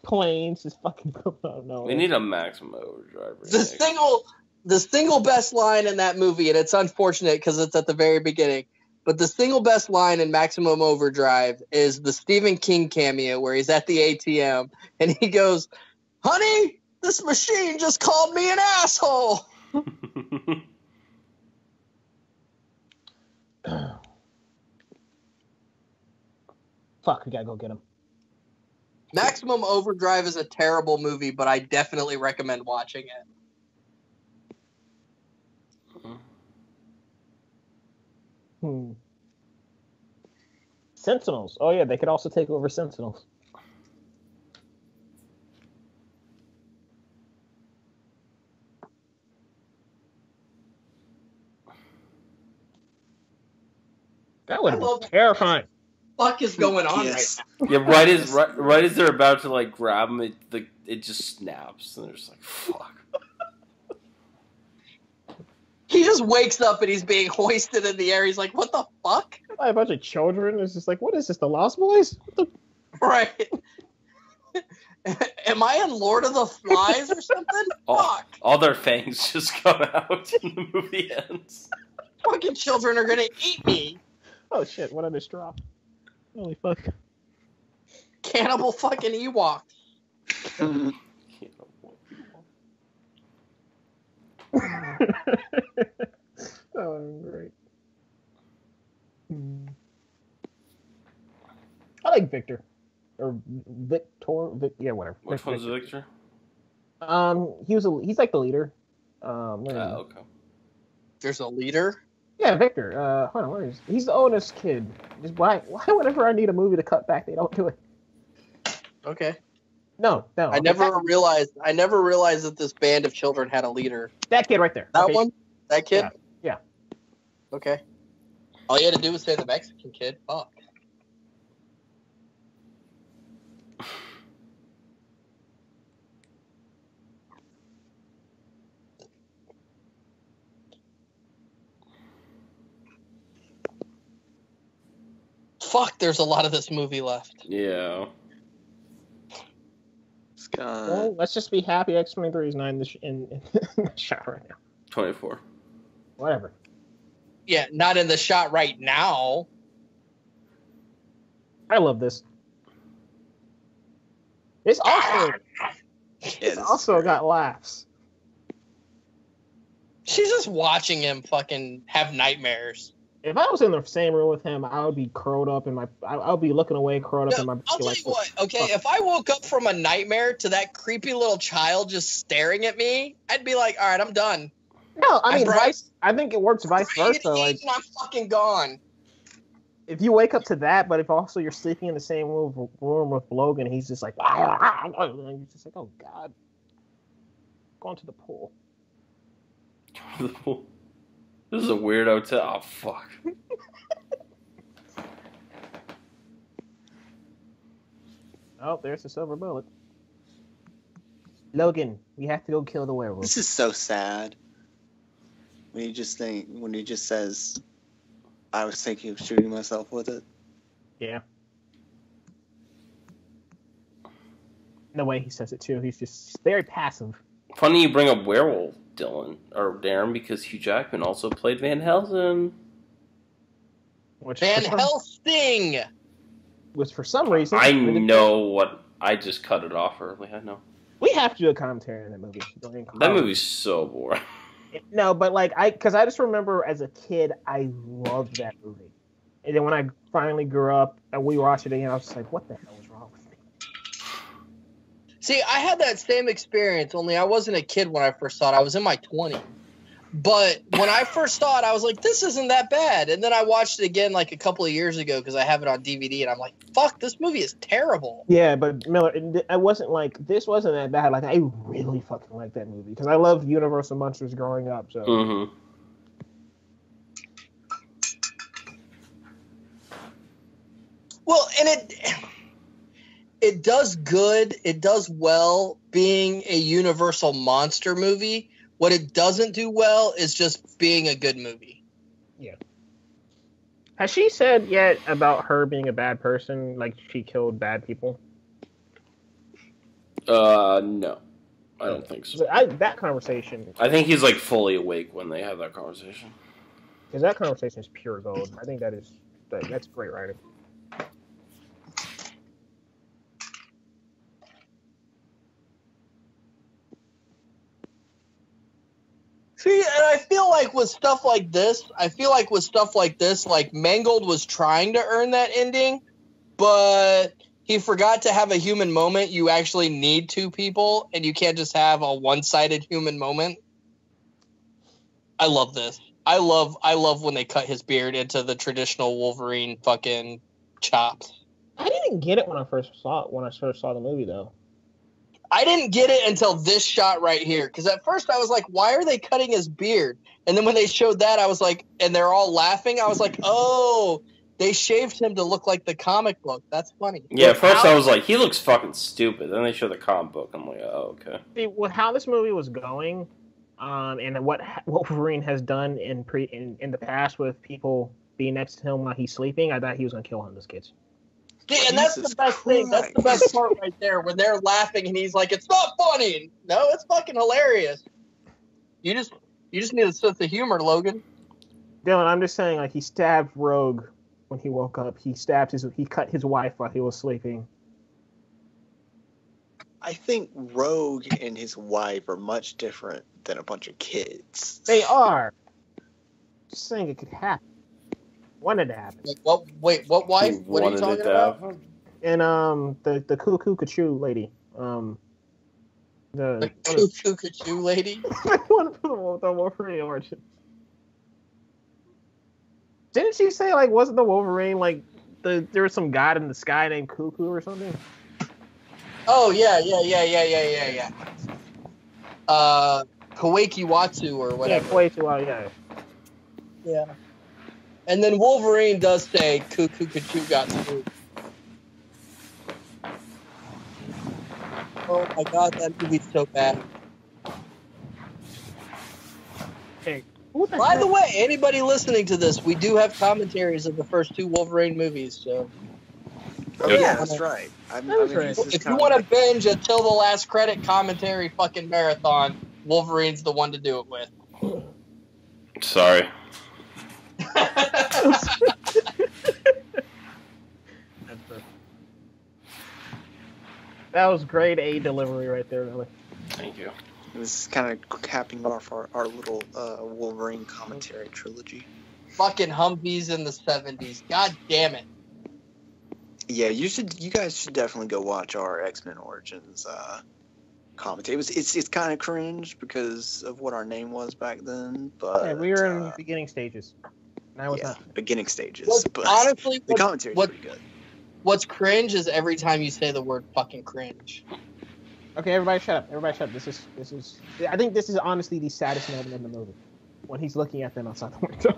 planes just fucking come out of nowhere. We need a Maximum Overdrive. The single best line in that movie, and it's unfortunate because it's at the very beginning, but the single best line in Maximum Overdrive is the Stephen King cameo where he's at the ATM and he goes, "Honey, this machine just called me an asshole." Fuck, we gotta go get him. Maximum Overdrive is a terrible movie, but I definitely recommend watching it. Sentinels. Oh yeah, they could also take over Sentinels. That would have been terrifying. What the fuck is going on Yes. right Yeah, right as they're about to like grab him, it just snaps, and they're just like, "Fuck." He just wakes up and he's being hoisted in the air. He's like, "What the fuck?" Like a bunch of children. It's just like, what is this? The Lost Boys? Right. Am I in Lord of the Flies or something? Fuck. All their fangs just come out, and the movie ends. Fucking children are gonna eat me. Oh shit! What did this drop? Holy fuck! Cannibal fucking Ewok. That was great. I like Victor or Victor. Yeah, whatever. Which one's Victor? He's like the leader. Okay. There's a leader. Yeah, Victor. Hold on, where is he's the oldest kid? Just why whenever I need a movie to cut back, they don't do it. Okay. No. I never realized that this band of children had a leader. That kid right there. That Okay. one? That kid? Yeah. Okay. All you had to do was say the Mexican kid. Fuck. Fuck, there's a lot of this movie left. Yeah. Well, let's just be happy X-23 is not in the shot right now. 24. Whatever. Yeah, not in the shot right now. I love this. It's also got laughs. She's just watching him fucking have nightmares. If I was in the same room with him, I would be curled up in my. I would be looking away, curled up in my. I'll tell you what. Okay, if I woke up from a nightmare to that creepy little child just staring at me, I'd be like, all right, I'm done. No, I mean, I think it works vice versa. Like, I'm fucking gone. If you wake up to that, but if also you're sleeping in the same room with Logan, he's just like, and you're just like, oh god, going to the pool. This is a weird hotel. Oh, fuck. Oh, there's the silver bullet. Logan, we have to go kill the werewolf. This is so sad. When he just says, I was thinking of shooting myself with it. Yeah. The way he says it too, he's just very passive. Funny you bring up werewolf, Dylan or Darren, because Hugh Jackman also played Van Helsing. Van Helsing. Was for some reason. I know what. I just cut it off early. I know. We have to do a commentary on that movie. That movie's so boring. No, but like because I just remember as a kid, I loved that movie, and then when I finally grew up and we watched it again, I was just like, "What the hell is wrong with me?" See, I had that same experience. Only I wasn't a kid when I first saw it. I was in my 20s. But when I first saw it, I was like, this isn't that bad. And then I watched it again like a couple of years ago because I have it on DVD, and I'm like, fuck, this movie is terrible. Yeah, but Miller, I wasn't like, this wasn't that bad. Like, I really fucking like that movie because I loved Universal Monsters growing up. So. Mm-hmm. Well, and it does good. It does well being a Universal monster movie. What it doesn't do well is just being a good movie. Yeah. Has she said yet about her being a bad person? Like she killed bad people? No. I don't think so. That conversation... I think he's, like, fully awake when they have that conversation. Because that conversation is pure gold. I think that's great writing. See, and I feel like with stuff like this, like Mangold was trying to earn that ending, but he forgot to have a human moment. You actually need two people, and you can't just have a one-sided human moment. I love this. I love when they cut his beard into the traditional Wolverine fucking chops. I didn't get it when I first saw the movie, though. I didn't get it until this shot right here, because at first I was like, why are they cutting his beard? And then when they showed that, I was like, and they're all laughing, I was like, oh, they shaved him to look like the comic book. That's funny. Yeah, at first I was like, he looks fucking stupid. Then they show the comic book. I'm like, oh, okay. See, with how this movie was going, and what Wolverine has done in the past with people being next to him while he's sleeping, I thought he was going to kill him, this kid. Yeah, and that's the best thing. That's the best part right there, when they're laughing and he's like, "It's not funny." No, it's fucking hilarious. You just need a sense of humor, Logan. Dylan, I'm just saying, like, he stabbed Rogue when he woke up. He cut his wife while he was sleeping. I think Rogue and his wife are much different than a bunch of kids. They are. Just saying it could happen. Wanted to happen. What? Wait, what wife? What are you talking about? And the cuckoo Kachu lady. The cuckoo Kachu lady. One for the Wolverine origin. Didn't she say, like, wasn't the Wolverine like there was some god in the sky named Cuckoo or something? Oh yeah. Kawaki Watsu or whatever. Yeah, Kawaki, yeah. Yeah. And then Wolverine does say, "Cuckoo Kachu got screwed." Oh my god, that movie's so bad. Hey, by the way, anybody listening to this, we do have commentaries of the first two Wolverine movies, so... Oh yeah, that's right. If you want to binge a Till the Last Credit commentary fucking marathon, Wolverine's the one to do it with. Sorry. That was grade A delivery right there, really. Thank you. This is kind of capping off our little Wolverine commentary trilogy. Fucking Humvees in the 70s. God damn it. Yeah, you guys should definitely go watch our X-Men Origins commentary. It's kind of cringe because of what our name was back then, but yeah, we were in the beginning stages. Now it's not beginning stages. But honestly, the commentary is pretty good. What's cringe is every time you say the word fucking cringe. Okay, everybody shut up. This is. I think this is honestly the saddest moment in the movie, when he's looking at them outside the window.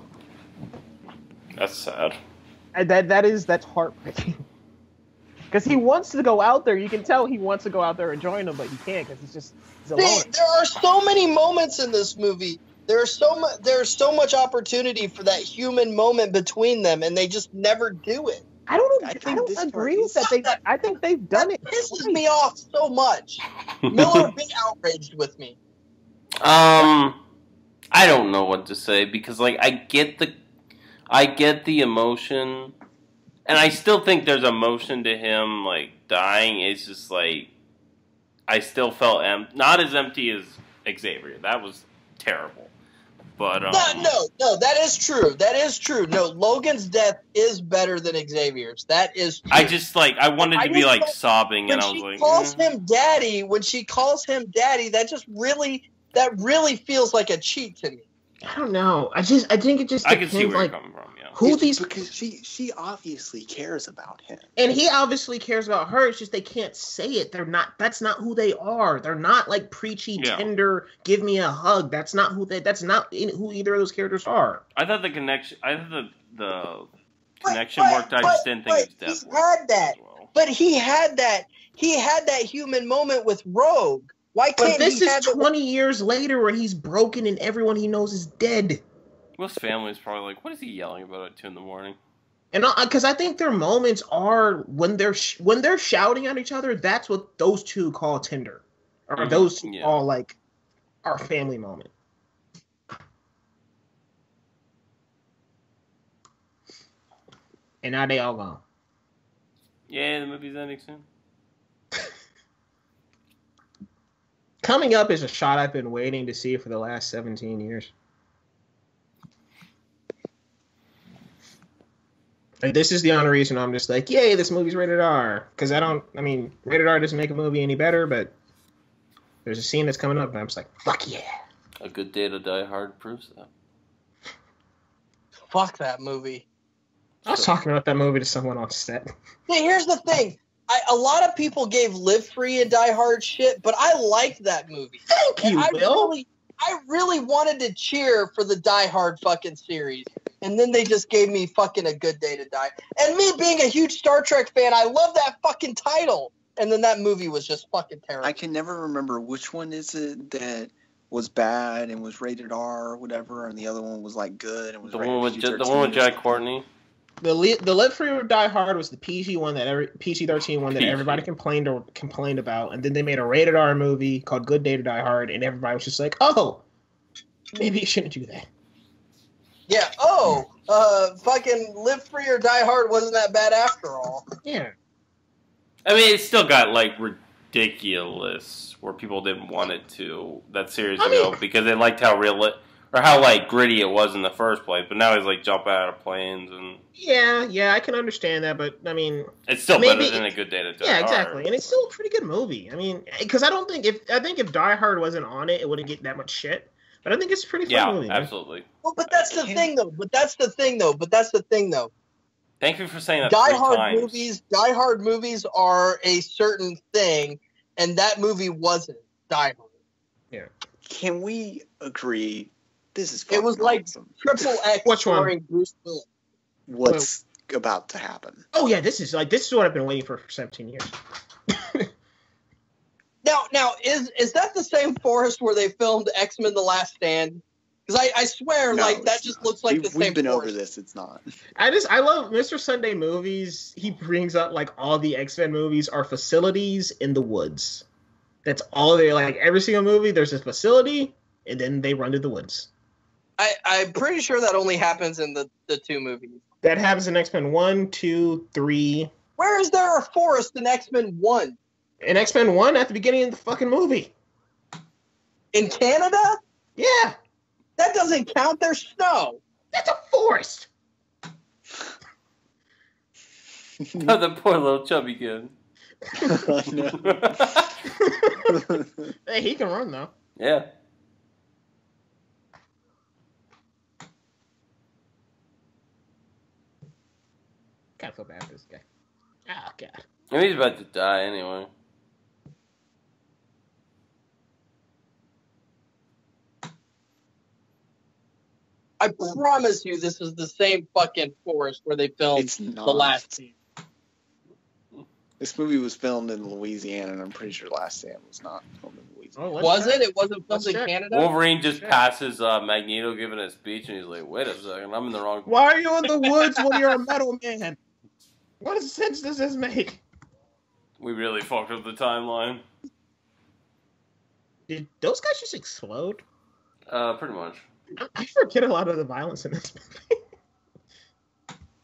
That's sad. And that's heartbreaking. Because he wants to go out there. You can tell he wants to go out there and join them, but he can't because he's alone. There are so many moments in this movie. There's so much opportunity for that human moment between them, and they just never do it. I don't agree with that. I think they've done it. Pisses me off so much. Miller, be outraged with me. I don't know what to say because, like, I get the emotion, and I still think there's emotion to him, like, dying. It's just like I still felt not as empty as Xavier. That was terrible. But no, that is true. That is true. No, Logan's death is better than Xavier's. That is true. I wanted to be like sobbing, and I was like, when she calls him daddy, that really feels like a cheat to me. I don't know. I think it just depends, I can see where you're coming from. Yeah. Because she obviously cares about him, and he obviously cares about her. It's just they can't say it. That's not who they are. They're not like preachy, tender. Give me a hug. That's not who who either of those characters are. I thought the connection worked. I just didn't think it was He had that, but he had that human moment with Rogue. Why can't this is 20 years later where he's broken and everyone he knows is dead. Will's family is probably like, what is he yelling about at 2 in the morning? And because I think their moments are when they're shouting at each other. That's what those two call tender, or those two call like our family moment. And now they all gone. Yeah, the movie's ending soon. Coming Up is a shot I've been waiting to see for the last 17 years. Like, this is the only reason I'm just like, yay, this movie's rated R. Because rated R doesn't make a movie any better, but there's a scene that's coming up, and I'm just like, fuck yeah. A Good Day to Die Hard proves that. Fuck that movie. I was talking about that movie to someone on set. Yeah, here's the thing. A lot of people gave Live Free and Die Hard shit, but I liked that movie. Thank you, Will. I really wanted to cheer for the Die Hard fucking series, and then they just gave me fucking A Good Day to Die. And me being a huge Star Trek fan, I love that fucking title. And then that movie was just fucking terrible. I can never remember which one is it that was bad and was rated R or whatever, and the other one was like good and was the rated one with PG-13 the one with Jack Courtney. The Live Free or Die Hard was the PG one PG-13 one that everybody complained about, and then they made a rated R movie called Good Day to Die Hard, and everybody was just like, "Oh, maybe you shouldn't do that." Yeah. Fucking Live Free or Die Hard wasn't that bad after all. Yeah. I mean, it still got like ridiculous where people didn't want it to that series go because they liked how real it. Or how, like, gritty it was in the first place. But now he's, like, jumping out of planes and... Yeah, I can understand that, but, I mean... It's still better than A Good Day to Die Hard. Yeah, exactly. And it's still a pretty good movie. I mean, because I think if Die Hard wasn't on it, it wouldn't get that much shit. But I think it's a pretty fun movie. Yeah, absolutely. Well, but that's the thing, though. Thank you for saying that Die 3 Hard times. Die Hard movies are a certain thing, and that movie wasn't Die Hard. Yeah. Can we agree... This is it was like awesome. Triple X starring Bruce Willis. What's about to happen? Oh yeah, this is what I've been waiting for 17 years. Now is that the same forest where they filmed X-Men: The Last Stand? Because I swear, that just looks like the same. We've been forest. over this. It's not. I love Mr. Sunday Movies. He brings up like all the X-Men movies are facilities in the woods. That's all they like. Every single movie, there's a facility, and then they run to the woods. I'm pretty sure that only happens in the 2 movies. That happens in X-Men 1, 2, 3. Where is there a forest in X-Men 1? In X-Men 1 at the beginning of the fucking movie. In Canada? Yeah. That doesn't count. There's snow. That's a forest. Oh, the poor little chubby kid. Hey, he can run, though. Yeah. Kind of feel bad for this guy. Oh, God. I mean, he's about to die anyway. I promise you this is the same fucking forest where they filmed the last scene. This movie was filmed in Louisiana, and I'm pretty sure Last Stand was not filmed in Louisiana. Oh, was it? It wasn't filmed in Canada? Wolverine just passes Magneto giving a speech, and he's like, wait a second, I'm in the wrong... Why are you in the woods when you're a metal man? What sense does this make? We really fucked up the timeline. Did those guys just explode? Pretty much. I forget a lot of the violence in this movie.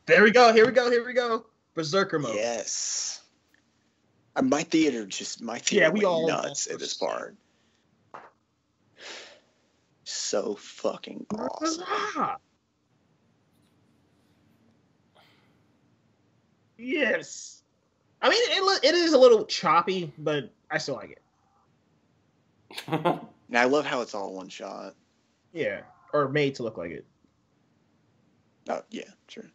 Here we go. Berserker mode. Yes. My theater we all nuts at this part. So fucking awesome. Yes. I mean, it is a little choppy, but I still like it. Now I love how it's all one shot. Yeah, or made to look like it. Oh yeah, sure.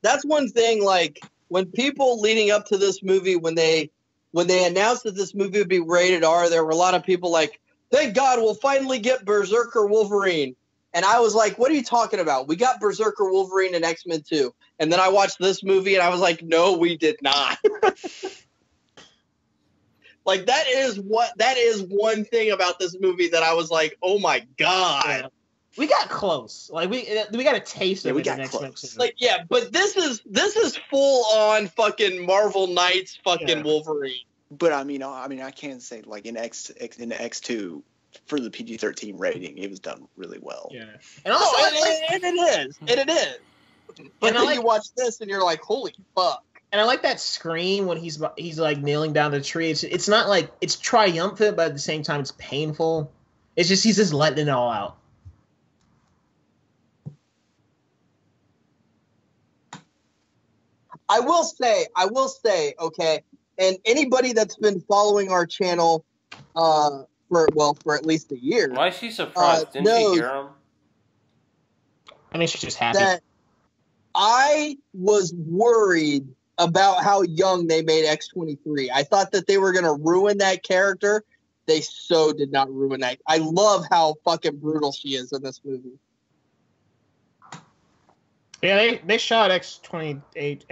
That's one thing. Like when people leading up to this movie, when they announced that this movie would be rated R, there were a lot of people like, "Thank God, we'll finally get Berserker Wolverine." And I was like, "What are you talking about? We got Berserker Wolverine in X-Men 2." And then I watched this movie, and I was like, "No, we did not." Like that is one thing about this movie that I was like, "Oh my God." we got close. Like we got a taste of we it got in X-Men close. 2. Like, yeah, but this is full on fucking Marvel Knights fucking Yeah. Wolverine. But I mean, I can say like in X2 for the PG-13 rating, it was done really well. Yeah, and also And it is. But then you watch this and you're like, holy fuck. And I like that scream when he's like kneeling down the tree. It's not like it's triumphant, but at the same time it's painful. It's just he's just letting it all out. I will say, okay, and anybody that's been following our channel for at least a year. Why is she surprised? Didn't she hear him? I mean, she's just happy. That I was worried about how young they made X-23. I thought that they were going to ruin that character. They so did not ruin that. I love how fucking brutal she is in this movie. Yeah, they shot X-28,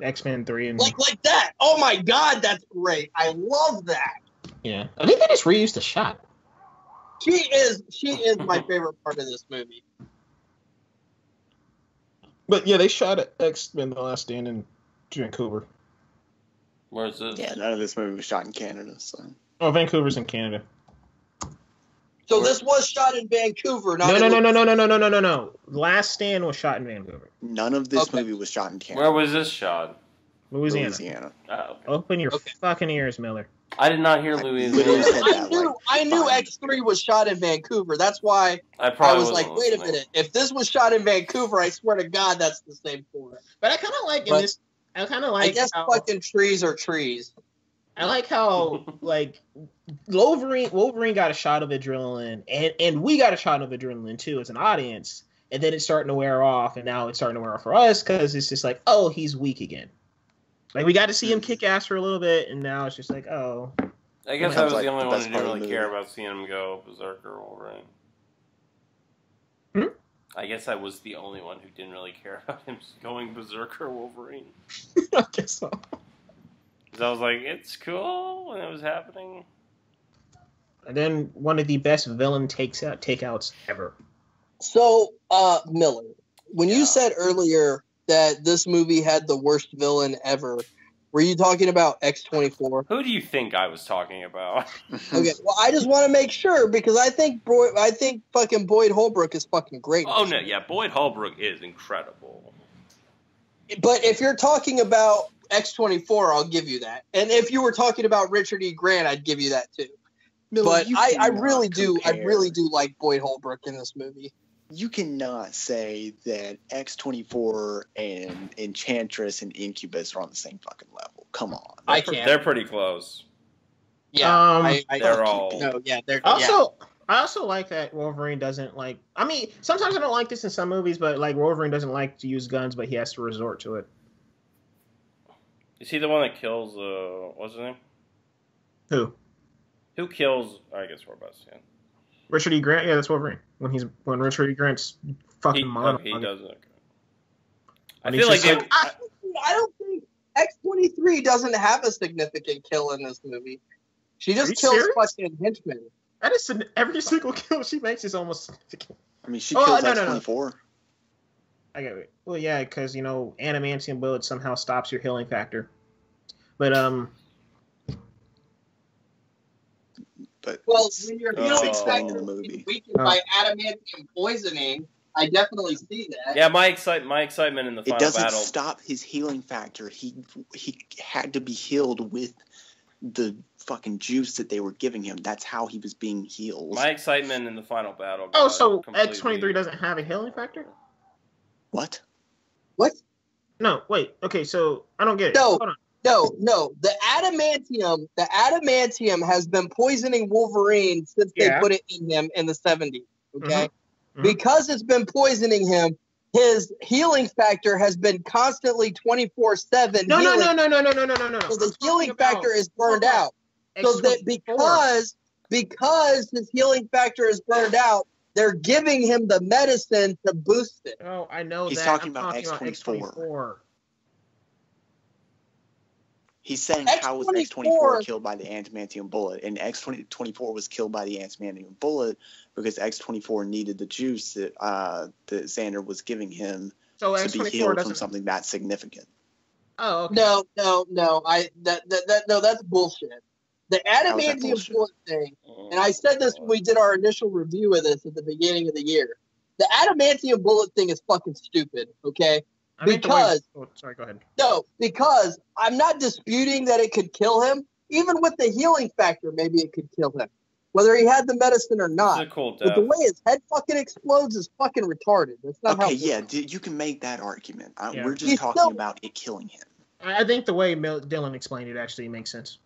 X-Men 3. And like that. Oh my god, that's great. I love that. Yeah. I think they just reused the shot. She is my favorite part of this movie. But yeah, they shot at X-Men The Last Stand in Vancouver. Where's this? Yeah, none of this movie was shot in Canada, so. Oh, Vancouver's in Canada. So this was shot in Vancouver, not No. Last Stand was shot in Vancouver. None of this movie was shot in Canada. Where was this shot? Louisiana. Oh, okay. Open your fucking ears, Miller. I did not hear Louisiana. I knew X3 was shot in Vancouver. That's why I was like, wait a minute. If this was shot in Vancouver, I swear to God, that's the same forest. But I kind of like in this. I kind of like. I guess fucking trees are trees. I like how like Wolverine got a shot of adrenaline, and we got a shot of adrenaline too as an audience, and then it's starting to wear off, and now it's starting to wear off for us because it's just like, oh, he's weak again. Like we got to see him kick ass for a little bit, and now it's just like, oh. I guess I was the only one who didn't really care about seeing him go Berserker Wolverine. I guess I was the only one who didn't really care about him going Berserker Wolverine. I guess so. Because I was like, it's cool when it was happening. And then one of the best villain takeouts ever. So, Miller, when you said earlier that this movie had the worst villain ever, were you talking about X-24? Who do you think I was talking about? Okay, well, I just want to make sure because I think fucking Boyd Holbrook is fucking great. Oh no, yeah, Boyd Holbrook is incredible. But if you're talking about X-24, I'll give you that. And if you were talking about Richard E. Grant, I'd give you that too. Miller, but I really do like Boyd Holbrook in this movie. You cannot say that X-24 and Enchantress and Incubus are on the same fucking level. Come on. I can't. They're pretty close. Yeah, they're all. No, yeah, they're. I also like that Wolverine doesn't like. I mean, sometimes I don't like this in some movies, but like Wolverine doesn't like to use guns, but he has to resort to it. Is he the one that kills? What's his name? Who? Who kills? I guess we're about to see it. Richard E. Grant. Yeah, that's Wolverine. When Richard E. Grant's fucking monologue. He does it. I feel like I don't think X-23 doesn't have a significant kill in this movie. She just kills fucking henchmen. That is every single kill she makes is almost significant. I mean, she kills X-24. I get it. Well, yeah, because adamantium bullet somehow stops your healing factor. But when your healing factor is weakened by adamantium poisoning, I definitely see that. Yeah, my excitement in the final battle. It doesn't stop his healing factor. He had to be healed with the fucking juice that they were giving him. That's how he was being healed. My excitement in the final battle. Oh, so X-23 doesn't have a healing factor? What? No, wait. Okay, so I don't get it. No. Hold on. No. The adamantium has been poisoning Wolverine since they put it in him in the 70s. Okay, Mm-hmm. Because it's been poisoning him, his healing factor has been constantly 24/7. No. So the healing factor is burned out. So that because his healing factor is burned out, they're giving him the medicine to boost it. Oh, I know He's that. talking about X-24. He's saying how was X-24 killed by the adamantium bullet, and X-24 was killed by the adamantium bullet because X-24 needed the juice that that Xander was giving him to be healed from something that significant. Oh, okay. No. No, that's bullshit. The adamantium bullet thing, and I said this when we did our initial review of this at the beginning of the year. The adamantium bullet thing is fucking stupid, okay? Sorry, go ahead. No, because I'm not disputing that it could kill him. Even with the healing factor, maybe it could kill him. Whether he had the medicine or not. It's a cool death. But the way his head fucking explodes is fucking retarded. That's not how you can make that argument. We're just talking about it killing him. I think the way Dylan explained it actually makes sense.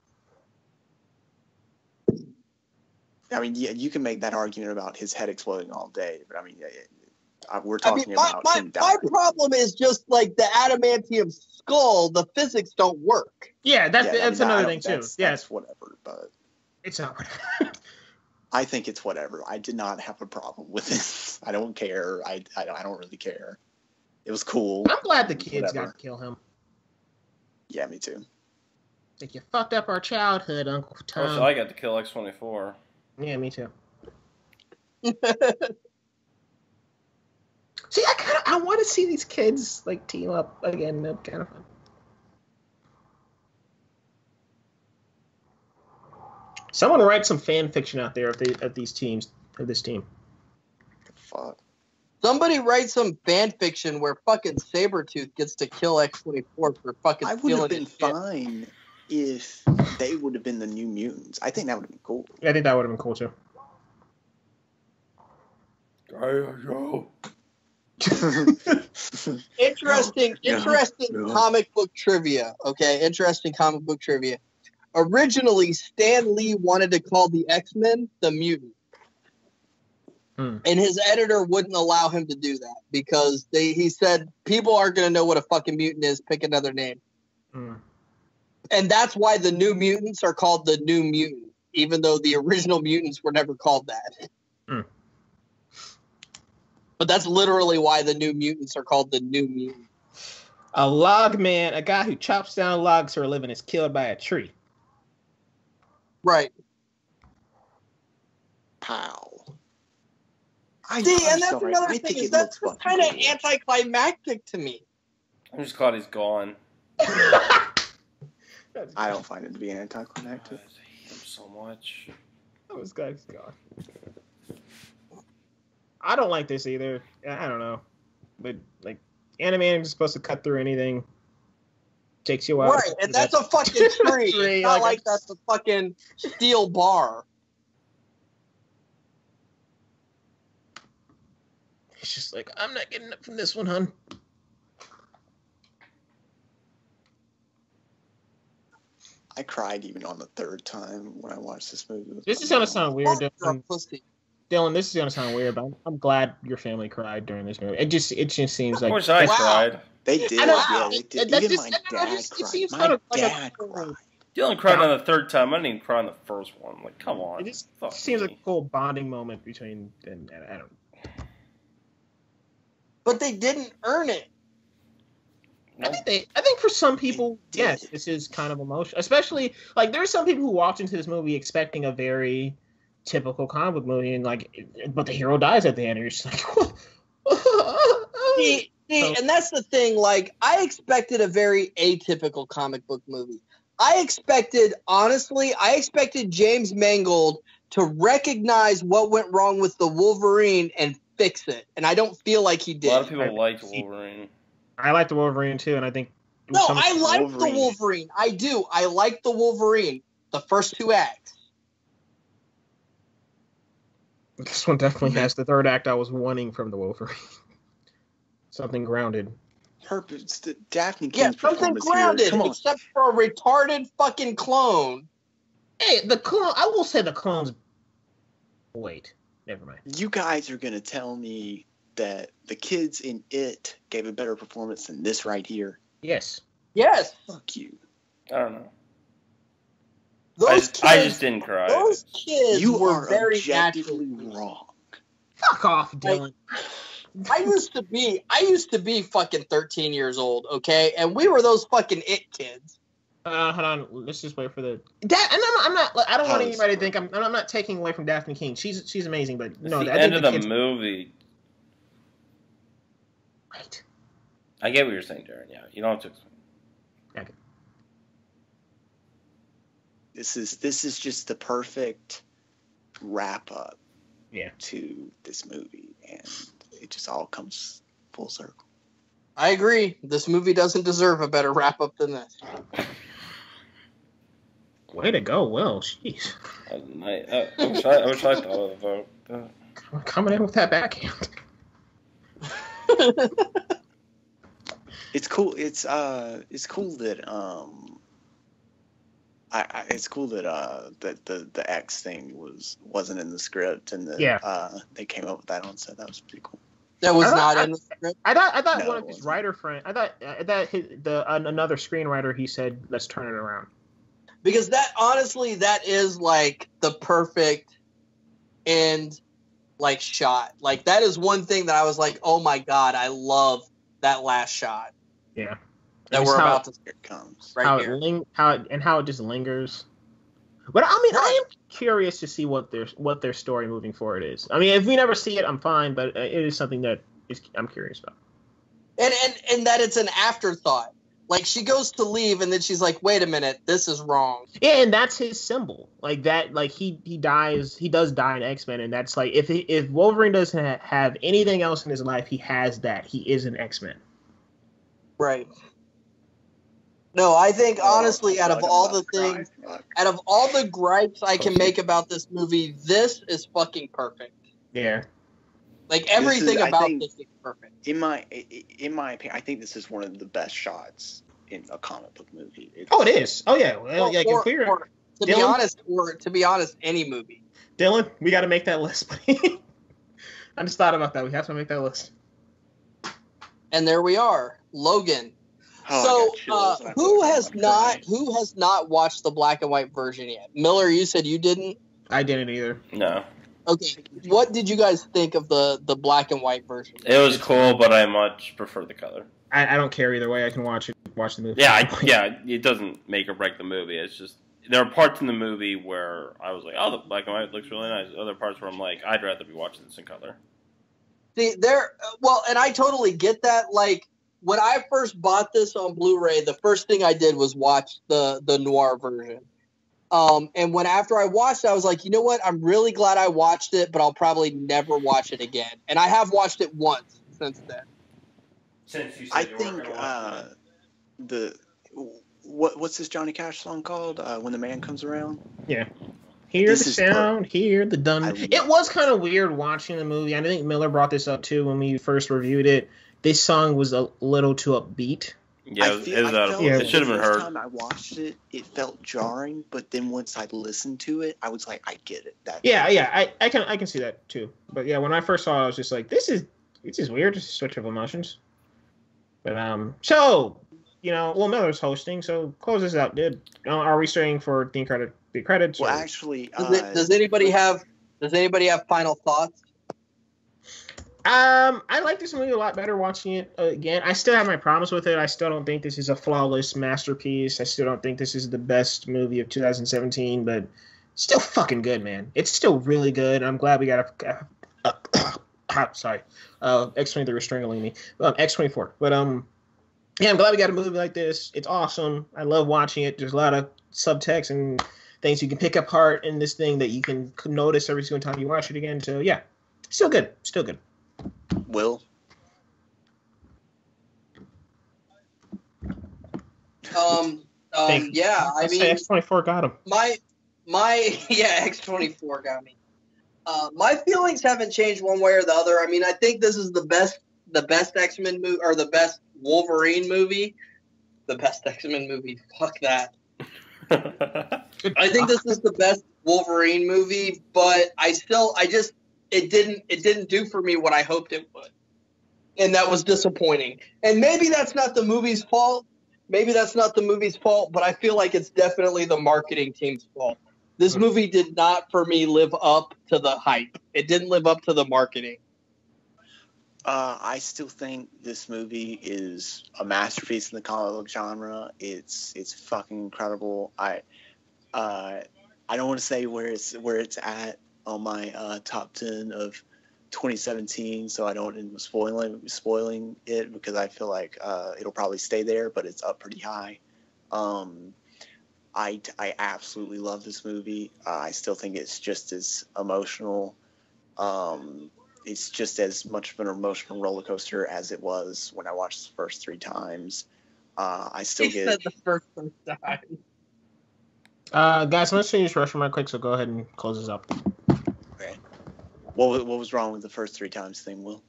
I mean, yeah, you can make that argument about his head exploding all day, but I mean, we're talking about him dying. My problem is just like the adamantium skull, the physics don't work. Yeah, that's another thing too. That's whatever, but it's not. I think it's whatever. I did not have a problem with it. I don't care. I don't really care. It was cool. I'm glad the kids got to kill him. Yeah, me too. Like, you fucked up our childhood, Uncle Tom. Oh, so I got to kill X-24. Yeah, me too. See, I want to see these kids like team up again. That's kind of fun. Someone write some fan fiction out there of these teams, of this team. Fuck. Somebody write some fan fiction where fucking Sabretooth gets to kill X-24 for fucking I would have been fine if they would have been the New Mutants. I think that would have been cool. Yeah, I think that would have been cool too. Interesting comic book trivia. Okay, interesting comic book trivia. Originally, Stan Lee wanted to call the X-Men the Mutant. And his editor wouldn't allow him to do that because he said, people aren't going to know what a fucking mutant is, pick another name. And that's why the New Mutants are called the New Mutant, even though the original mutants were never called that. But that's literally why the New Mutants are called the New Mutant. A log man, a guy who chops down logs for a living, is killed by a tree. Right. Pow. And that's another thing, is that's kind of anticlimactic to me. I'm just glad he's gone. I don't find it to be anticlimactic. I hate him so much. This guy's gone. I don't like this either. I don't know. But, like, animating is supposed to cut through anything. Takes you a while. Right, and that's a fucking tree. It's not like that's a fucking steel bar. It's just like, I'm not getting up from this one, hun. I cried even on the third time when I watched this movie. This is going to sound weird, Dylan. Dylan, this is going to sound weird, but I'm glad your family cried during this movie. It just seems like... Of course I cried. They did. Yeah, they did. Even my dad cried. My dad cried. Dylan cried on the third time. I didn't even cry on the first one. Like, come on. It just seems like a cool bonding moment between... And I don't... But they didn't earn it. I think for some people, yes, this is kind of emotional. Especially, like, there are some people who walked into this movie expecting a very typical comic book movie, and but the hero dies at the end, and you're just like, see, and that's the thing. Like, I expected a very atypical comic book movie. I expected James Mangold to recognize what went wrong with the Wolverine and fix it, and I don't feel like he did. A lot of people liked Wolverine. I like the Wolverine too, and I think... I like the Wolverine. I do. I like the Wolverine. The first two acts. This one definitely has the third act I was wanting from the Wolverine. Something grounded. Daphne King's something grounded, Come on. except for a retarded fucking clone. Hey, the clone... I will say the clone's... Wait. Never mind. You guys are going to tell me that the kids in It gave a better performance than this right here? Yes. Yes. Fuck you. I don't know. Those I just didn't cry. Those kids were very objectively naturally wrong. Fuck off, Dylan. I used to be fucking 13 years old, okay? And we were those fucking It kids. Hold on. Let's just wait for the. And I'm not. I don't want anybody to think I'm not taking away from Daphne King. She's amazing, but no, it's the I end think of the movie. Right. I get what you're saying, Darren. Yeah, you don't have to explain. Okay. This is just the perfect wrap up. Yeah. To this movie, and it just all comes full circle. I agree. This movie doesn't deserve a better wrap up than this. Way to go, Will. Jeez. I wish I thought about that. Coming in with that backhand. It's cool. It's cool that it's cool that the X thing wasn't in the script, and that they came up with that on set. That was pretty cool. That was not in the script. I thought no, one of his writer friend. I thought another screenwriter. He said, "Let's turn it around." Because that honestly, that is like the perfect end, like shot. Like that is one thing that I was like, "Oh my god, I love that last shot." Yeah. That we're about to here comes right how here. How it just lingers. But I mean, I am curious to see what their story moving forward is. I mean, if we never see it, I'm fine. But it is something that I'm curious about. And that it's an afterthought. Like she goes to leave, and then she's like, "Wait a minute, this is wrong." Yeah, and that's his symbol. Like that. Like he dies. He does die in X-Men, and that's like if Wolverine doesn't have anything else in his life, he has that. He is an X-Men. Right. No, I think honestly, out of all the gripes I can make about this movie, this is fucking perfect. Yeah. Like everything about this is perfect. In my opinion, I think this is one of the best shots in a comic book movie. It is. Oh yeah. Well, yeah. To be honest, any movie. Dylan, we got to make that list, buddy. I just thought about that. We have to make that list. And there we are, Logan. Oh, so, who has not watched the black and white version yet? Miller, you said you didn't. I didn't either. No. Okay, what did you guys think of the black and white version? It was cool, but I much prefer the color. I don't care either way. I can watch the movie. Yeah, it doesn't make or break the movie. It's just there are parts in the movie where I was like, oh, the black and white looks really nice. Other parts where I'm like, I'd rather be watching this in color. See, and I totally get that. Like, when I first bought this on Blu-ray, the first thing I did was watch the noir version. And after I watched it, I was like, you know what? I'm really glad I watched it, but I'll probably never watch it again. And I have watched it once since then. Since you said I think what's this Johnny Cash song called? When the Man Comes Around? Yeah. Hear the sound, hear the dun. It was kind of weird watching the movie. I think Miller brought this up too when we first reviewed it. This song was a little too upbeat. Yeah, it should have been heard. The first time I watched it, it felt jarring, but then once I listened to it, I was like, I get it. I can see that too. But yeah, when I first saw it, I was just like, it's just weird, just a switch of emotions. But so Miller's hosting, so close this out, dude. Are we staying for the credits? Well, actually, does anybody have final thoughts? I like this movie a lot better watching it again. I still have my problems with it. I still don't think this is a flawless masterpiece. I still don't think this is the best movie of 2017, but still fucking good, man. It's still really good. I'm glad we got X-23 was strangling me. X-24. But yeah, I'm glad we got a movie like this. It's awesome. I love watching it. There's a lot of subtext and things you can pick apart in this thing that you can notice every single time you watch it again. So yeah, still good. Will? Yeah, I mean, X-24 got him. My X-24 got me. My feelings haven't changed one way or the other. I mean, I think this is the best X-Men movie, or the best Wolverine movie. The best X-Men movie. Fuck that. I think this is the best Wolverine movie, but it didn't do for me what I hoped it would. And that was disappointing. And maybe that's not the movie's fault. But I feel like it's definitely the marketing team's fault. This movie did not, for me, live up to the hype. It didn't live up to the marketing. I still think this movie is a masterpiece in the comic book genre. It's fucking incredible. I don't want to say where it's at on my top 10 of 2017, so I don't end up spoiling it because I feel like it'll probably stay there, but it's up pretty high. I absolutely love this movie. I still think it's just as emotional. It's just as much of an emotional roller coaster as it was when I watched the first 3 times. I still He get said the first time. Guys, let's finish rushing real quick, so go ahead and close this up. okay. What was wrong with the first 3 times thing, Will?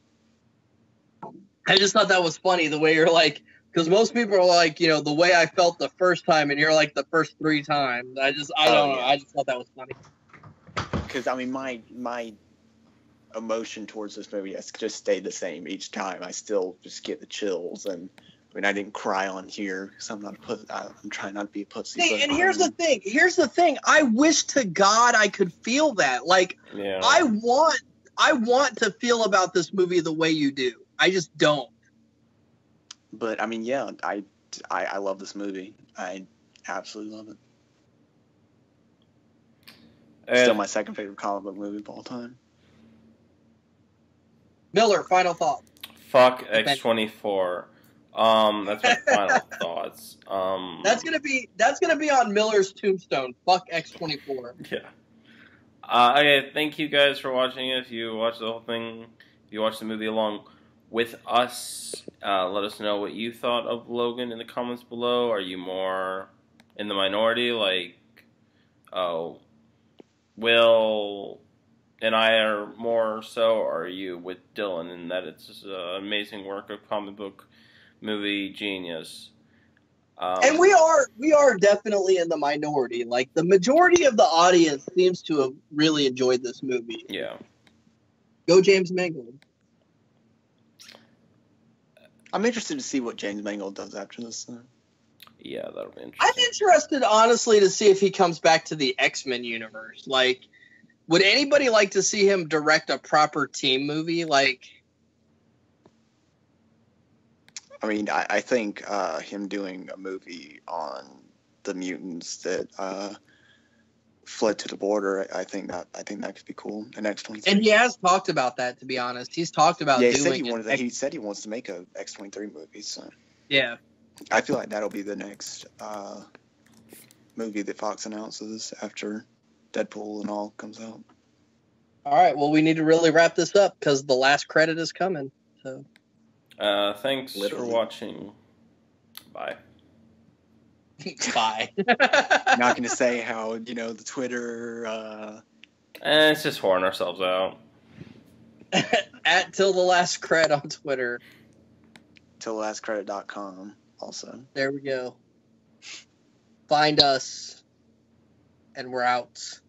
I just thought that was funny the way you're like, because most people are like, you know, the way I felt the first time, and you're like the first 3 times. I don't know. Yeah. I just thought that was funny. Because I mean, my emotion towards this movie has just stayed the same each time. I still just get the chills, and I mean, I didn't cry on here because I'm trying not to be a pussy. See, and here's the thing. I wish to God I could feel that. Like, Yeah. I want to feel about this movie the way you do. I just don't. But I mean, yeah, I love this movie. I absolutely love it. Still my second favorite comic book movie of all time. Miller, final thought. Fuck X-24. That's my final thoughts. That's gonna be on Miller's tombstone. Fuck X-24. Yeah. Okay, thank you guys for watching it. If you watched the whole thing, if you watched the movie along with us, let us know what you thought of Logan in the comments below. Are you more in the minority, like, Will and I are more so, or are you with Dylan in that it's just an amazing work of comic book movie genius? And we are definitely in the minority. Like, the majority of the audience seems to have really enjoyed this movie. Yeah. Go James Mangold. I'm interested to see what James Mangold does after this. Yeah, that'll be interesting. I'm interested, honestly, to see if he comes back to the X-Men universe. Like, would anybody like to see him direct a proper team movie? Like, I mean, I think him doing a movie on the mutants that fled to the border, I think that could be cool. An X-23. and he has talked about that. To be honest, he's talked about Yeah, doing. he said he wants to make a X-23 movie. So Yeah. I feel like that'll be the next movie that Fox announces after Deadpool and all comes out. All right. Well, we need to really wrap this up because the last credit is coming. So. Thanks Literally. for watching. Bye. Bye. I'm not going to say how, the Twitter... It's just whoring ourselves out. At Till the Last Cred on Twitter. TillTheLastCredit.com also. There we go. Find us, and we're out.